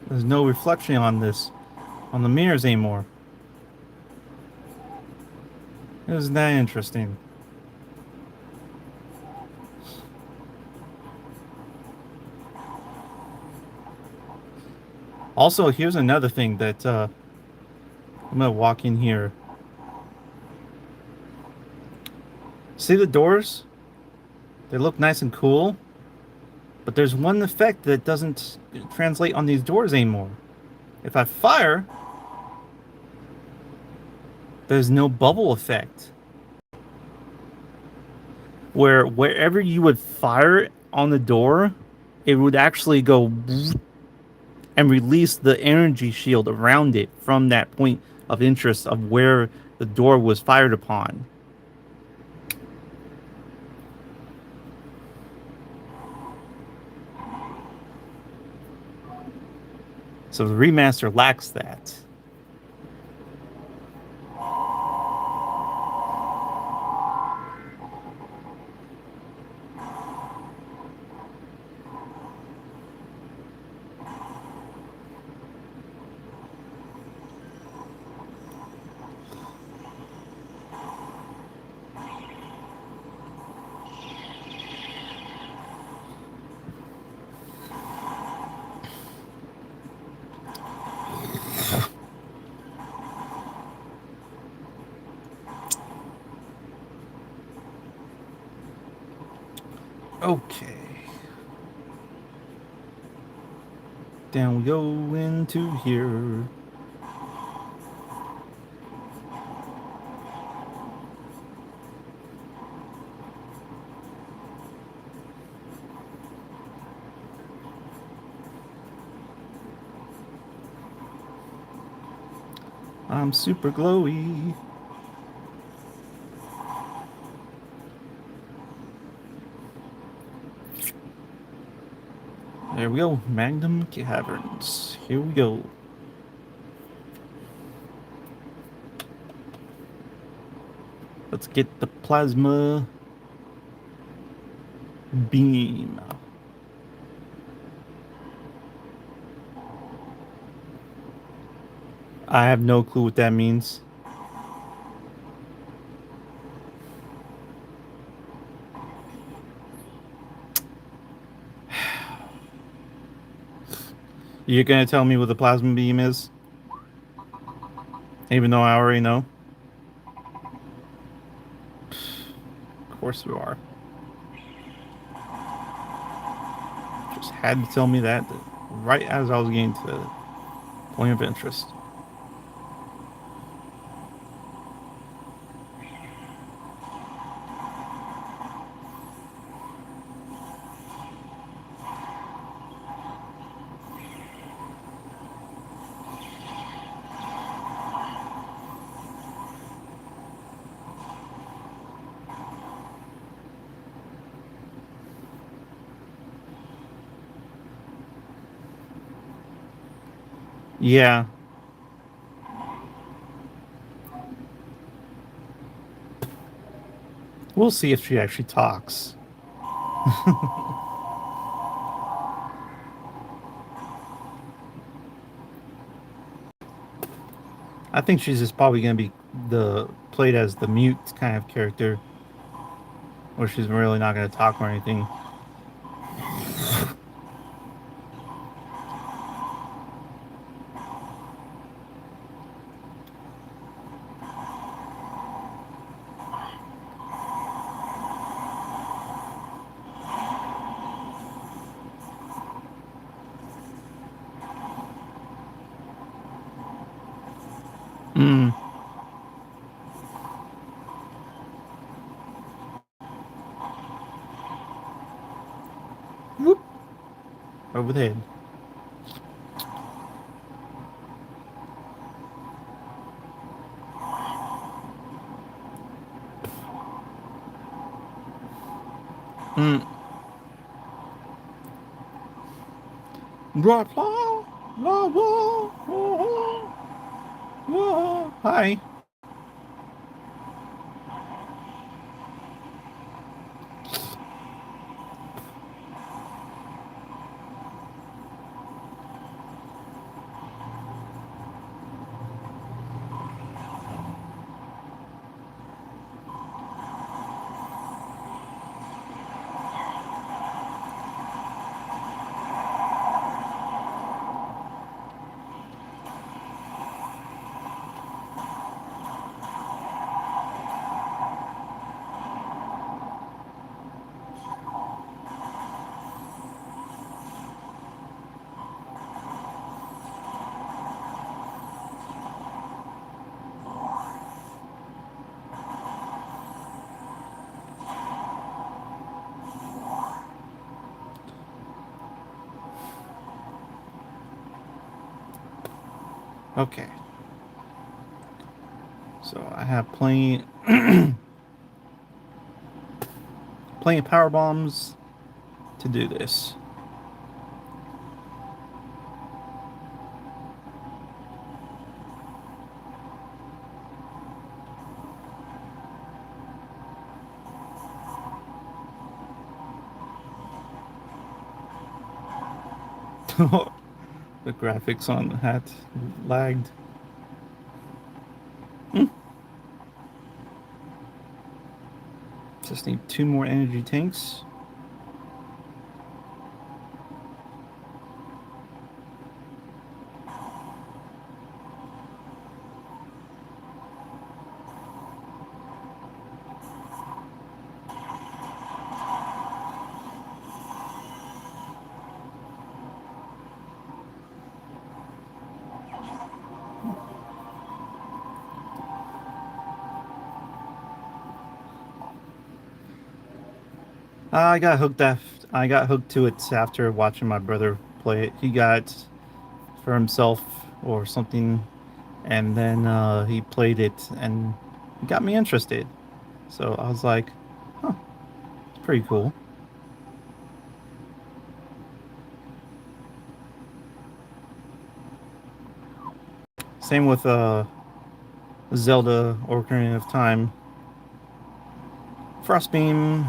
There's no reflection on the mirrors anymore. Isn't that interesting? Also, here's another thing that I'm gonna walk in here. See the doors? They look nice and cool, but there's one effect that doesn't translate on these doors anymore. If I fire, there's no bubble effect. Wherever you would fire on the door, it would actually go and release the energy shield around it from that point of interest of where the door was fired upon. So the remaster lacks that. Okay. Down we go into here. I'm super glowy. There we go. Magnum Caverns. Here we go. Let's get the plasma beam. I have no clue what that means. You're gonna tell me what the plasma beam is? Even though I already know? Of course you are. Just had to tell me that right as I was getting to the point of interest. Yeah, we'll see if she actually talks. I think she's just probably going to be the played as the mute kind of character, where she's really not going to talk or anything. Mm. Whoop. Over the head. Mm. Blah, blah, blah, blah, blah, blah. Hi. Okay. So I have plenty of power bombs to do this. The graphics on the hat lagged. Hmm. Just need two more energy tanks. I got hooked. I got hooked to it after watching my brother play it. He got for himself or something, and then he played it and it got me interested. So I was like, "Huh, it's pretty cool." Same with Zelda Ocarina of Time. Frostbeam.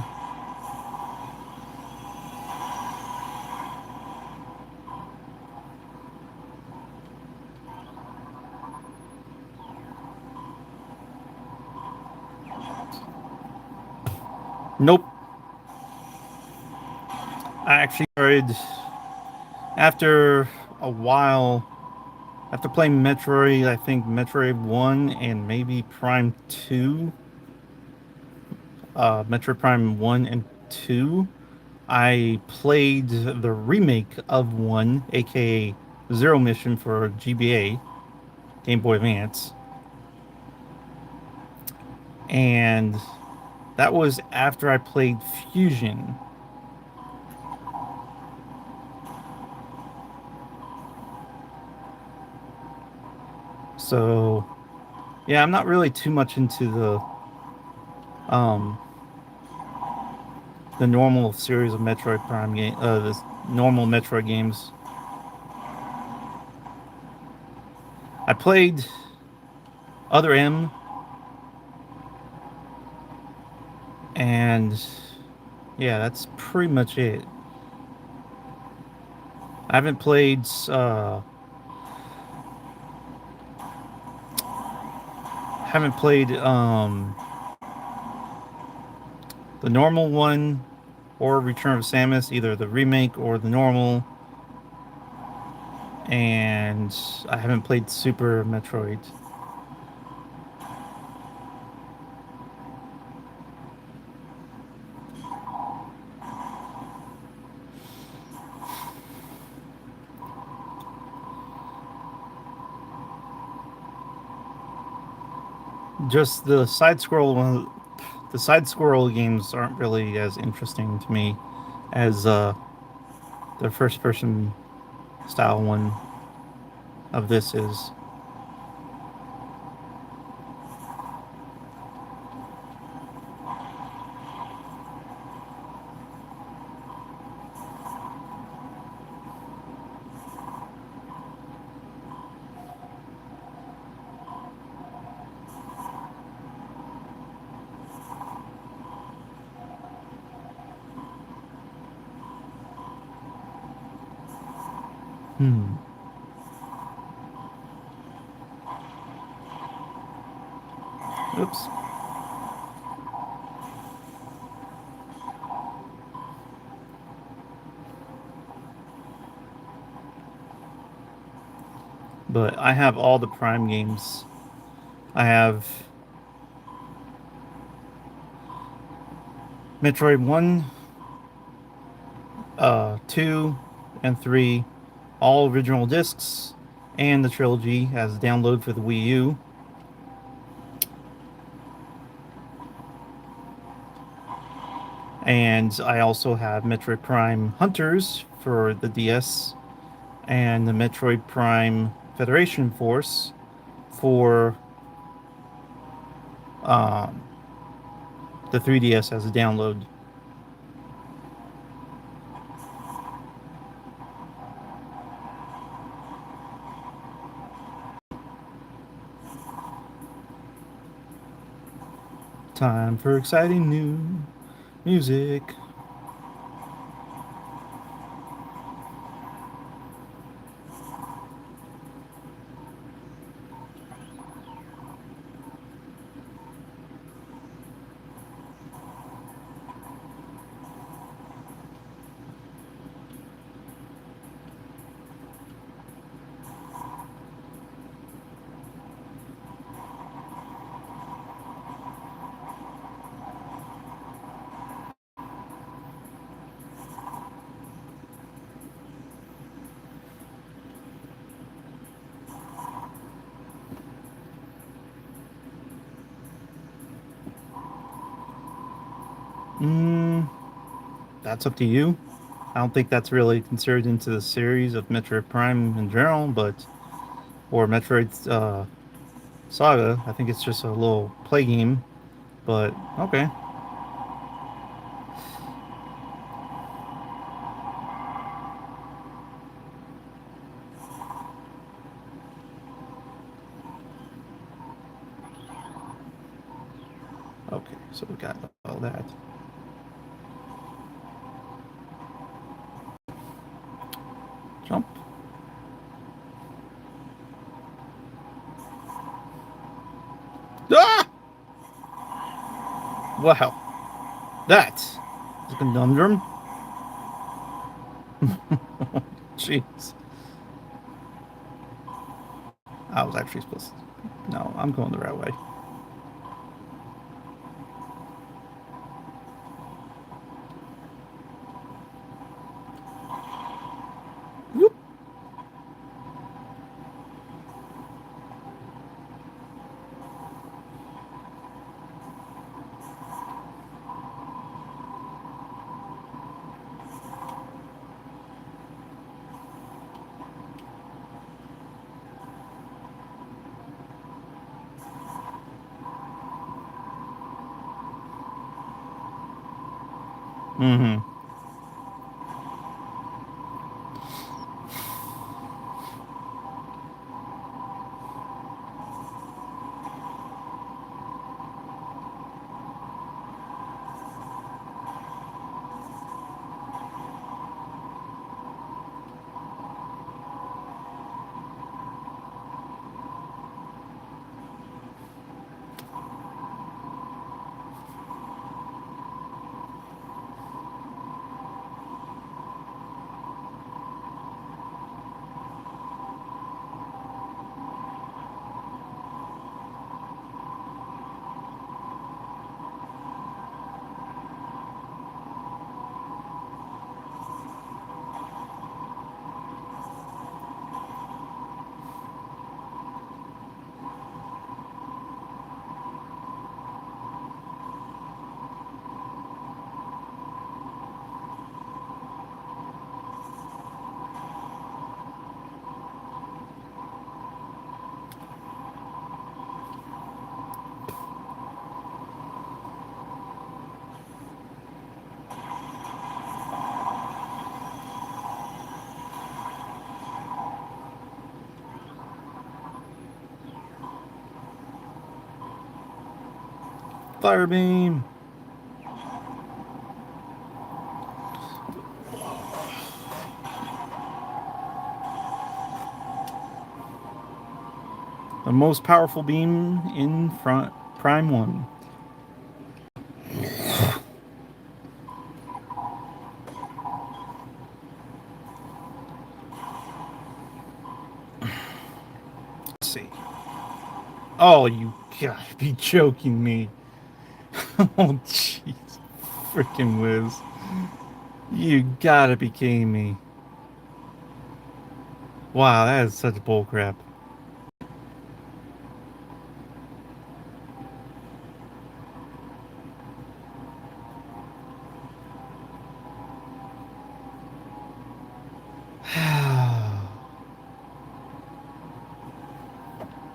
Nope. I actually started after a while. After playing Metroid, I think Metroid 1 and maybe Prime 2, Metroid Prime 1 and 2, I played the remake of one, aka Zero Mission for GBA, Game Boy Advance, and that was after I played Fusion. So yeah, I'm not really too much into um the normal series of Metroid Prime game, the normal Metroid games. I played Other M, and yeah, that's pretty much it. I haven't played haven't played the normal one or Return of Samus, either the remake or the normal, and I haven't played Super Metroid. Just the side scroll games aren't really as interesting to me as the first person style one of this is. Hmm. Oops. But I have all the Prime games. I have Metroid 1, 2, and 3, all original discs, and the Trilogy as a download for the Wii U. And I also have Metroid Prime Hunters for the DS and the Metroid Prime Federation Force for um, the 3DS as a download. Time for exciting new music. Mm, that's up to you. I don't think that's really considered into the series of Metroid Prime in general, but or Metroid Saga. I think it's just a little play game. But okay, okay. So we got all that. Jump. Ah! Wow, that's a conundrum. Jeez, I was actually supposed to. No, I'm going the right way. Mm-hmm. Fire beam. The most powerful beam in front Prime 1. Let's see. Oh, you gotta be joking me. Oh, jeez. Freaking whiz. You gotta be kidding me. Wow, that is such bullcrap.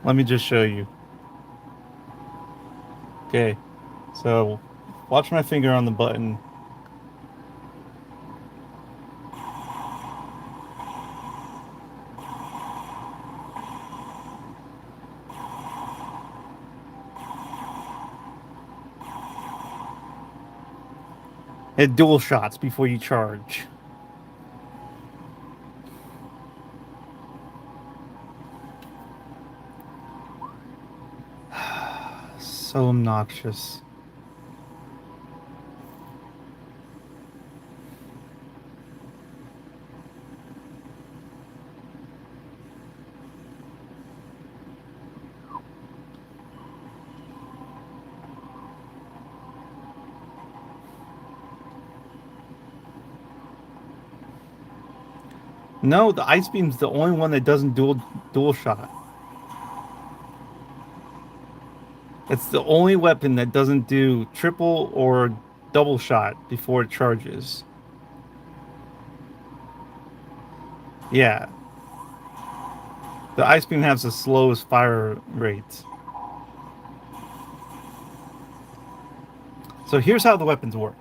Let me just show you. Okay, so watch my finger on the button. Hit dual shots before you charge. So obnoxious. No, the ice beam's the only one that doesn't dual shot. It's the only weapon that doesn't do triple or double shot before it charges. Yeah, the ice beam has the slowest fire rate. So here's how the weapons work.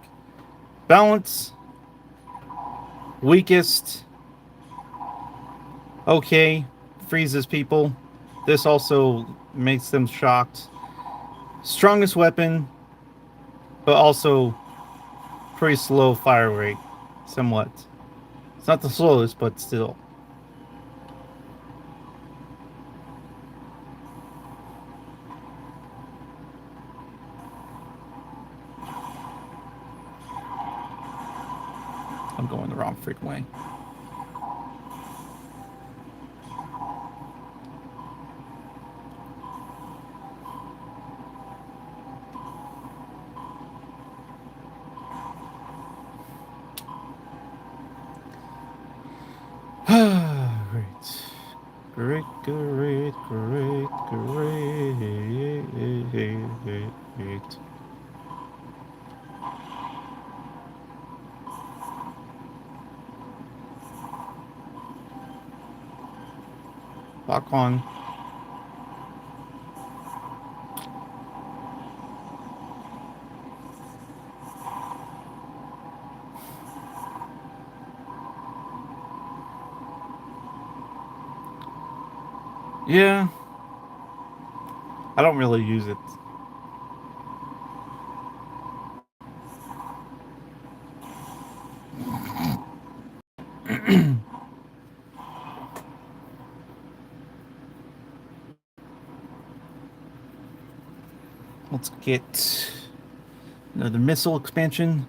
Balance, weakest, okay, freezes people. This also makes them shocked. Strongest weapon, but also pretty slow fire rate, somewhat. It's not the slowest, but still. I'm going the wrong freaking way. Great. Great, great, great, great. Lock on. Yeah, I don't really use it. Let's get another missile expansion.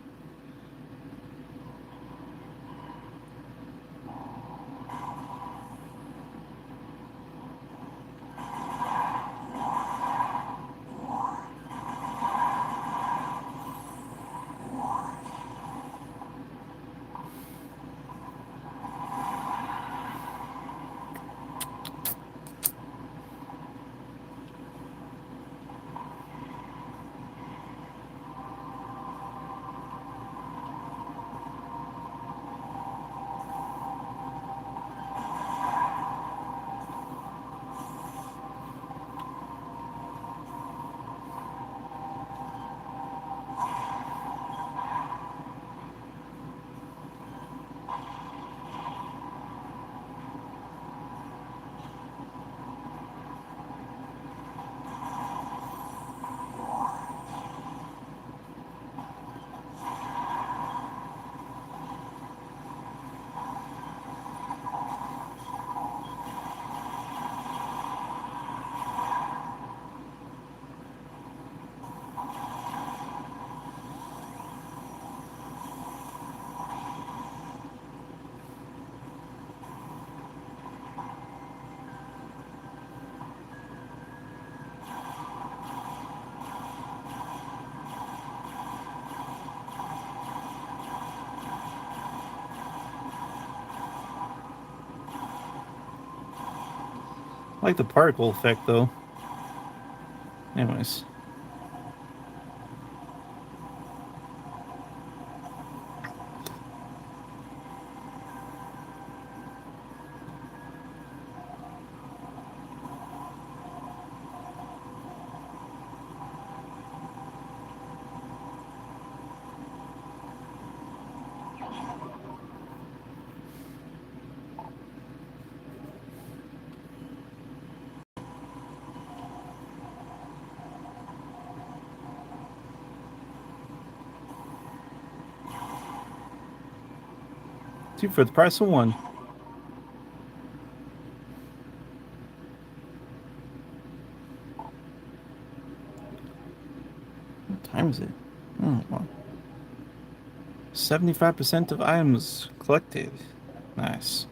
I like the particle effect though. Anyways, 2 for the price of 1. What time is it? Oh, well. 75% of items collected. Nice.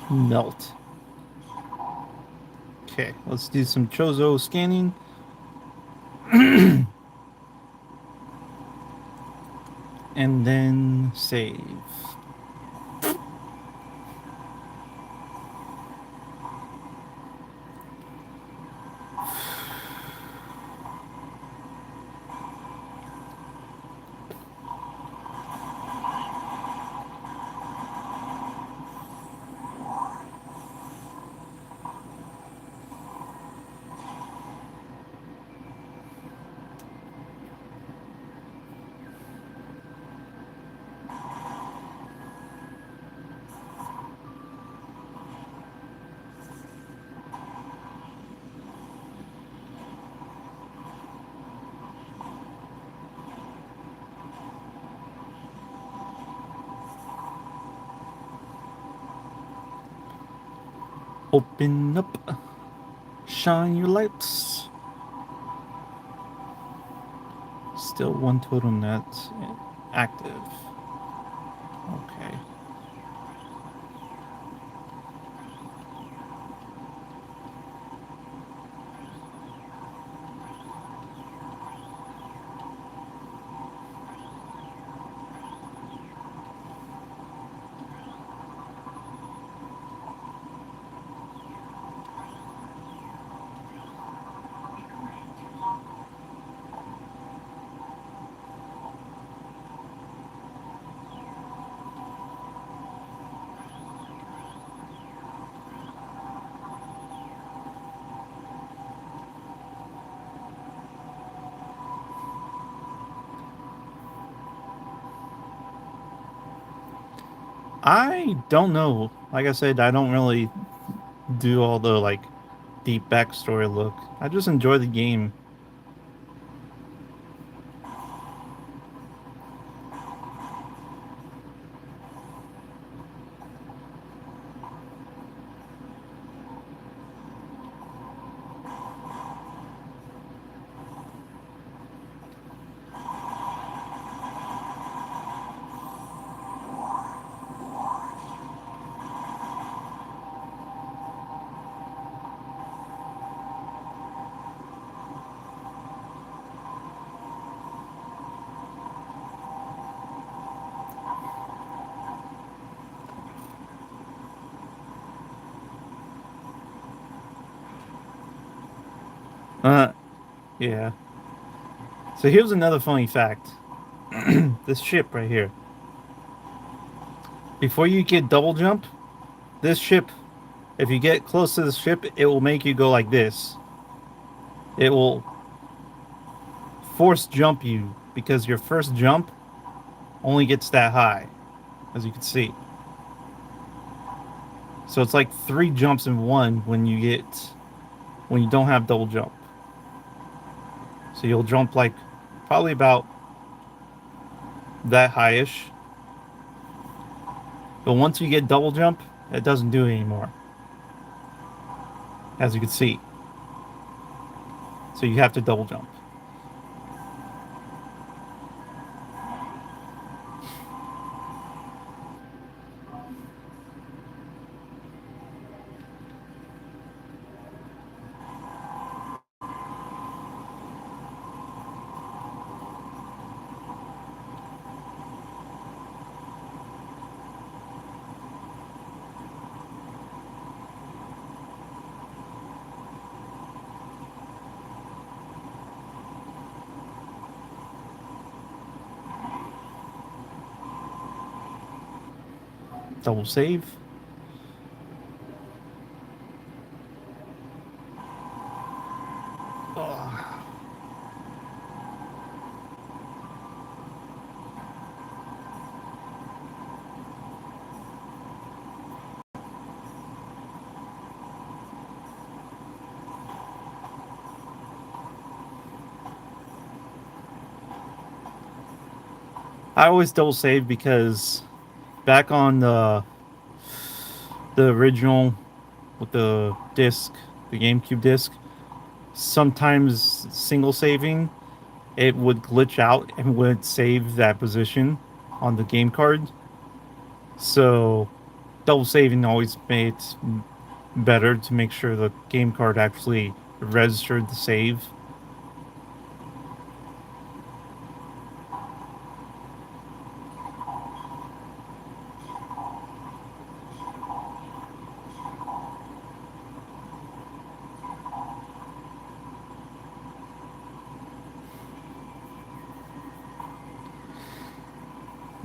Melt. Okay, let's do some Chozo scanning. And then save. Open up. Shine your lights. Still one totem that's active. Okay. I don't know. Like I said, I don't really do all the like deep backstory look. I just enjoy the game. Uh, yeah. So here's another funny fact. This ship right here. Before you get double jump, this ship, if you get close to the ship, it will make you go like this. It will force jump you because your first jump only gets that high, as you can see. So it's like three jumps in one when you don't have double jump. So you'll jump like probably about that highish. But once you get double jump, it doesn't do it anymore, as you can see. So you have to double jump. Double save. Ugh. I always double save because back on the original with the disc, the GameCube disc, sometimes single saving it would glitch out and would save that position on the game card. So double saving always made it better to make sure the game card actually registered the save.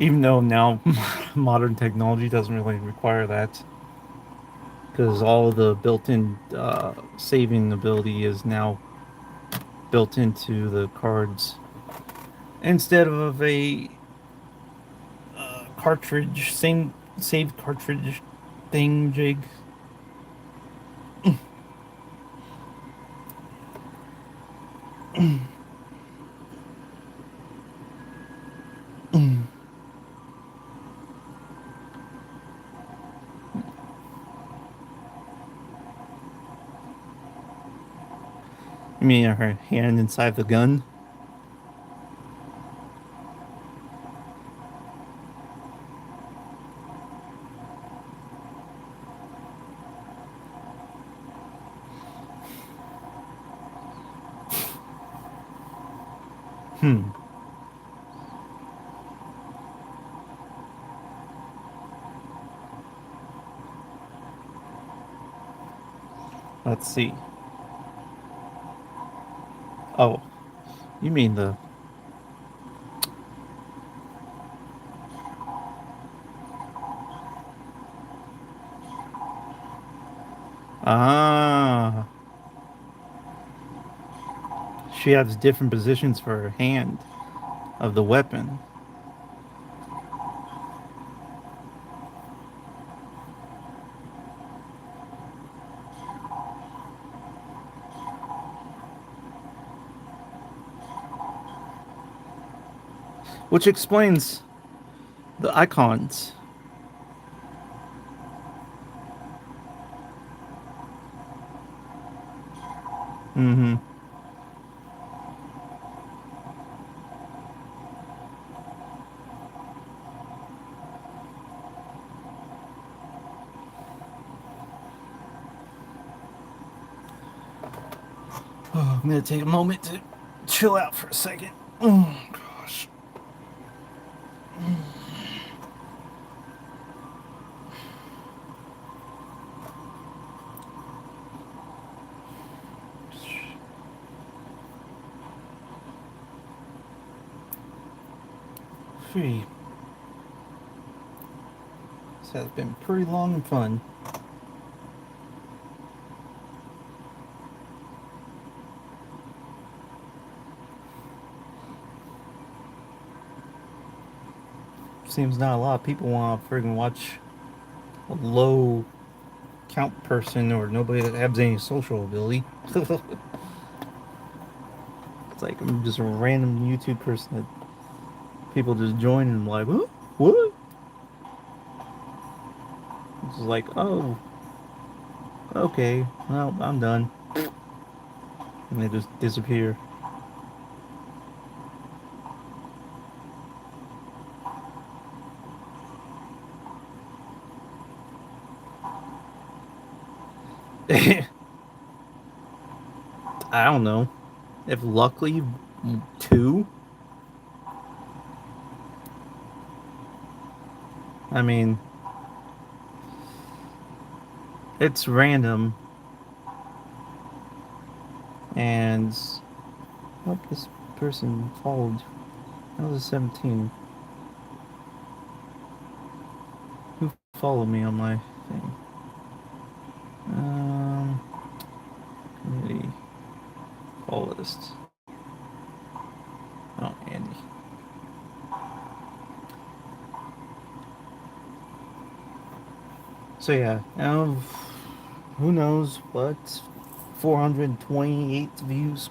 Even though now modern technology doesn't really require that, because all of the built-in saving ability is now built into the cards instead of a cartridge, same save cartridge thing jig. You mean her hand inside the gun? Hmm. Let's see. Oh, you mean the. Ah. She has different positions for her hand of the weapon. which explains the icons. Mm-hmm. Oh, I'm gonna take a moment to chill out for a second. Oh gosh. Phew. This has been pretty long and fun. Seems not a lot of people want to friggin' watch a low count person or nobody that has any social ability. It's like I'm just a random YouTube person that people just join and like, huh? What? It's like, oh, okay, well, I'm done. And they just disappear. I don't know. If luckily two, I mean, it's random and what this person followed. I was 17. Who followed me on my thing? Um, community follow list. Oh, Andy. So yeah, who knows what? 428 views,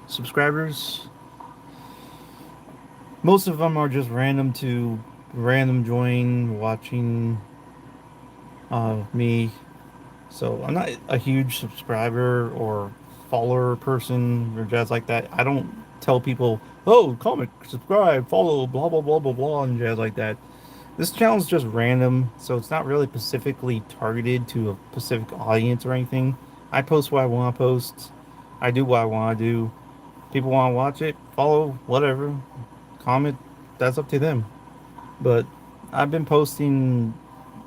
subscribers. Most of them are just random join watching me. So I'm not a huge subscriber or follower person or jazz like that. I don't tell people, oh, comment, subscribe, follow, blah blah blah blah blah, and jazz like that. This channel is just random, so it's not really specifically targeted to a specific audience or anything. I post what I want to post. I do what I want to do. People want to watch it, follow, whatever, comment. That's up to them. But I've been posting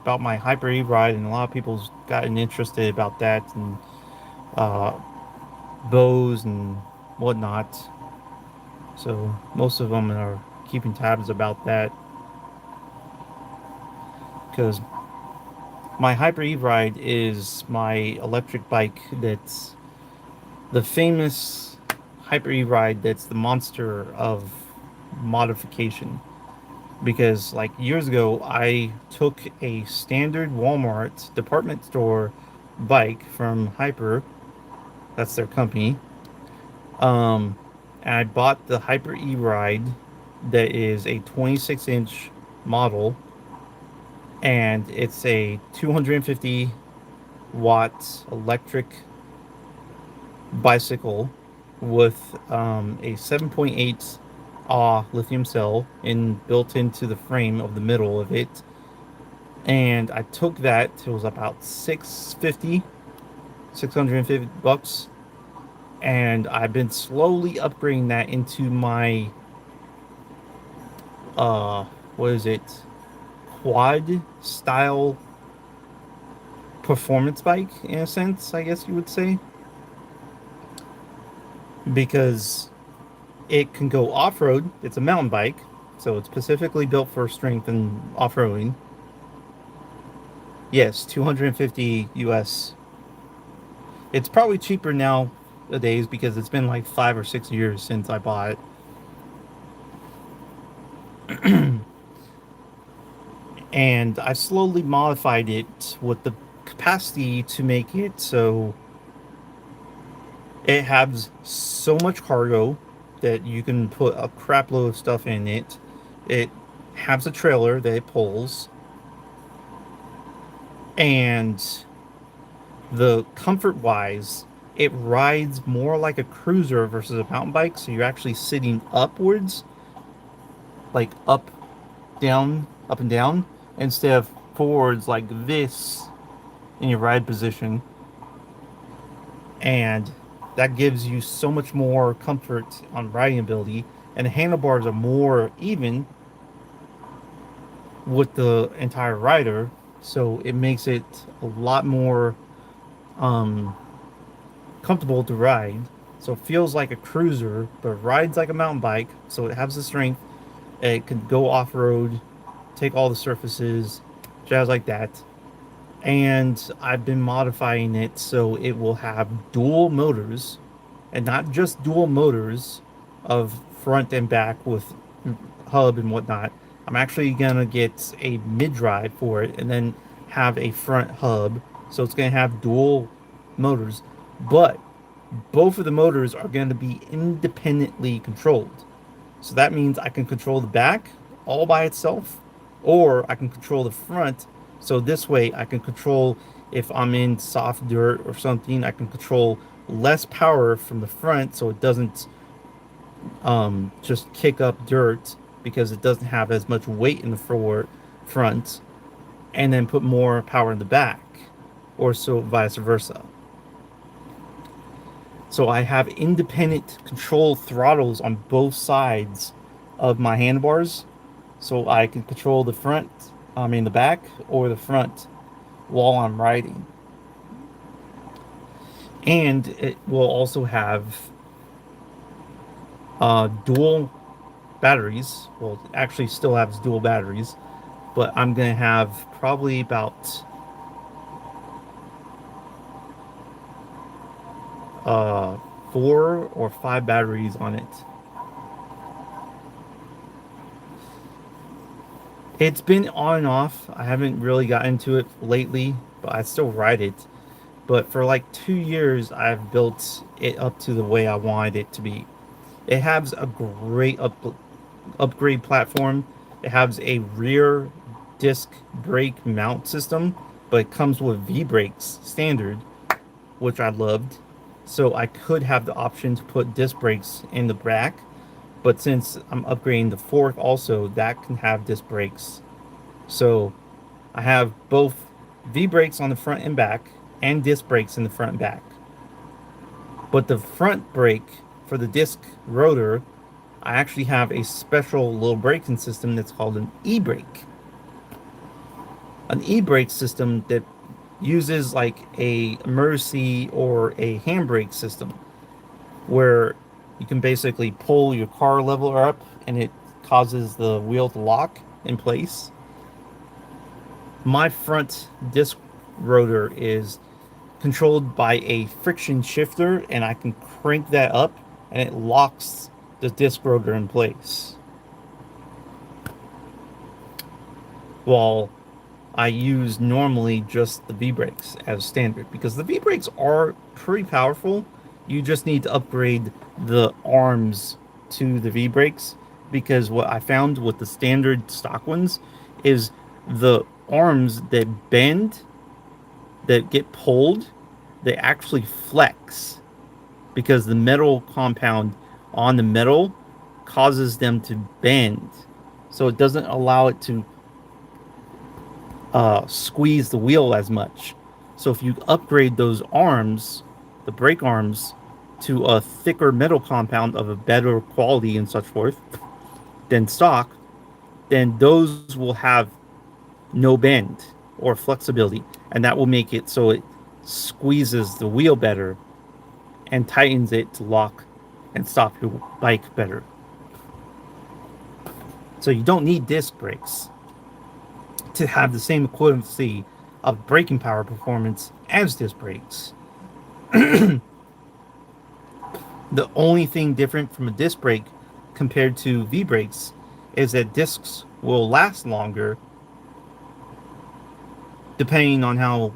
about my Hyper E ride, and a lot of people's gotten interested about that and uh, bows and whatnot. So most of them are keeping tabs about that because my Hyper E ride is my electric bike that's the famous Hyper E ride that's the monster of modification. Because like years ago, I took a standard Walmart department store bike from Hyper, that's their company, and I bought the Hyper E ride that is a 26-inch model, and it's a 250 watt electric bicycle with a 7.8 lithium cell built into the frame of the middle of it. And I took that, it was about 650 bucks, and I've been slowly upgrading that into my uh what is it, quad style performance bike, in a sense, I guess you would say, because it can go off-road. It's a mountain bike, so it's specifically built for strength and off-roading. Yes, 250 US. It's probably cheaper nowadays because it's been like 5 or 6 years since I bought it. And I slowly modified it with the capacity to make it so it has so much cargo that you can put a crap load of stuff in it. It has a trailer that it pulls, and the comfort wise, it rides more like a cruiser versus a mountain bike. So you're actually sitting upwards, like up and down, instead of forwards like this in your ride position. And that gives you so much more comfort on riding ability. And the handlebars are more even with the entire rider, so it makes it a lot more um, comfortable to ride. So it feels like a cruiser, but rides like a mountain bike. So it has the strength. It can go off road, take all the surfaces, jazz like that. And I've been modifying it so it will have dual motors, and not just dual motors of front and back with hub and whatnot. I'm actually gonna get a mid drive for it and then have a front hub. So it's gonna have dual motors, but both of the motors are going to be independently controlled. So that means I can control the back all by itself, or I can control the front. So this way I can control if I'm in soft dirt or something, I can control less power from the front so it doesn't just kick up dirt because it doesn't have as much weight in the front, and then put more power in the back, or so vice versa. So I have independent control throttles on both sides of my handlebars. So I can control the front, I mean the back, or the front while I'm riding. And it will also have dual batteries. Well, it actually still has dual batteries, but I'm going to have probably about 4 or 5 batteries on it. It's been on and off. I haven't really got into it lately, but I still ride it. But for like 2 years, I've built it up to the way I wanted it to be. It has a great upgrade platform. It has a rear disc brake mount system, but it comes with V brakes standard, which I loved. So I could have the option to put disc brakes in the back, but since I'm upgrading the fork also, that can have disc brakes. So I have both V brakes on the front and back and disc brakes in the front and back. But the front brake for the disc rotor, I actually have a special little braking system that's called an e-brake. An e-brake system that uses like a emergency or a handbrake system where you can basically pull your car leveler up and it causes the wheel to lock in place. My front disc rotor is controlled by a friction shifter, and I can crank that up and it locks the disc rotor in place. While I use normally just the V brakes as standard because the V brakes are pretty powerful. You just need to upgrade the arms to the V brakes because what I found with the standard stock ones is the arms that bend, that get pulled, they actually flex because the metal compound on the metal causes them to bend. So it doesn't allow it to squeeze the wheel as much. So if you upgrade those arms, the brake arms, to a thicker metal compound of a better quality and such forth than stock, then those will have no bend or flexibility, and that will make it so it squeezes the wheel better and tightens it to lock and stop your bike better. So you don't need disc brakes to have the same equivalency of braking power performance as disc brakes. The only thing different from a disc brake compared to V brakes is that discs will last longer depending on how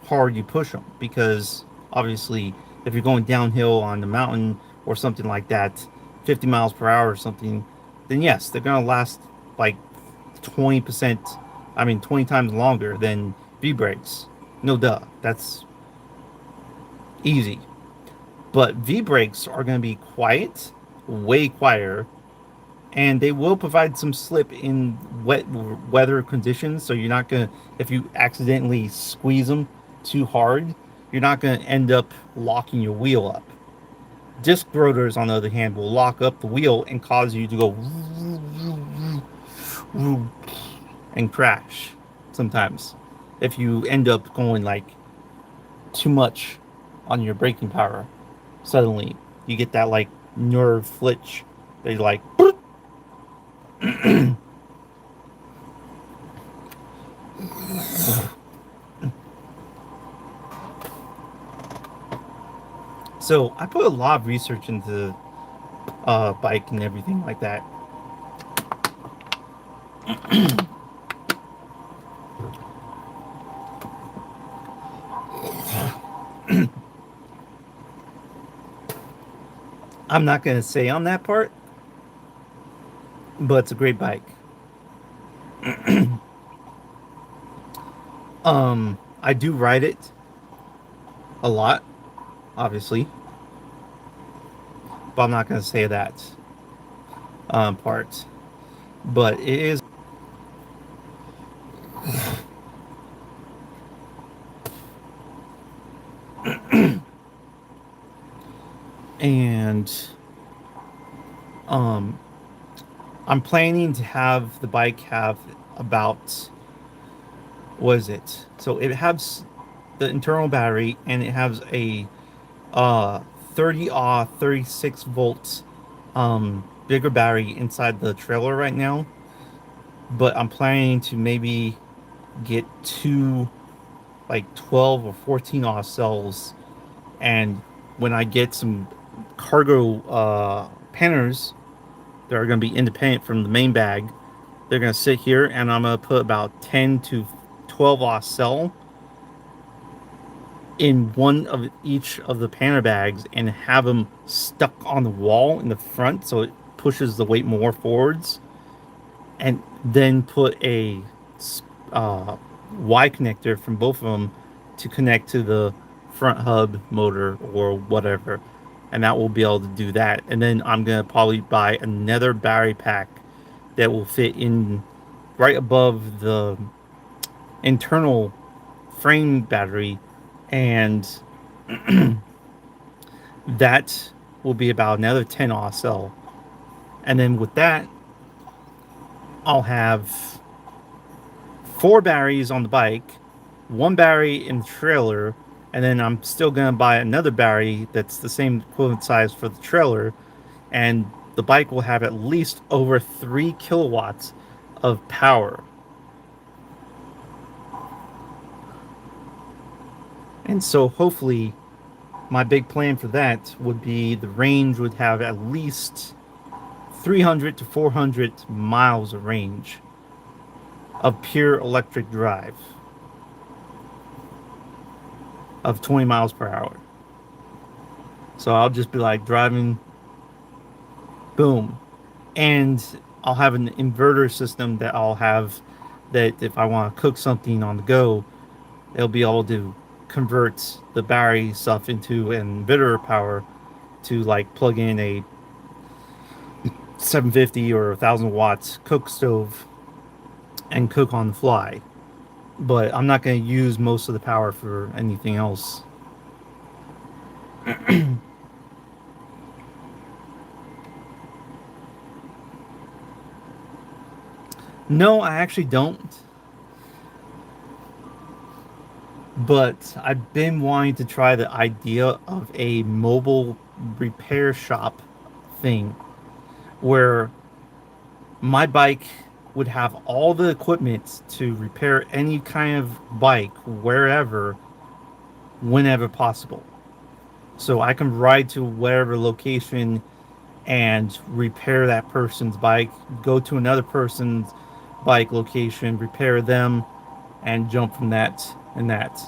hard you push them. Because obviously, if you're going downhill on the mountain or something like that, 50 miles per hour or something, then yes, they're going to last like 20%, I mean 20 times longer than V brakes. No duh, that's easy. But V brakes are going to be quiet, way quieter, and they will provide some slip in wet weather conditions. So you're not going to, if you accidentally squeeze them too hard, you're not going to end up locking your wheel up. Disc rotors, on the other hand, will lock up the wheel and cause you to go and crash sometimes if you end up going like too much on your braking power. Suddenly, you get that like nerve flitch. They like. So I put a lot of research into bike and everything like that. I'm not gonna say on that part, but it's a great bike. I do ride it a lot, obviously, but I'm not gonna say that part. But it is, and um, I'm planning to have the bike have about, what is it? So it has the internal battery, and it has a uh 30 36 volts bigger battery inside the trailer right now. But I'm planning to maybe get two like 12 or 14 cells, and when I get some cargo panners that are going to be independent from the main bag, they're going to sit here, and I'm going to put about 10 to 12 cell in one of each of the panner bags and have them stuck on the wall in the front so it pushes the weight more forwards, and then put a uh, Y connector from both of them to connect to the front hub motor or whatever, and that will be able to do that. And then I'm gonna probably buy another battery pack that will fit in right above the internal frame battery, and that will be about another 10 cell. And then with that, I'll have four batteries on the bike, one battery in the trailer, and then I'm still gonna buy another battery that's the same equivalent size for the trailer, and the bike will have at least over 3 kilowatts of power. And so hopefully my big plan for that would be the range would have at least 300 to 400 miles of range of pure electric drive of 20 miles per hour. So I'll just be like driving, boom. And I'll have an inverter system that I'll have that if I want to cook something on the go, it'll be able to convert the battery stuff into an inverter power to like plug in a 750 or 1000 watts cook stove and cook on the fly. But I'm not going to use most of the power for anything else. No, I actually don't. But I've been wanting to try the idea of a mobile repair shop thing where my bike would have all the equipment to repair any kind of bike wherever, whenever possible. So I can ride to whatever location and repair that person's bike, go to another person's bike location, repair them, and jump from that and that.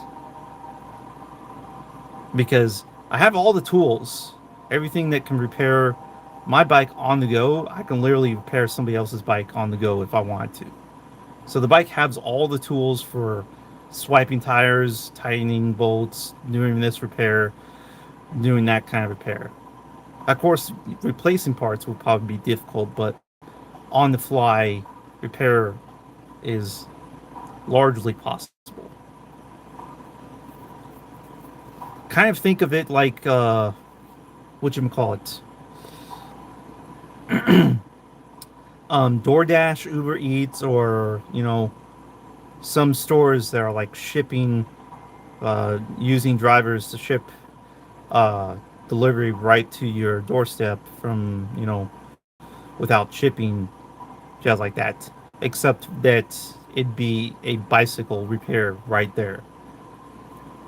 Because I have all the tools, everything that can repair My bike on the go, I can literally repair somebody else's bike on the go if I want to. So the bike has all the tools for swiping tires, tightening bolts, doing this repair, doing that kind of repair. Of course, replacing parts will probably be difficult, but on the fly repair is largely possible. Kind of think of it like what you call it, DoorDash, Uber Eats, or some stores that are like shipping, using drivers to ship uh, delivery right to your doorstep from without shipping, just like that. Except that it'd be a bicycle repair right there.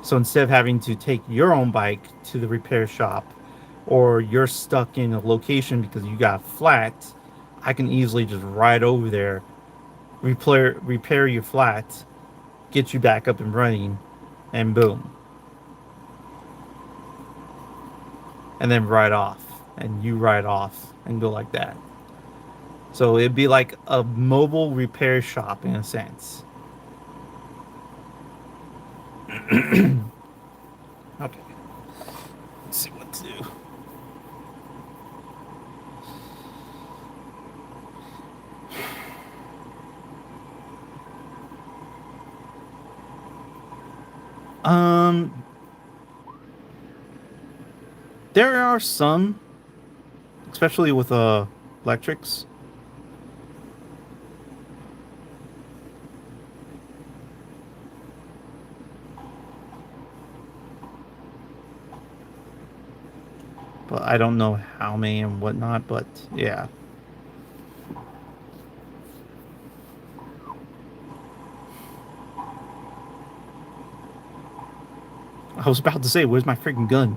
So instead of having to take your own bike to the repair shop, or you're stuck in a location because you got flat, I can easily just ride over there, repair your flat, get you back up and running, and boom, and then ride off, and you ride off and go like that. So it'd be like a mobile repair shop in a sense. Okay, let's see what to do. Um, there are some, especially with electrics. But I don't know how many and whatnot. But yeah, I was about to say, where's my freaking gun?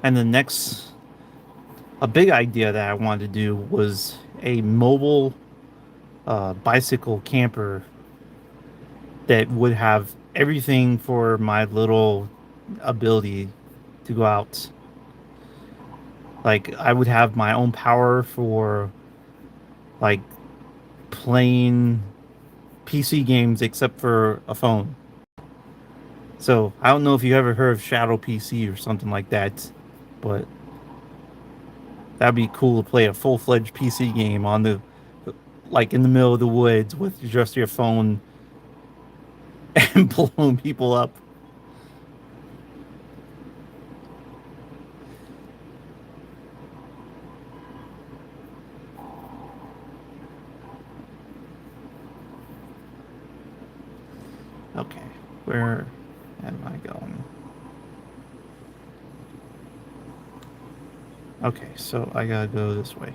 And the next, a big idea that I wanted to do was a mobile bicycle camper that would have everything for my little ability to go out. Like I would have my own power for like playing PC games except for a phone. So I don't know if you ever heard of Shadow PC or something like that, but that'd be cool to play a full fledged PC game on the like in the middle of the woods with just your phone and blowing people up. Okay, where am I going? Okay, so I gotta go this way.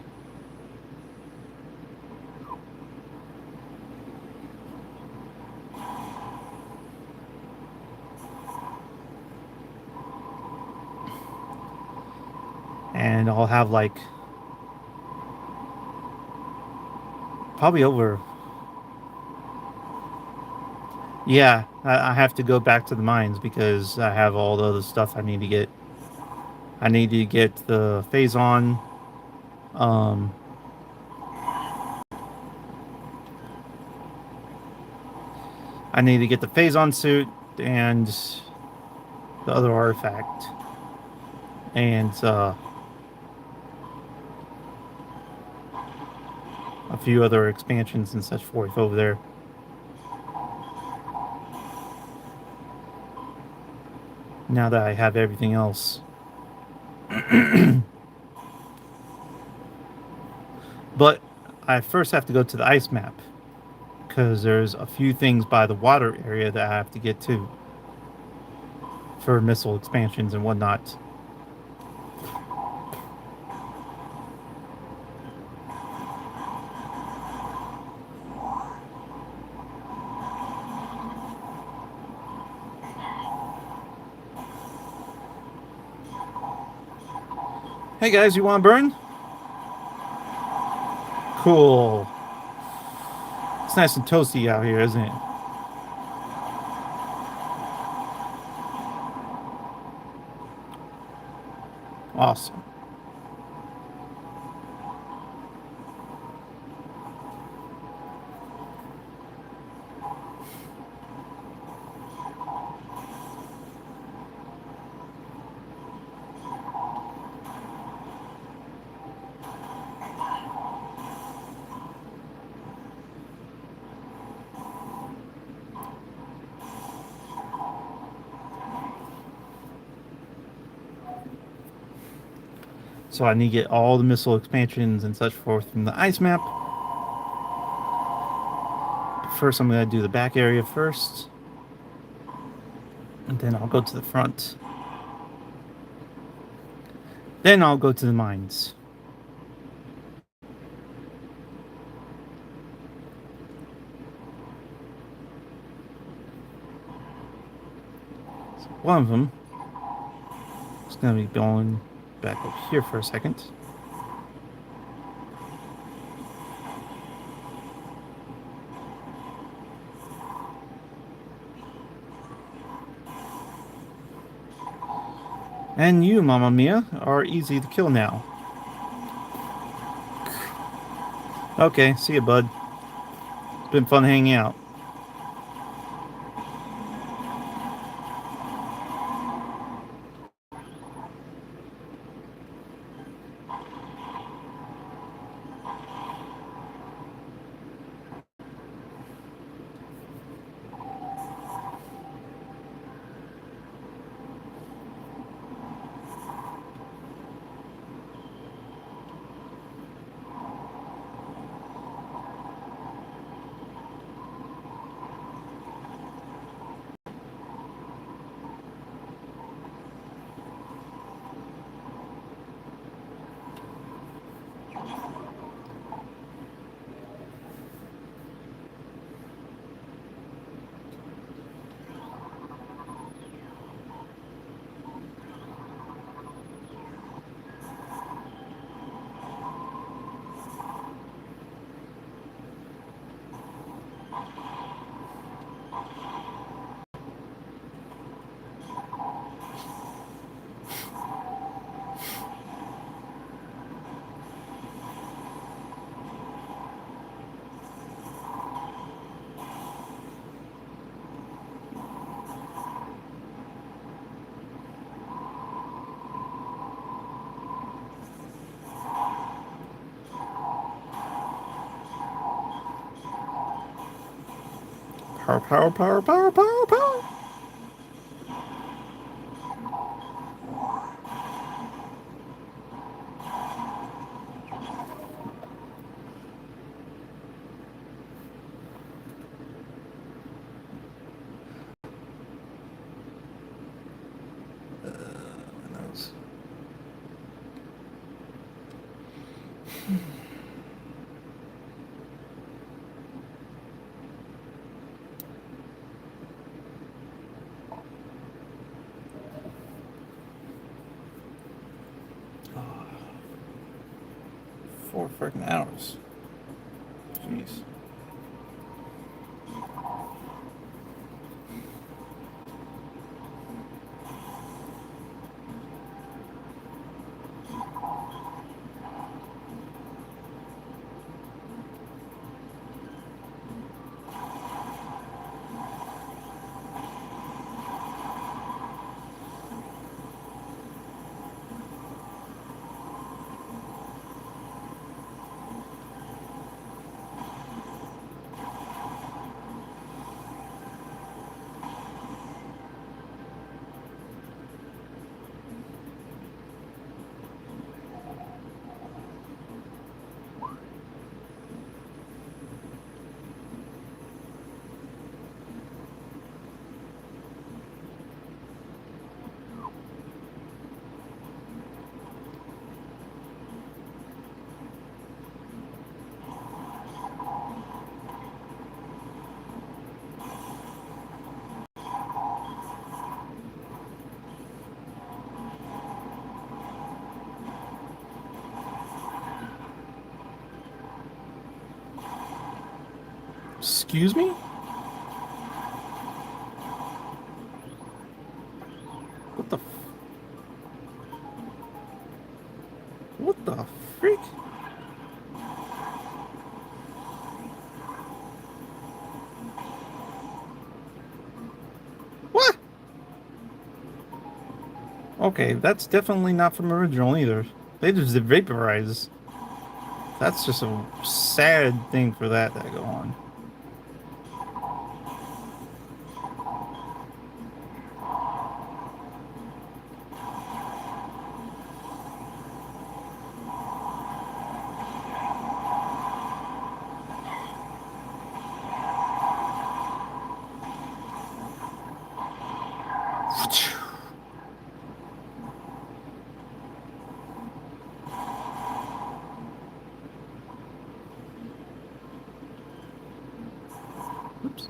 And I'll have like probably over. Yeah, I have to go back to the mines because I have all the other stuff I need to get. I need to get the phase on. Um, I need to get the phase on suit and the other artifact, and a few other expansions and such forth over there. Now that I have everything else. But I first have to go to the ice map because there's a few things by the water area that I have to get to for missile expansions and whatnot. Hey guys, you want to burn? Cool. It's nice and toasty out here, isn't it? Awesome. So I need to get all the missile expansions and such forth from the ice map. But first, I'm going to do the back area first. And then I'll go to the front. Then I'll go to the mines. So one of them is going to be going back up here for a second. And you, Mamma Mia, are easy to kill now. Okay, see you, bud. It's been fun hanging out. Power, power, power, power, power, power. Nose. Oh, 4 freaking hours. Jeez. Excuse me? What the what the freak? What? Okay, that's definitely not from original either. They just did vaporize. That's just a sad thing for that to go on. Oops.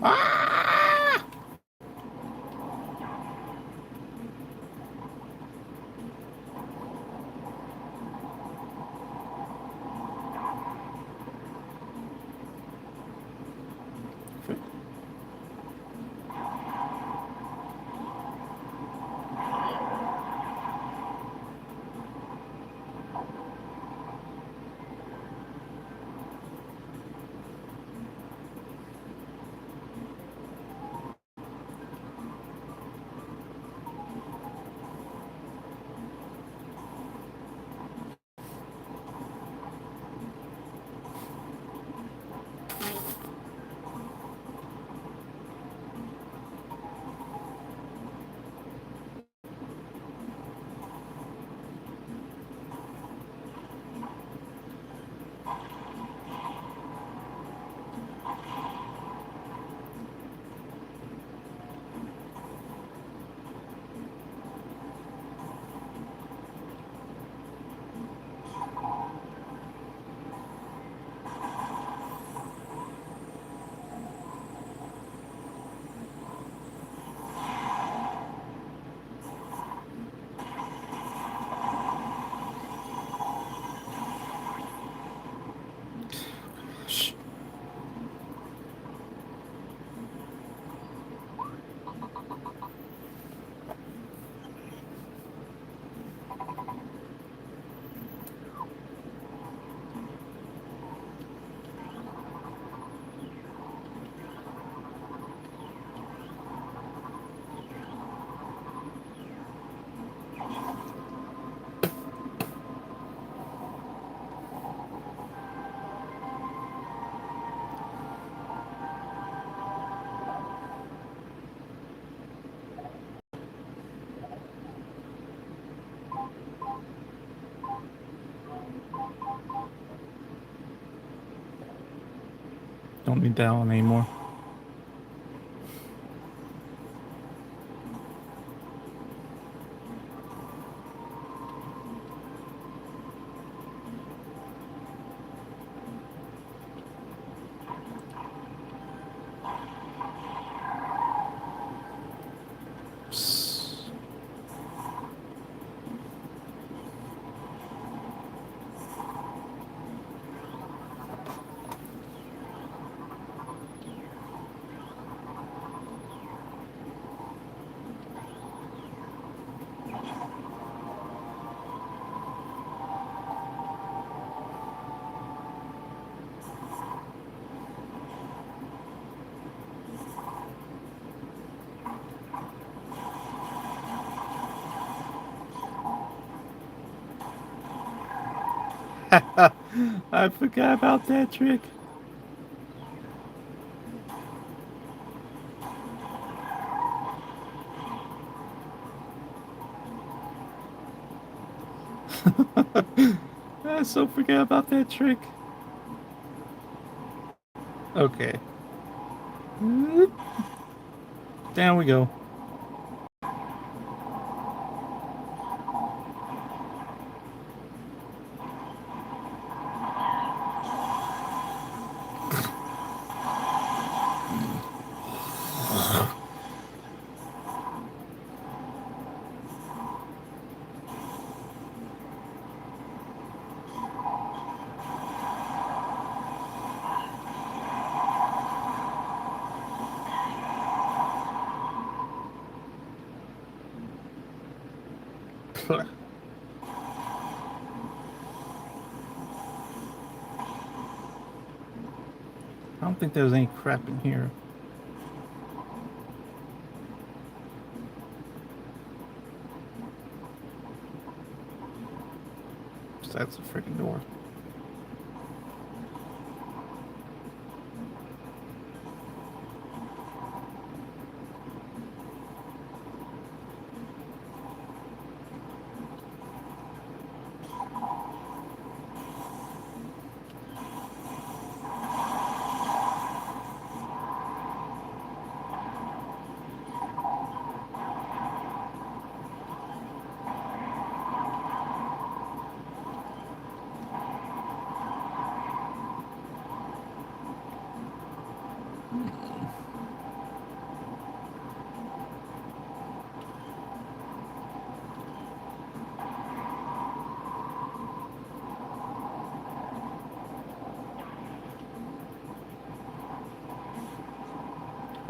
Ah! Shh. Don't need that one anymore. Psst. I forgot about that trick. I so forgot about that trick. Okay. Down we go. I don't think there was any crap in here. So that's a freaking door.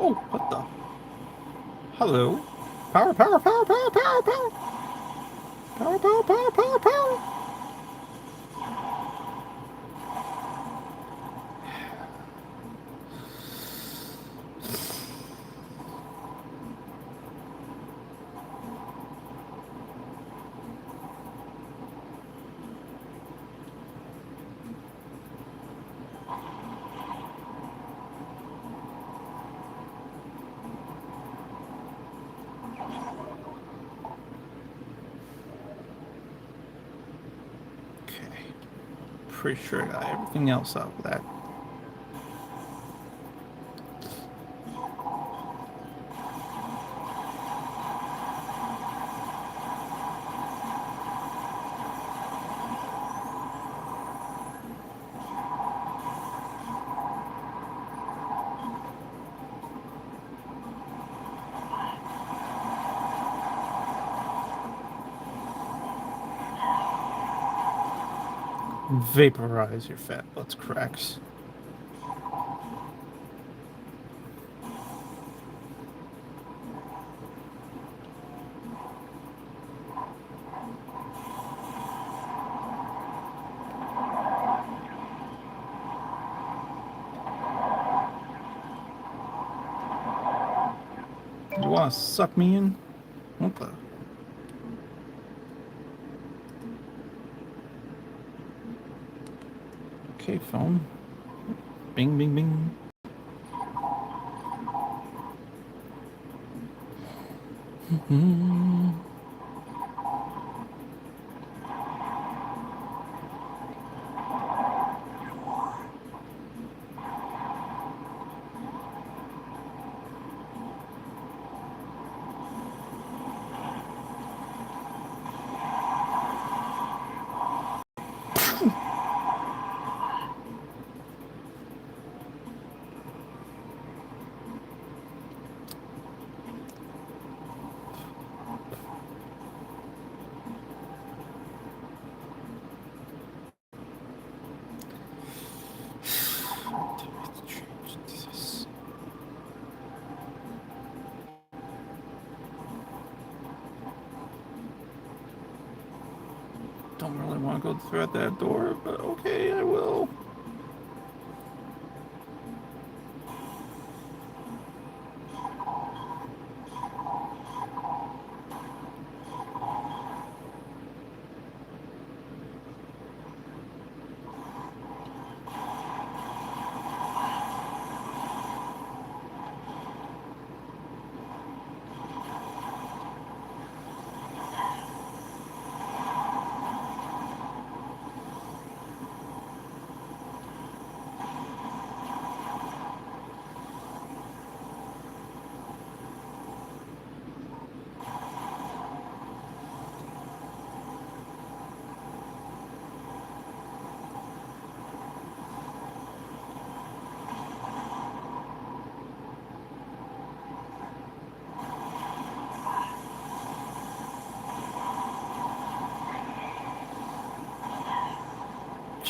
Oh, what the? Hello? Power, power, power, power, power, power! Power, power, power, power, power! Okay. Pretty sure I got everything else out of that. Vaporize your fat butts cracks. You wanna suck me in? What the? Okay, phone. Bing, bing, bing. Don't really want to go through that door, but okay, I will.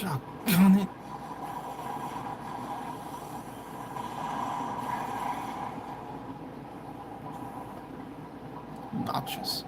Doggone it. Obnoxious.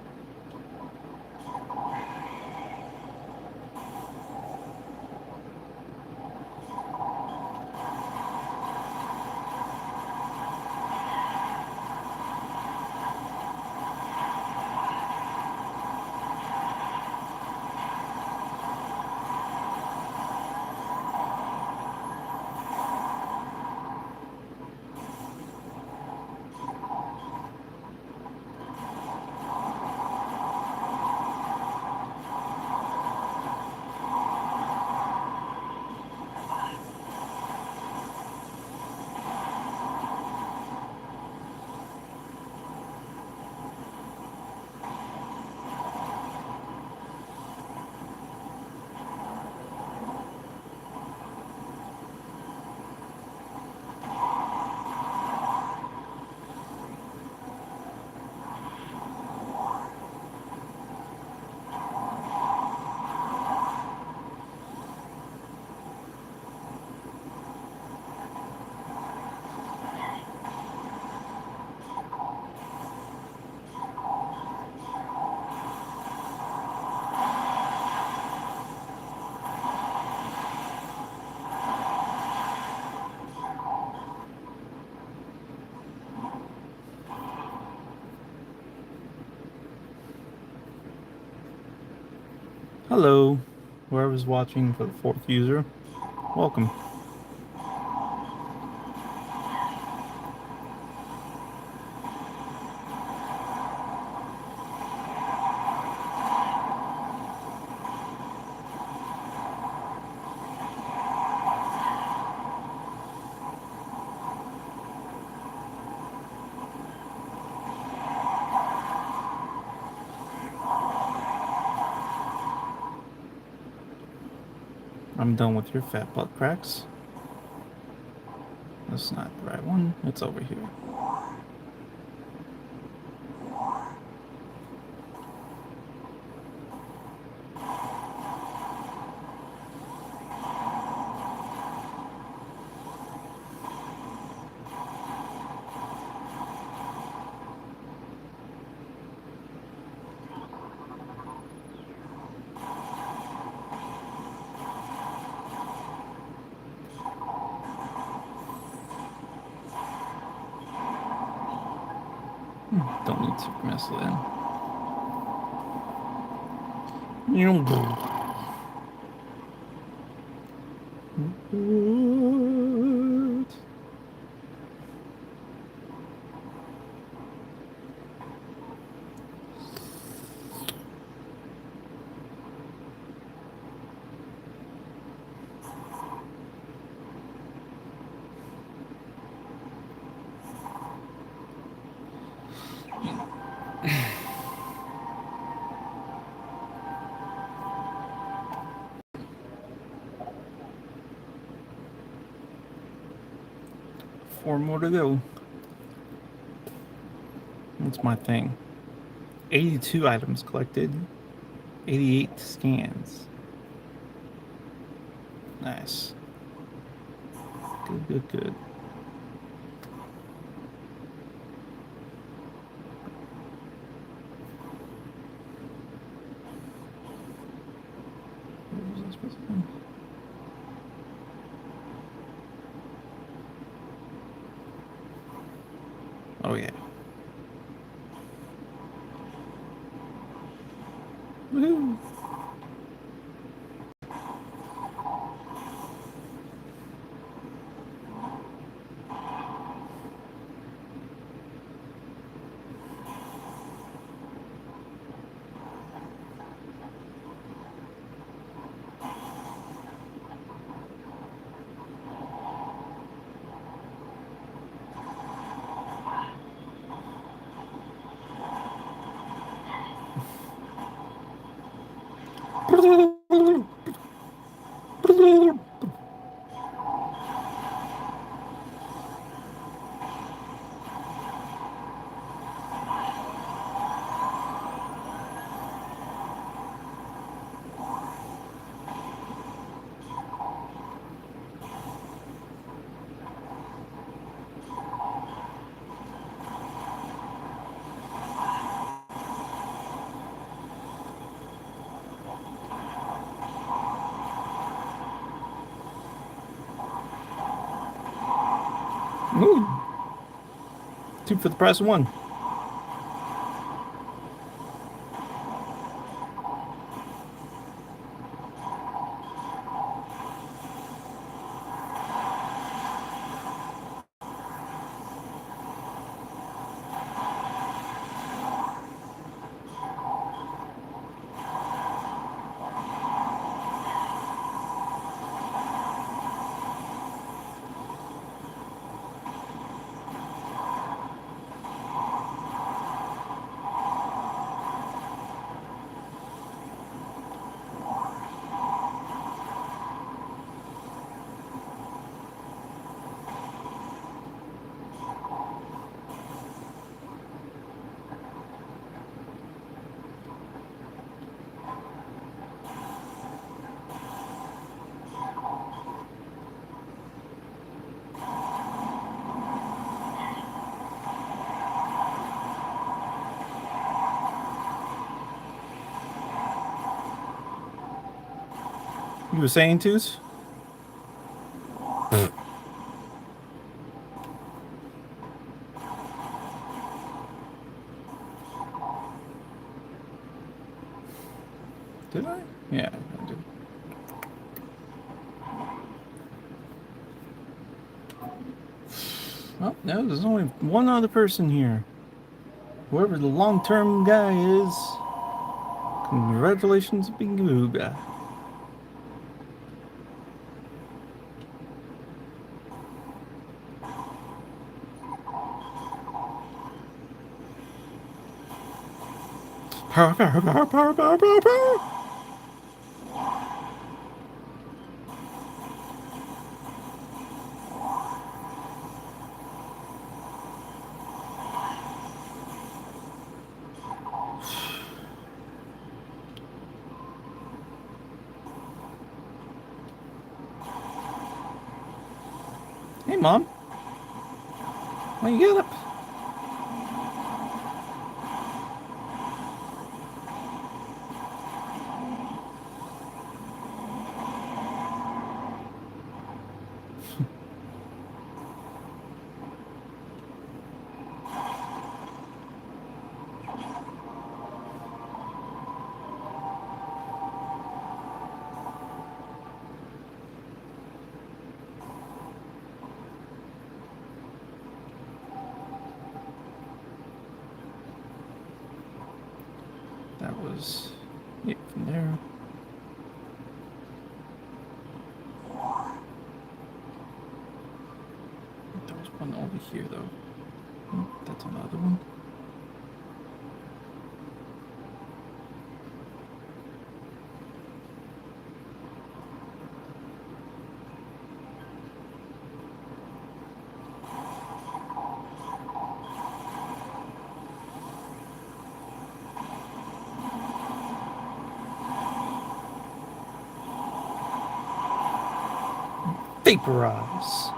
Hello, whoever's watching for the fourth user, welcome. I'm done with your fat butt cracks. That's not the right one. It's over here. Don't need to mess it in. What? Four more to go. What's my thing? 82 items collected. 88 scans. Nice. Good, good, good. Where was I supposed to go? Oh, yeah. Woohoo! Ooh, two for the price of one. You were saying twos? Did I? Yeah, I did. Well, no, there's only one other person here. Whoever the long-term guy is. Congratulations, Binga. Power, power, power, power, power, power, power. Hey, Mom. Why you get up? That was it from there. There was one over here, though. That's another one. Vaporize.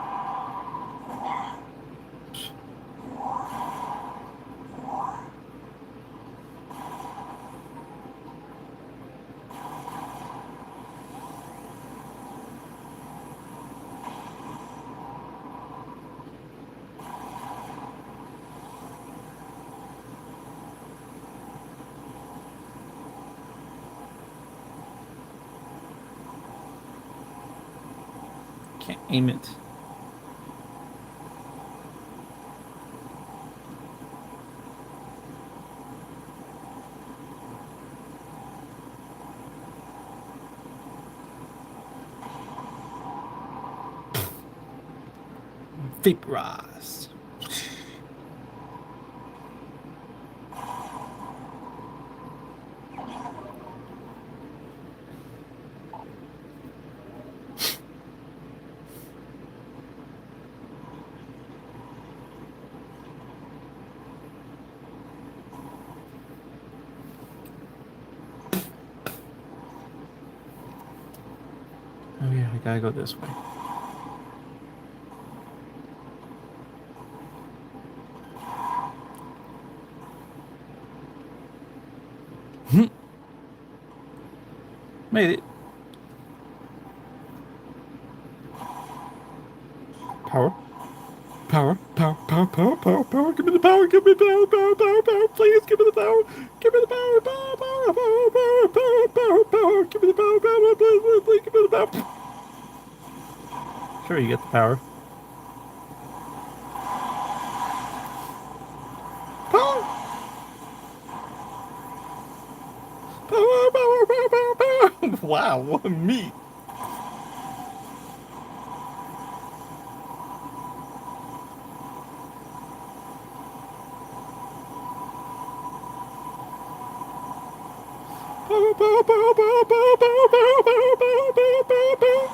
Can't aim it. Vaporize. Oh yeah, I gotta go this way. Made it. Power. Power. power, give me the power, give me the power, power, power, power, please give me the power, give me the power, power, power, power, power, power, power, power, give me the power, power, please, please, please, give me the power. Sure, you get the power. Power, power, power, power, power, power. Wow, what a meat. Power, power, power, power, power, power, power, power, power, power, power.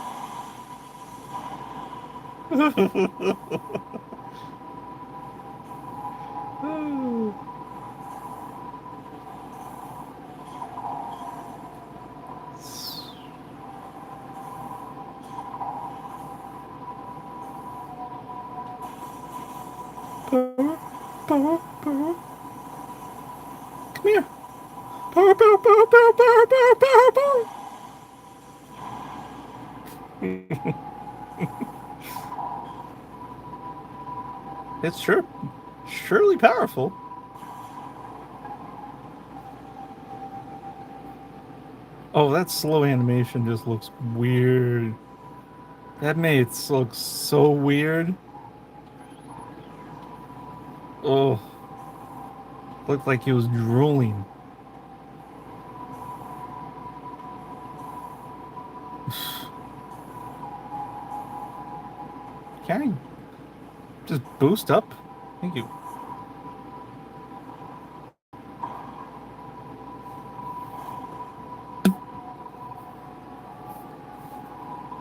Power, power, power. Come here. Power, power, power, power, power, power, power, power. It's sure, surely powerful. Oh, that slow animation just looks weird. That made it look so weird. Oh, looked like he was drooling. Can I just boost up? Thank you.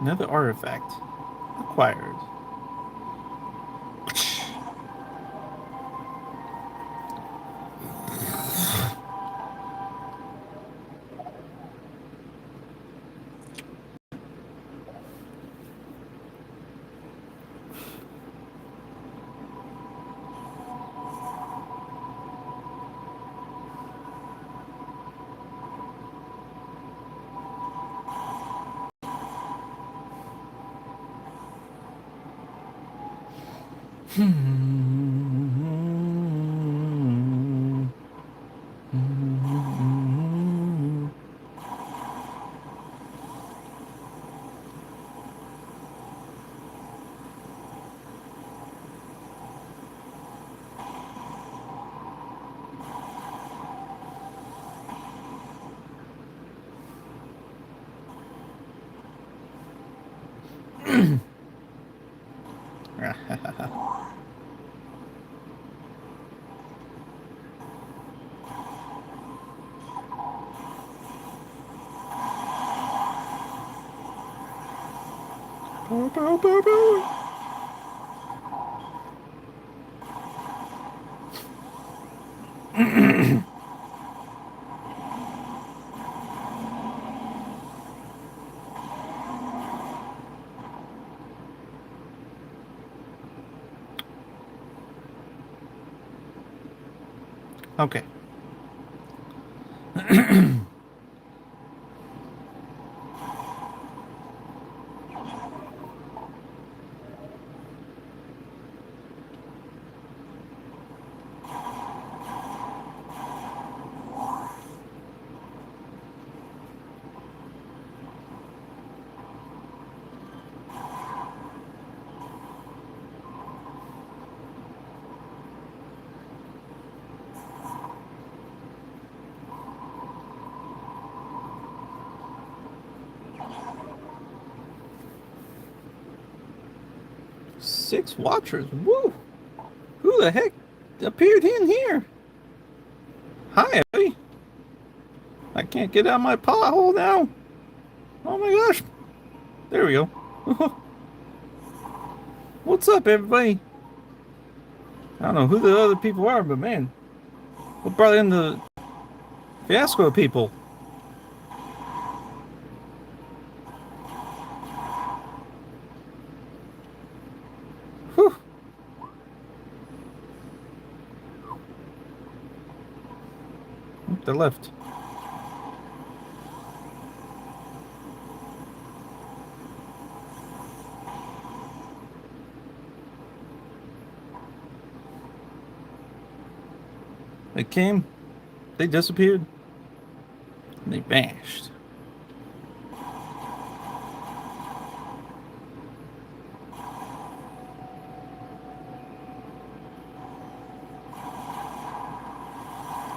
Another artifact acquired. Power, power, power, power. Okay. Six watchers. Woo! Who the heck appeared in here? Hi, Abby. I can't get out of my pothole now. Oh my gosh. There we go. What's up, everybody? I don't know who the other people are, but man, what brought in the fiasco people? Whew. They left. They came, they disappeared, and they vanished.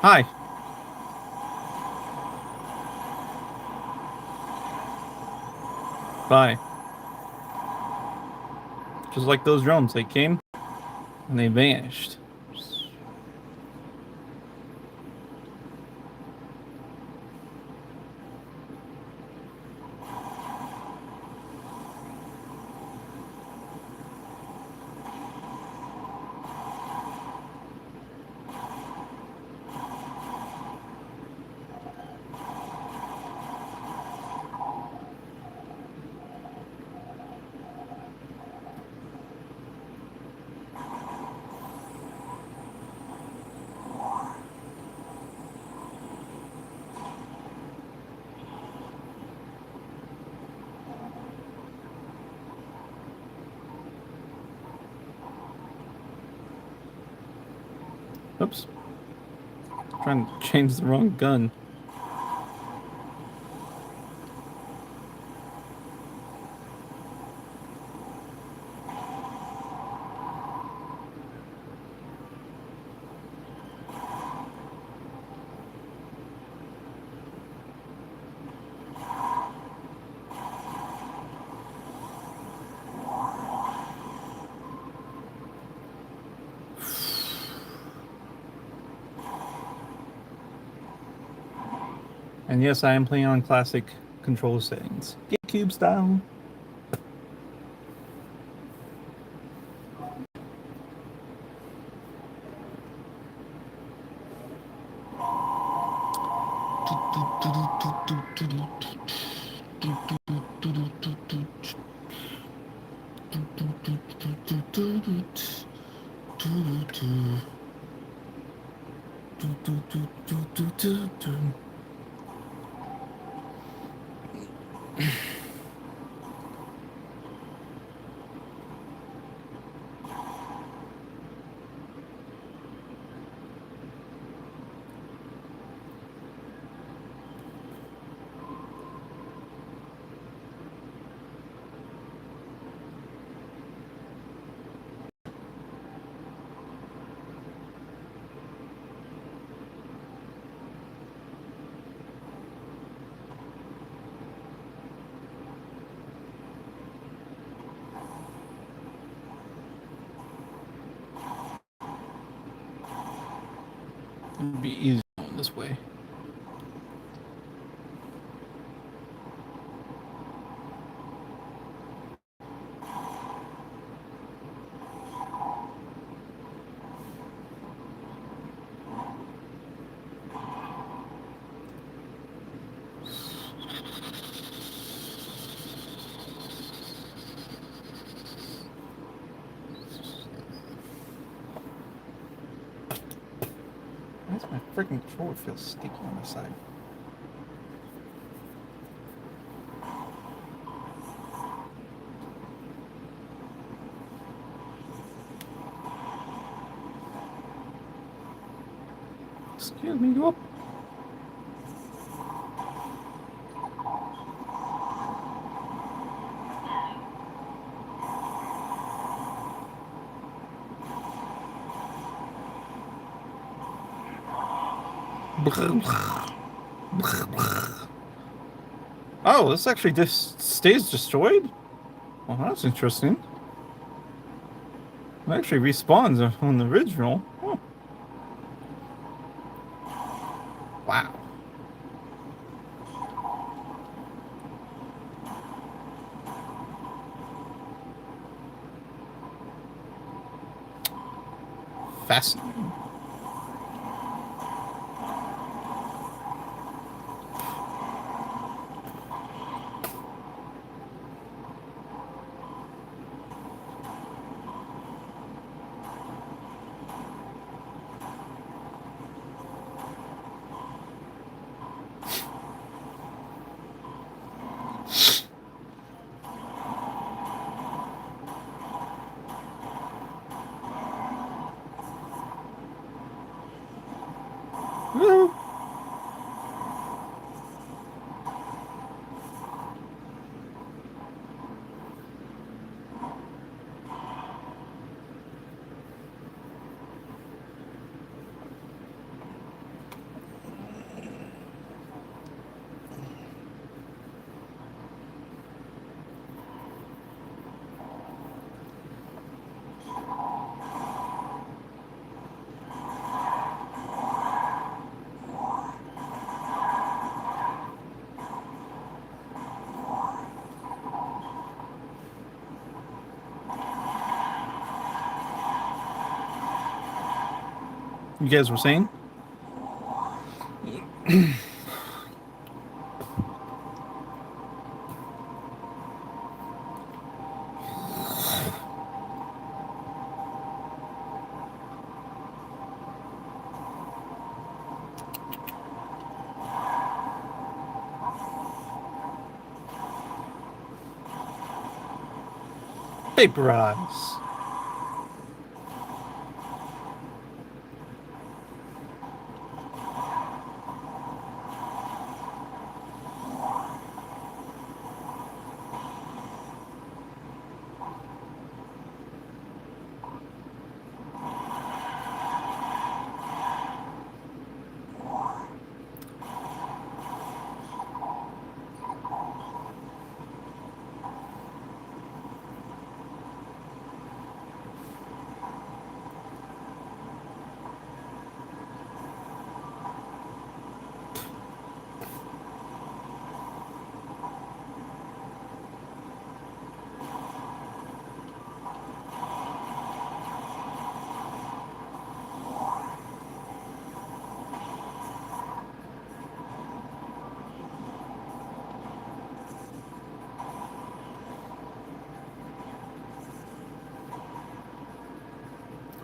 Hi. Bye. Just like those drums, they came and they vanished. Oops. Trying to change the wrong gun. And yes, I am playing on classic control settings. GameCube style. It'd be easy going this way. Why does my freaking controller feel sticky on my side? Excuse me, go up. Oh, this actually just stays destroyed? Well, that's interesting. It actually respawns on the original. Oh. Wow. Fascinating. You guys were saying? Vaporize.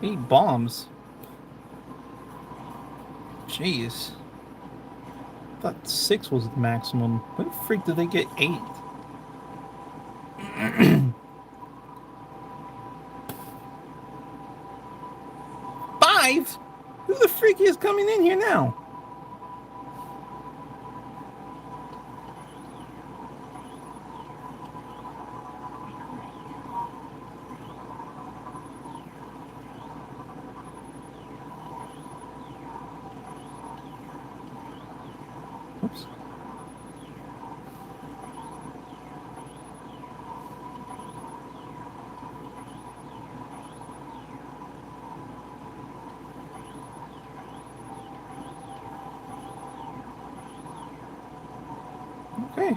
Eight bombs. Jeez. I thought six was the maximum. Where the freak did they get eight? Five? Who the freak is coming in here now? Oops. Okay.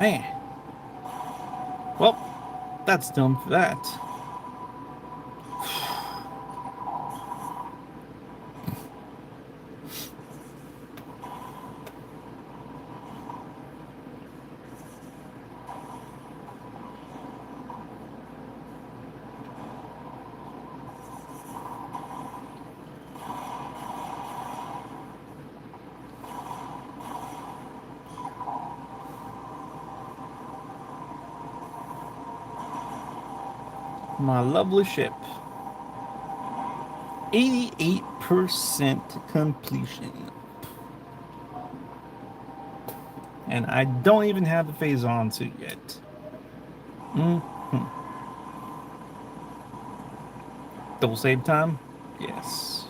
Man. Well, that's done for that. My lovely ship. 88% completion. And I don't even have the phase on suit yet. Mm-hmm. Double save time? Yes.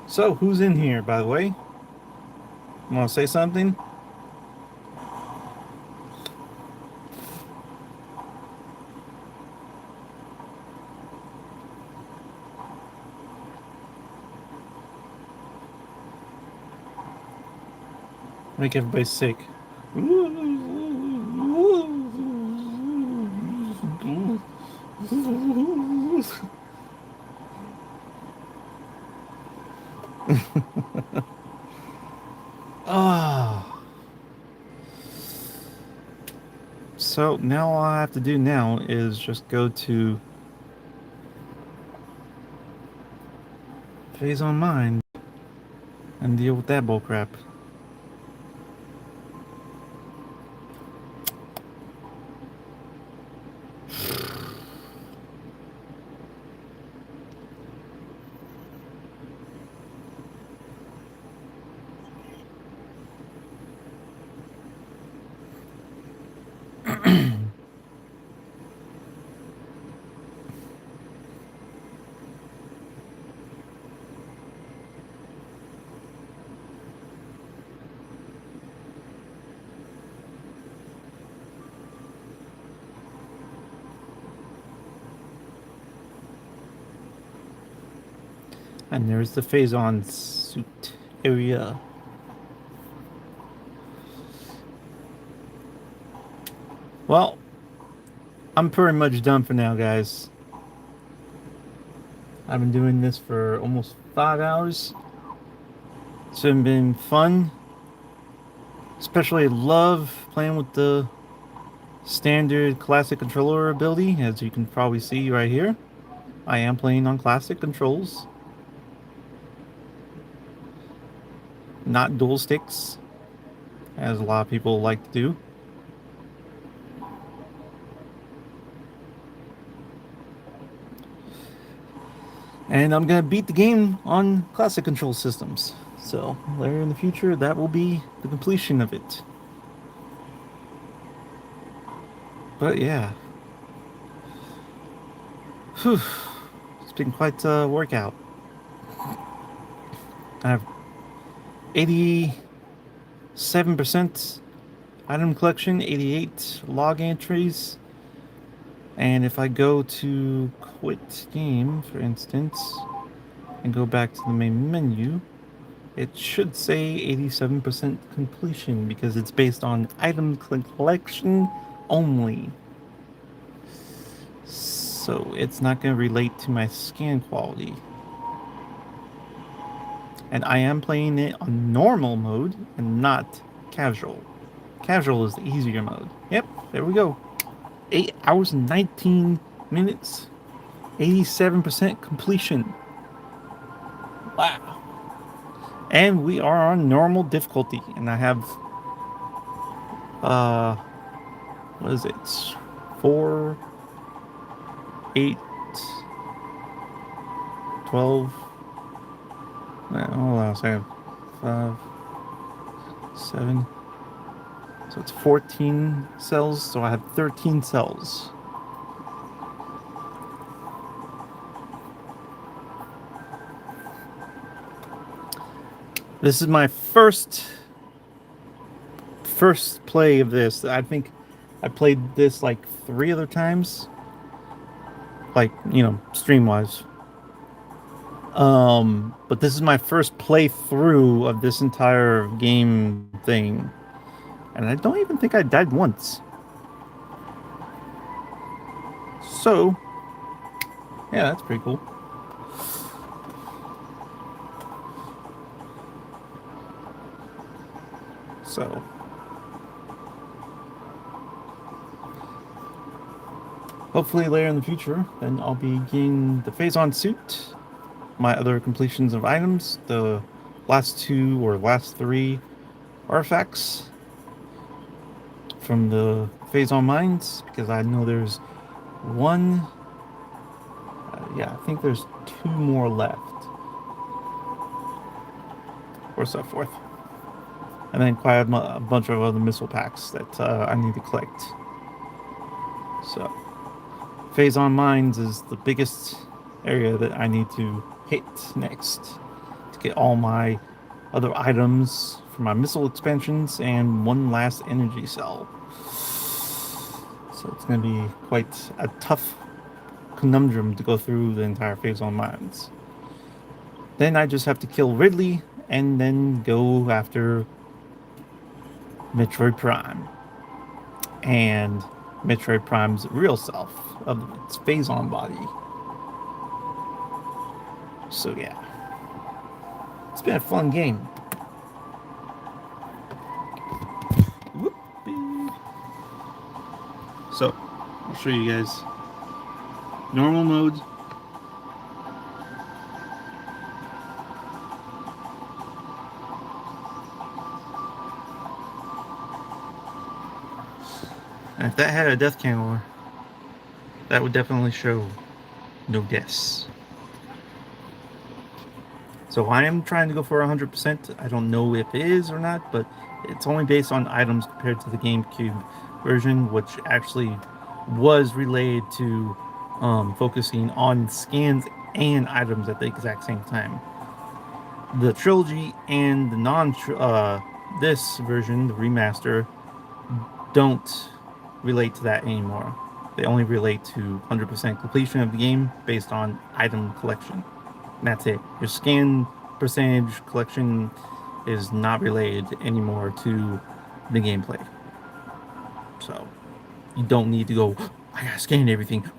So, who's in here, by the way? Want to say something? Make everybody sick. Ah. So now all I have to do now is just go to phase on mine and deal with that bullcrap. And there's the phase-on suit area. Well, I'm pretty much done for now, guys. I've been doing this for almost 5 hours. It's been fun. Especially love playing with the standard classic controller ability, as you can probably see right here. I am playing on classic controls, not dual sticks, as a lot of people like to do. And I'm gonna beat the game on classic control systems. So later in the future, that will be the completion of it. But yeah, whew, it's been quite a workout. I have 87% item collection, 88 log entries, and if I go to quit game, for instance, and go back to the main menu, it should say 87% completion because it's based on item collection only. So it's not going to relate to my scan quality. And I am playing it on normal mode and not casual. Casual is the easier mode. Yep, there we go. 8 hours and 19 minutes. 87% completion. Wow. And we are on normal difficulty. And I have, uh, what is it? 4, 8, 12. Hold on a second. 5, 7. So it's 14 cells. So I have 13 cells. This is my first play of this. I think I played this like 3 other times, like, stream wise. But this is my first playthrough of this entire game thing, and I don't even think I died once. So yeah, that's pretty cool. So hopefully later in the future, then I'll be getting the phase-on suit, my other completions of items, the last 2 or last 3 artifacts from the phase-on mines, because I know there's one. Yeah, I think there's 2 more left, or so forth, and then quite a bunch of other missile packs that I need to collect. So phase-on mines is the biggest area that I need to hit next to get all my other items for my missile expansions and one last energy cell. So it's going to be quite a tough conundrum to go through the entire phase-on mines. Then I just have to kill Ridley and then go after Metroid Prime and Metroid Prime's real self of its phase-on body. So yeah, it's been a fun game. Whoopee. So I'll show you guys normal mode. And if that had a death counter, that would definitely show no deaths. So I am trying to go for 100%. I don't know if it is or not, but it's only based on items compared to the GameCube version, which actually was relayed to focusing on scans and items at the exact same time. The Trilogy and the this version, the remaster, don't relate to that anymore. They only relate to 100% completion of the game based on item collection. That's it. Your scan percentage collection is not related anymore to the gameplay. So you don't need to go, I gotta scan everything.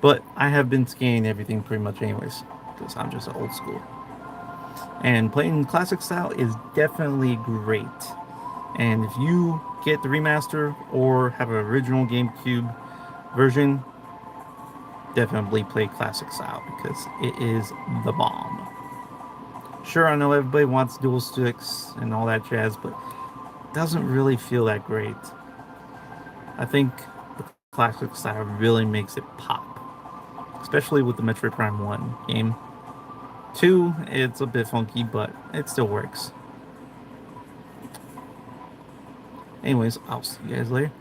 But I have been scanning everything pretty much anyways, because I'm just old school. And playing classic style is definitely great. And if you get the remaster or have an original GameCube version, definitely play classic style because it is the bomb. Sure, I know everybody wants dual sticks and all that jazz, but it doesn't really feel that great. I think the classic style really makes it pop, especially with the Metroid Prime 1 game. 2, it's a bit funky, but it still works. Anyways, I'll see you guys later.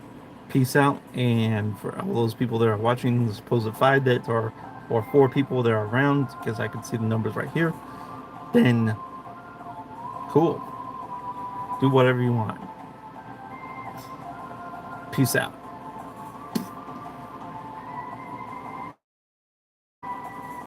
Peace out. And for all those people that are watching, the supposed 5 that are, or 4 people that are around, because I can see the numbers right here, then cool. Do whatever you want. Peace out.